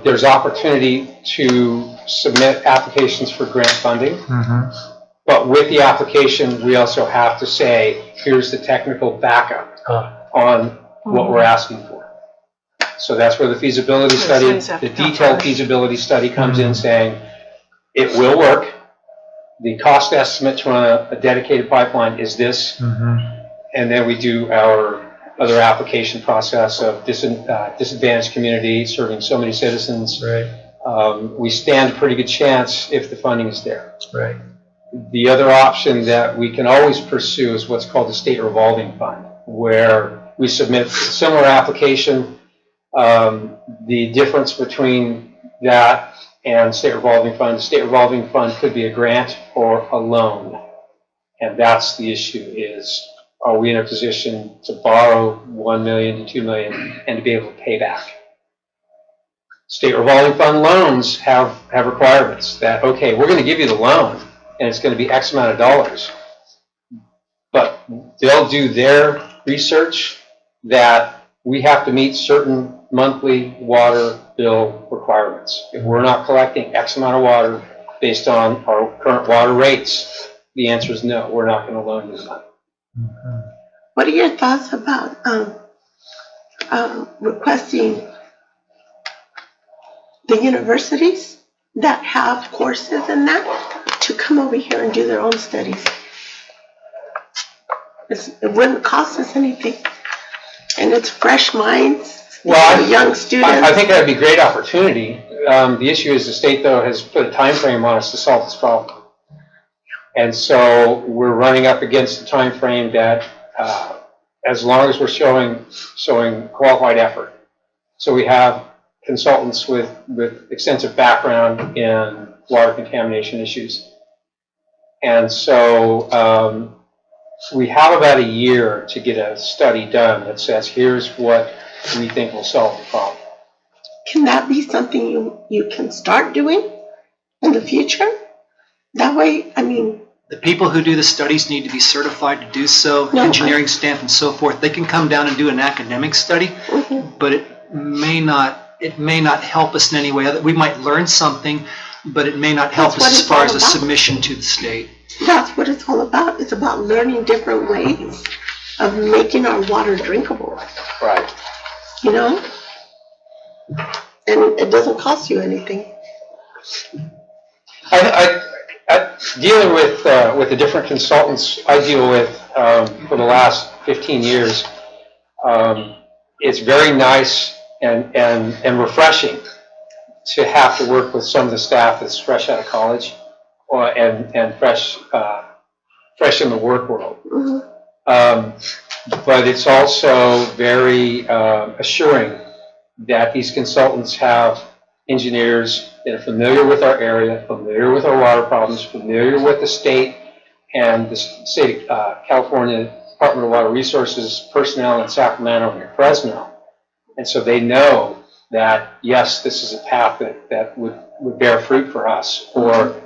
There's opportunity to submit applications for grant funding. Mm-hmm. But with the application, we also have to say, here's the technical backup on what we're asking for. So that's where the feasibility study, the detailed feasibility study comes in saying, it will work. The cost estimate to run a dedicated pipeline is this. Mm-hmm. And then we do our other application process of disadvantaged community, serving so many citizens. Right. We stand a pretty good chance if the funding is there. Right. The other option that we can always pursue is what's called the state revolving fund, where we submit a similar application. The difference between that and state revolving fund, the state revolving fund could be a grant or a loan. And that's the issue is, are we in a position to borrow $1 million to $2 million and to be able to pay back? State revolving fund loans have requirements that, okay, we're going to give you the loan, and it's going to be X amount of dollars. But they'll do their research that we have to meet certain monthly water bill requirements. If we're not collecting X amount of water based on our current water rates, the answer is no, we're not going to loan you money. What are your thoughts about requesting the universities that have courses in that to come over here and do their own studies? It wouldn't cost us anything. And it's fresh minds, young students. I think that'd be a great opportunity. The issue is the state, though, has put a time frame on us to solve this problem. And so we're running up against the time frame that as long as we're showing qualified effort. So we have consultants with extensive background in water contamination issues. And so we have about a year to get a study done that says, here's what we think will solve the problem. Can that be something you can start doing in the future? That way, I mean... The people who do the studies need to be certified to do so, engineering stamp and so forth. They can come down and do an academic study, but it may not help us in any way. We might learn something, but it may not help us as far as a submission to the state. That's what it's all about. It's about learning different ways of making our water drinkable. Right. You know? And it doesn't cost you anything. Dealing with the different consultants I deal with for the last 15 years, it's very nice and refreshing to have to work with some of the staff that's fresh out of college and fresh in the work world. But it's also very assuring that these consultants have engineers that are familiar with our area, familiar with our water problems, familiar with the state and the state of California Department of Water Resources personnel in Sacramento and in Fresno. And so they know that, yes, this is a path that would bear fruit for us. Or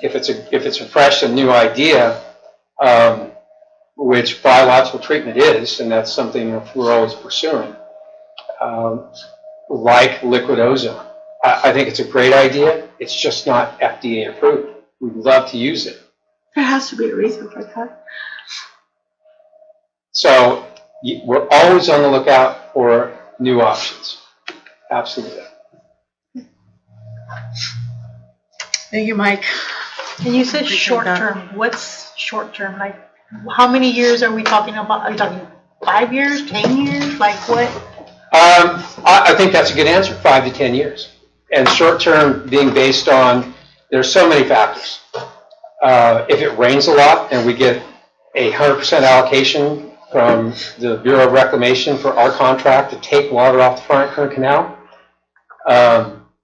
if it's a fresh and new idea, which biological treatment is, and that's something we're always pursuing, like liquid ozone. I think it's a great idea. It's just not FDA approved. We'd love to use it. There has to be a reason for that. So we're always on the lookout for new options. Absolutely. Thank you, Mike. And you said short term. What's short term? Like, how many years are we talking about? Are you talking 5 years, 10 years? Like what? I think that's a good answer, 5 to 10 years. And short term being based on, there's so many factors. If it rains a lot and we get 100% allocation from the Bureau of Reclamation for our contract to take water off the Franklin Canal,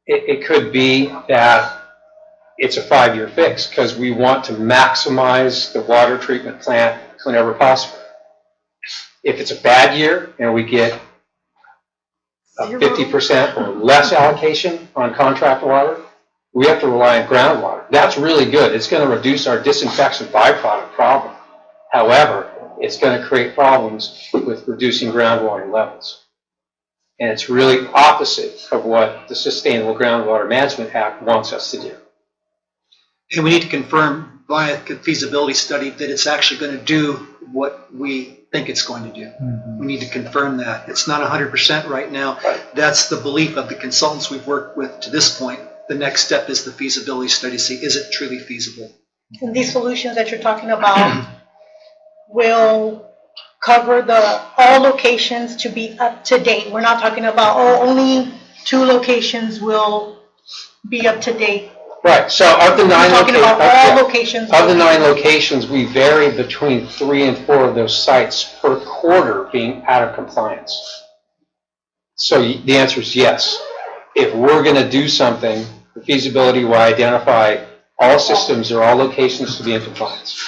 it could be that it's a 5-year fix because we want to maximize the water treatment plant whenever possible. If it's a bad year and we get 50% or less allocation on contract water, we have to rely on groundwater. That's really good. It's going to reduce our disinfection byproduct problem. However, it's going to create problems with reducing groundwater levels. And it's really opposite of what the Sustainable Groundwater Management Act wants us to do. And we need to confirm by a feasibility study that it's actually going to do what we think it's going to do. We need to confirm that. It's not 100% right now. That's the belief of the consultants we've worked with to this point. The next step is the feasibility study to see, is it truly feasible? And these solutions that you're talking about will cover all locations to be up to date. We're not talking about, only 2 locations will be up to date. Right. So of the 9 locations, of the 9 locations, we vary between 3 and 4 of those sites per quarter being out of compliance. So the answer is yes. If we're going to do something, the feasibility will identify all systems or all locations to be in compliance.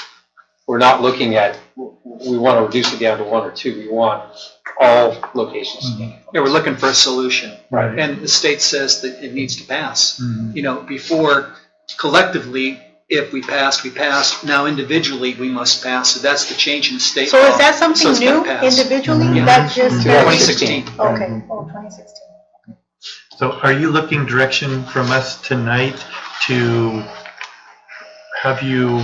We're not looking at, we want to reduce it down to 1 or 2. We want all locations. Yeah, we're looking for a solution. Right. And the state says that it needs to pass. You know, before collectively, if we passed, we passed. Now individually, we must pass. So that's the change in the state So law. is that something So it's gonna new pass. individually? Yeah. That just. 2016. Okay, oh, 2016. So are you looking direction from us tonight to have you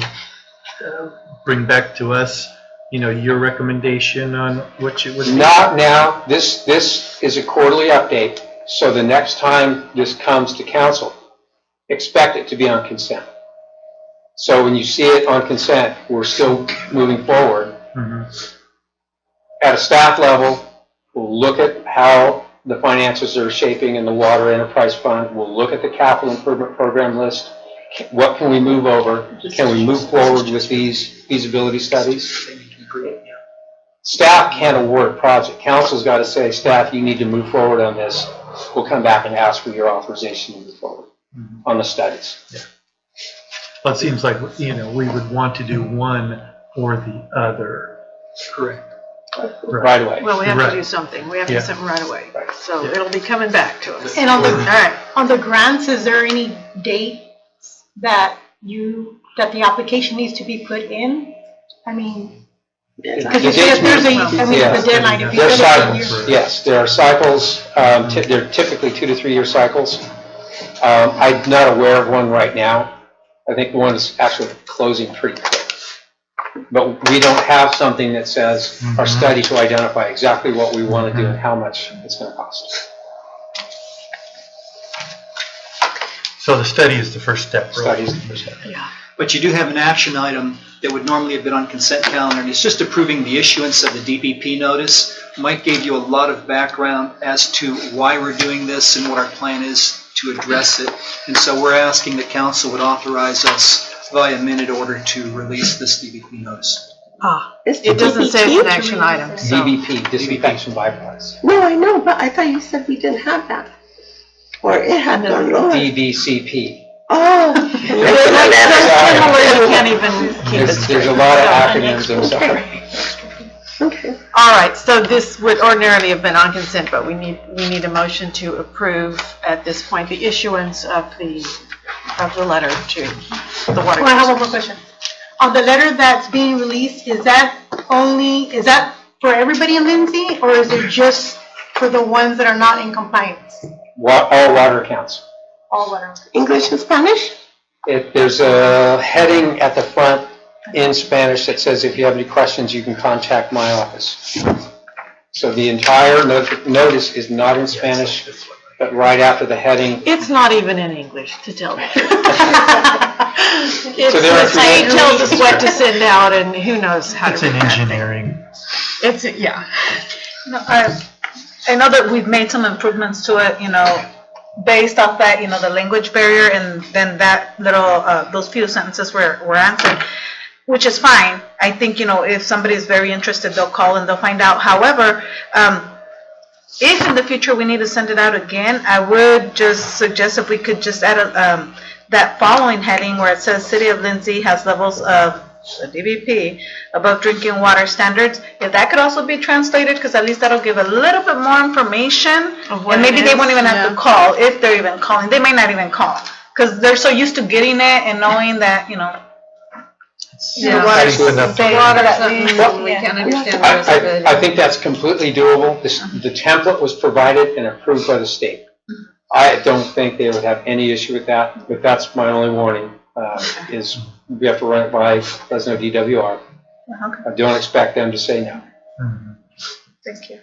bring back to us, you know, your recommendation on what you would? Not now. This is a quarterly update. So the next time this comes to council, expect it to be on consent. So when you see it on consent, we're still moving forward. At a staff level, we'll look at how the finances are shaping in the Water Enterprise Fund. We'll look at the capital improvement program list. What can we move over? Can we move forward with these feasibility studies? Staff can't award a project. Council's got to say, staff, you need to move forward on this. We'll come back and ask for your authorization to move forward on the studies. Yeah. Well, it seems like, you know, we would want to do one or the other. Correct. Right away. Well, we have Right. to do something. We have to Yeah. do something right away. So it'll be coming back to us. And on the, All right. on the grants, is there any date that the application needs to be put in? I mean, because you said if there's the deadline, if you There are put it in cycles, your. yes, there are cycles. They're typically 2 to 3 year cycles. I'm not aware of one right now. I think one is actually closing pretty quick. But we don't have something that says our study to identify exactly what we want to do and how much it's going to cost. So the study is the first step, really. Study is the first step. Yeah. But you do have an action item that would normally have been on consent calendar, and it's just approving the issuance of the DBP notice. Mike gave you a lot of background as to why we're doing this and what our plan is to address it. And so we're asking that council would authorize us via minute order to release this DBP notice. It doesn't say it's an action item, so. DBP, disinfection bypass. No, I know, but I thought you said we didn't have that. Or it had gone lower. DBCP. Oh. You can't even keep it straight. There's a lot of acronyms, I'm sorry. Okay. All right, so this would ordinarily have been on consent, but we need a motion to approve at this point the issuance of the letter to the water. Oh, I have one more question. On the letter that's being released, is that for everybody in Lindsay, or is it just for the ones that are not in compliance? All water accounts. All water. English and Spanish? There's a heading at the front in Spanish that says if you have any questions, you can contact my office. So the entire notice is not in Spanish, but right after the heading. It's not even in English, to tell you. It's So there are it tells us what to send out, and who knows how to. It's in engineering. Yeah. No, I know that we've made some improvements to it, you know, based off that, you know, the language barrier, and then that little, those few sentences were answered, which is fine. I think, you know, if somebody is very interested, they'll call and they'll find out. However, if in the future we need to send it out again, I would just suggest if we could just add that following heading where it says City of Lindsay has levels of the DBP above drinking water standards. If that could also be translated, because at least that'll give a little bit more information, and maybe they won't even have to call if they're even calling. They may not even call because they're so used to getting it and knowing that, you know. Yeah. We can't understand the rest of it. I think that's completely doable. The template was provided and approved by the state. I don't think they would have any issue with that, but that's my only warning, is we have to run it by Fresno DWR. I don't expect them to say no. Thank you.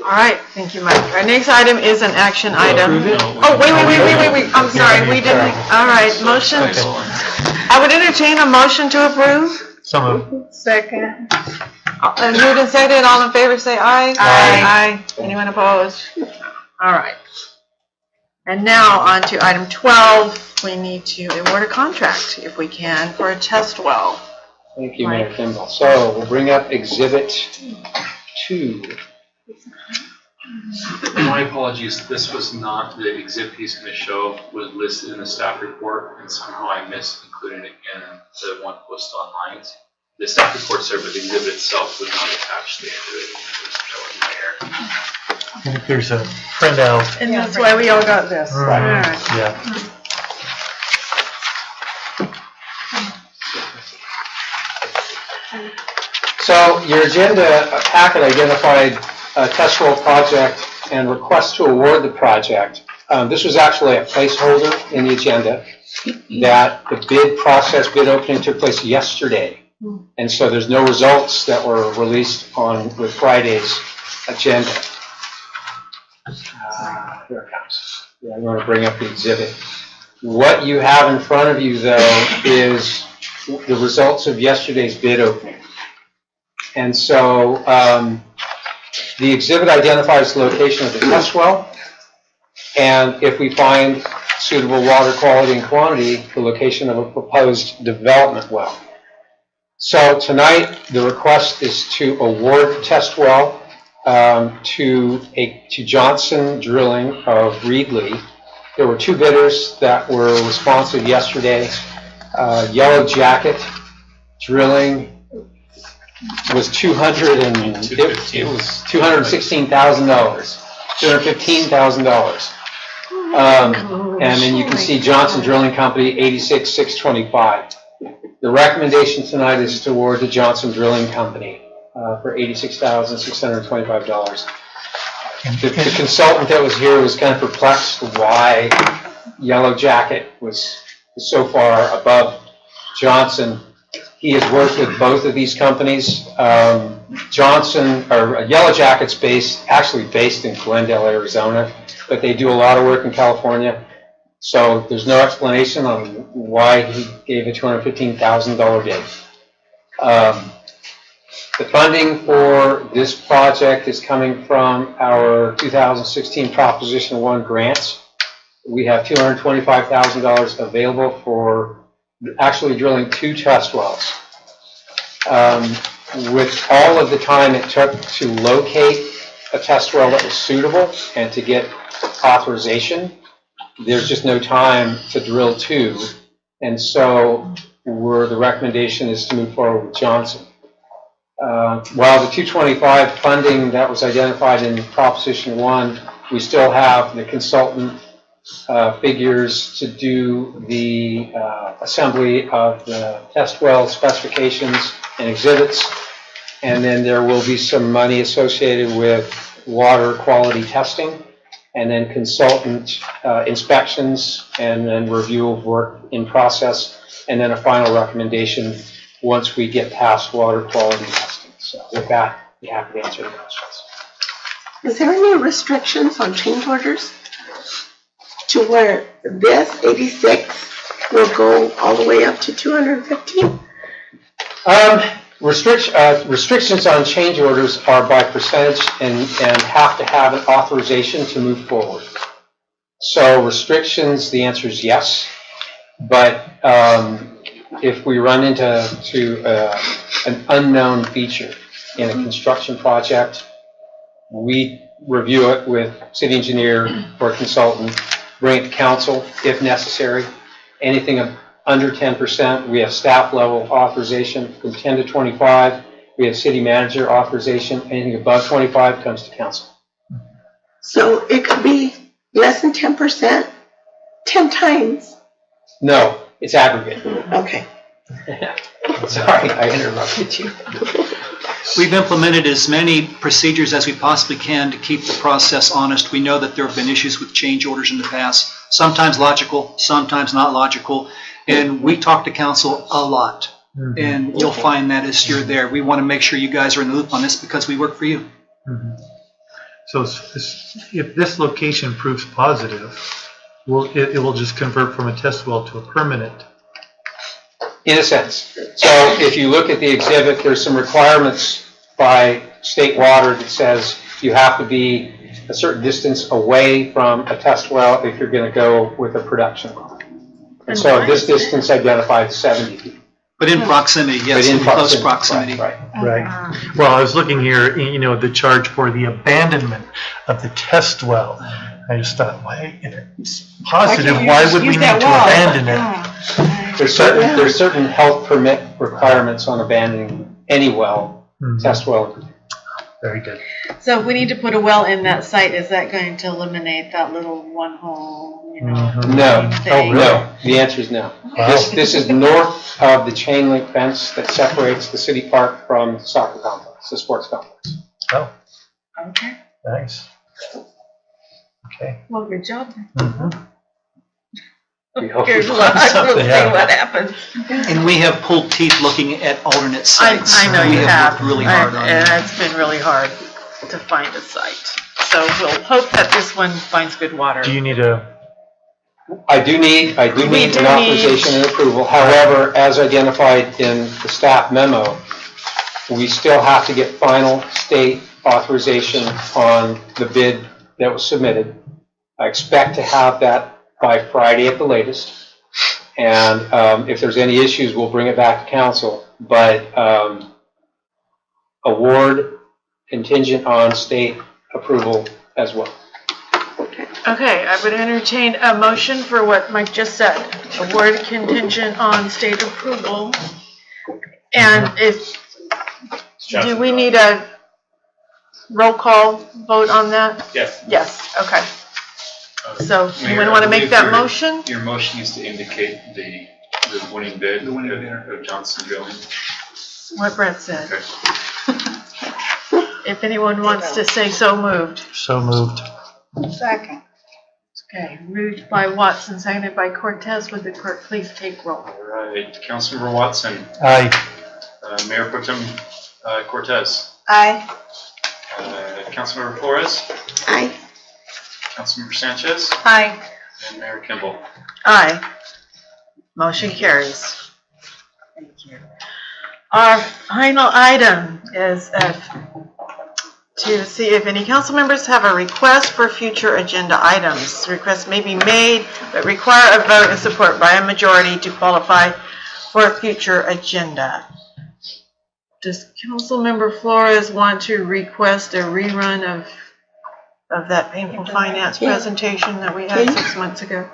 All right, thank you, Mike. Our next item is an action item. Oh, wait. I'm sorry, we didn't. All right, motion. I would entertain a motion to approve. So moved. Second. And moved and seconded, all in favor say aye. Aye. Anyone opposed? All right. And now on to item 12. We need to award a contract, if we can, for a test well. Thank you, Mayor Kimball. So we'll bring up Exhibit 2. My apologies, this was not the exhibit he's going to show, was listed in the staff report, and somehow I missed including it in the one posted online. the staff report's there, but the exhibit itself was not attached to it. That was my error. I think there's a printout. And that's why we all got this. All right. Yeah. So your agenda packet identified a test well project and request to award the project. This was actually a placeholder in the agenda that the bid process, bid opening took place yesterday. And so there's no results that were released with Friday's agenda. Here it comes. Yeah, I'm going to bring up the exhibit. What you have in front of you, though, is the results of yesterday's bid opening. And so the exhibit identifies the location of the test well, and if we find suitable water quality and quantity, the location of a proposed development well. So tonight, the request is to award the test well to Johnson Drilling of Reedley. There were two bidders that were responsive yesterday. Yellow Jacket Drilling was $216,000, $215,000. And then you can see Johnson Drilling Company, $86,625. The recommendation tonight is to award to Johnson Drilling Company for $86,625. The consultant that was here was kind of perplexed why Yellow Jacket was so far above Johnson. He has worked with both of these companies. Yellow Jacket's actually based in Glendale, Arizona, but they do a lot of work in California. So there's no explanation on why he gave a $215,000 bid. The funding for this project is coming from our 2016 Proposition 1 grants. We have $225,000 available for actually drilling 2 test wells. With all of the time it took to locate a test well that was suitable and to get authorization, there's just no time to drill 2. And so the recommendation is to move forward with Johnson. While the 225 funding that was identified in Proposition 1, we still have the consultant figures to do the assembly of the test well specifications and exhibits, and then there will be some money associated with water quality testing, and then consultant inspections, and then review of work in process, and then a final recommendation once we get past water quality testing. So with that, I'd be happy to answer any questions. Is there any restrictions on change orders to where this 86 will go all the way up to 215? Restrictions on change orders are by percentage and have to have an authorization to move forward. So restrictions, the answer is yes, but if we run into an unknown feature in a construction project, we review it with city engineer or consultant, bring it to council if necessary. Anything under 10%, we have staff level authorization. From 10 to 25, we have city manager authorization. Anything above 25 comes to council. So it could be less than 10%, 10 times. No, it's aggregate. Okay. Sorry, I interrupted you. We've implemented as many procedures as we possibly can to keep the process honest. We know that there have been issues with change orders in the past, sometimes logical, sometimes not logical, and we talk to council a lot. Mm-hmm. And you'll find that as you're there. We want to make sure you guys are in the loop on this because we work for you. Mm-hmm. So if this location proves positive, it will just convert from a test well to a permanent. In a sense. So if you look at the exhibit, there's some requirements by state water that says you have to be a certain distance away from a test well if you're going to go with a production well. And so this distance identified 70 feet. But in proximity, yes, in close proximity. Right. Well, I was looking here, the charge for the abandonment of the test well. I just thought, why, if it's positive, why would we need to abandon it? There's certain health permit requirements on abandoning any well, test well. Very good. So if we need to put a well in that site, is that going to eliminate that little one hole, you know? No, thing? no, the answer is no. This is north of the chain link fence that separates the city park from the soccer complex, the sports complex. Oh, Okay, nice. Okay. well, good job. We hope Good we luck, find we'll something. see what happens. And we have pulled teeth looking at alternate sites. I know you We have. worked really hard on And that. it's been really hard to find a site. So we'll hope that this one finds good water. Do you need a, I do need We do an authorization and approval. However, as identified in the staff memo, we still have to get final state authorization on the bid that was submitted. I expect to have that by Friday at the latest. And if there's any issues, we'll bring it back to council. But award contingent on state approval as well. Okay, I would entertain a motion for what Mike just said. Award contingent on state approval. And do we need a roll call vote on that? Yes. Yes, okay. So, Mayor, anyone want to I make believe that your- motion? Your motion needs to indicate the winning bid of Johnson Jones. What Brett said. Okay. If anyone wants to say so moved. so moved? Second. Okay, moved by Watson, seconded by Cortez. Would the clerk please take roll? All right, Councilmember Watson, Aye. Mayor Pro Tem Cortez, Aye. Councilmember Flores, Aye. Councilmember Sanchez, Aye. and Mayor Kimball. Aye. Motion carries. Thank you. Our final item is to see if any council members have a request for future agenda items. Requests may be made, but require a vote and support by a majority to qualify for a future agenda. Does Councilmember Flores want to request a rerun of that painful finance presentation that we had 6 months ago?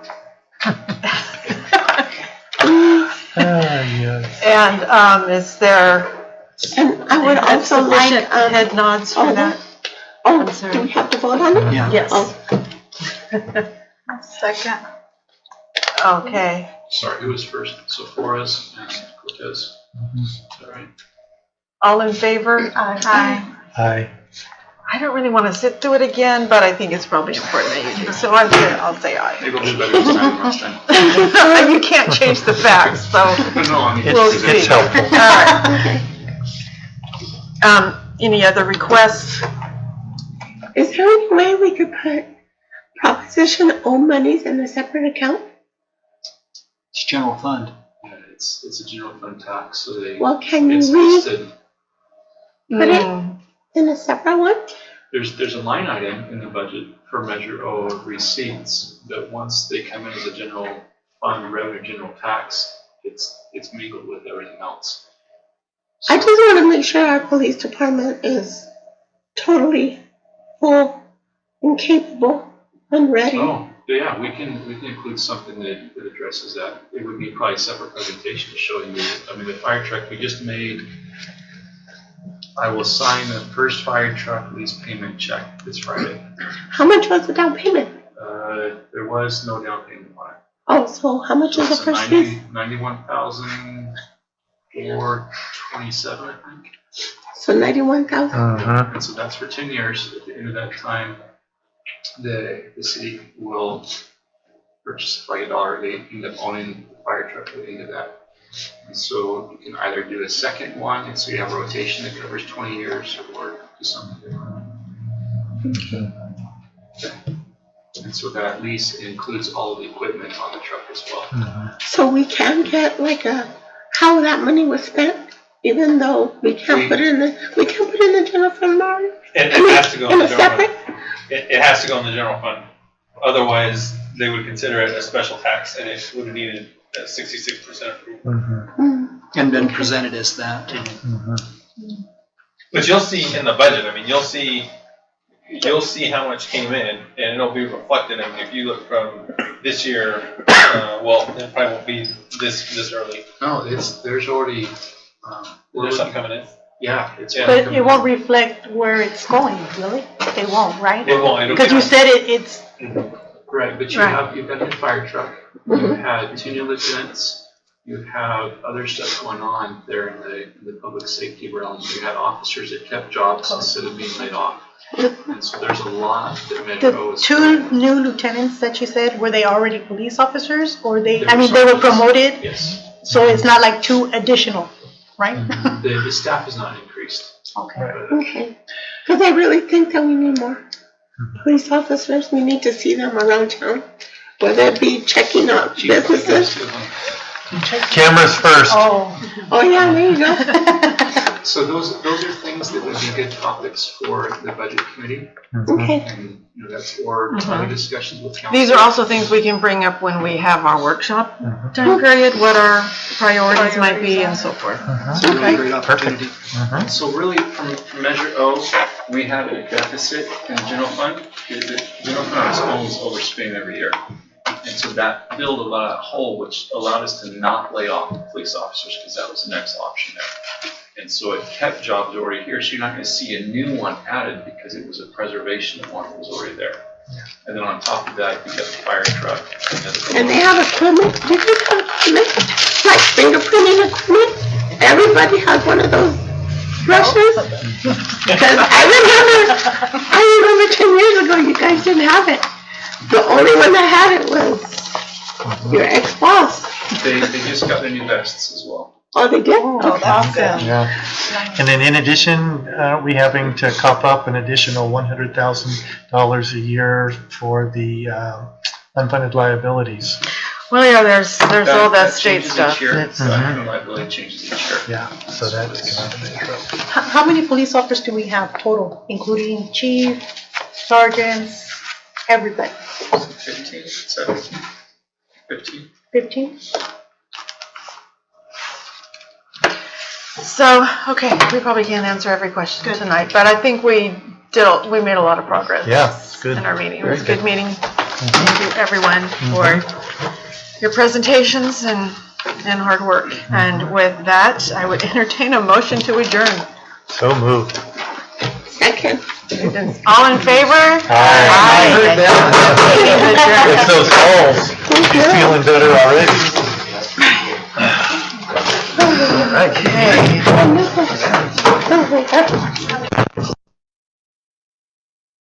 Yes. And is there And I would also like, sufficient head nods for that? oh, I'm sorry. do we have to vote on it? Yeah. Yes. Oh. Second. Okay. Sorry, who was first? So Flores and Cortez. All right. All in favor? Aye. Aye. I don't really want to sit through it again, but I think it's probably important that you do. So I'll say aye. Maybe we'll do better this time than last time. You can't change the facts, so No, I mean, we'll It's see. helpful. All right. Any other requests? Is there any way we could put proposition owned monies in a separate account? It's general fund. Yeah, it's a general fund tax, so Well, can it's we listed. put it in a separate one? There's a line item in the budget for Measure O of receipts that once they come in as a general fund revenue, general tax, it's mingled with everything else. I just want to make sure our police department is totally full and capable and ready. Oh, yeah, we can include something that addresses that. It would be probably a separate presentation showing you, I mean, the fire truck we just made, I will sign the first fire truck lease payment check this Friday. How much was the down payment? There was no down payment on it. Oh, so how much is the It's first piece? 91,427, I think. So 91,000. And so that's for 10 years. At the end of that time, the city will purchase like $1. They end up owning the fire truck at the end of that. And so you can either do a second one, and so you have a rotation that covers 20 years, or do something different. And so that lease includes all of the equipment on the truck as well. So we can get like how that money was spent, even though we can't put it in the general fund, Marty? It has to go in the general fund. It has to go in the general fund. Otherwise, they would consider it a special tax, and it would have needed a 66% approval. And been presented as that. But you'll see in the budget, I mean, you'll see you'll see how much came in, and it'll be reflected. I mean, if you look from this year, well, it probably won't be this early. No, there's already, There's something coming in. yeah, it's. But it won't reflect where it's going, will it? It won't, right? It won't. It'll Because be- you said it's, Right, but you've got a new fire truck, you've had 2 new lieutenants, you have other stuff going on there in the public safety realm. You had officers that kept jobs instead of being laid off. And so there's a lot that Metro the is. 2 new lieutenants that you said, were they already police officers? Or they They they were were promoted? Yes. So it's not like 2 additional, right? The staff is not increased. Okay. Okay. Because I really think that we need more police officers. We need to see them around town, whether it be checking out businesses. Cameras first. Oh, yeah, there you go. So those are things that would be good topics for the budget committee. Okay. And, you know, that's for other discussions with council. These are also things we can bring up when we have our workshop time period, what our priorities might be and so forth. It's a really great Perfect. opportunity. So really, from Measure O, we have a deficit in the general fund. The general fund is always overspending every year. And so that filled a lot of hole, which allowed us to not lay off police officers, because that was the next option there. And so it kept jobs already here, so you're not going to see a new one added because it was a preservation of one that was already there. And then on top of that, you got the fire truck. And they have equipment, different equipment, like fingerprinting equipment. Everybody has one of those brushes. Because I remember 10 years ago, you guys didn't have it. The only one that had it was your ex-boss. They just got their new vests as well. Oh, they did? Oh, that's good. Yeah. And then in addition, we having to cop up an additional $100,000 a year for the unfunded liabilities. Well, yeah, there's all that state changes stuff. each year. that's- So unfunded liability changes each year. Yeah, so that's coming out of Metro. How many police officers do we have total, including chief, sergeants, everybody? 15, 17, 15. 15? So, okay, we probably can't answer every question tonight, but I think we made a lot of progress. Yeah, good. In our meeting. It Very was a good good. meeting. Thank you, everyone, for your presentations and hard work. And with that, I would entertain a motion to adjourn. So moved. Second. All in favor? Aye. With those calls, she's feeling better already. All right. Okay. Oh, my God.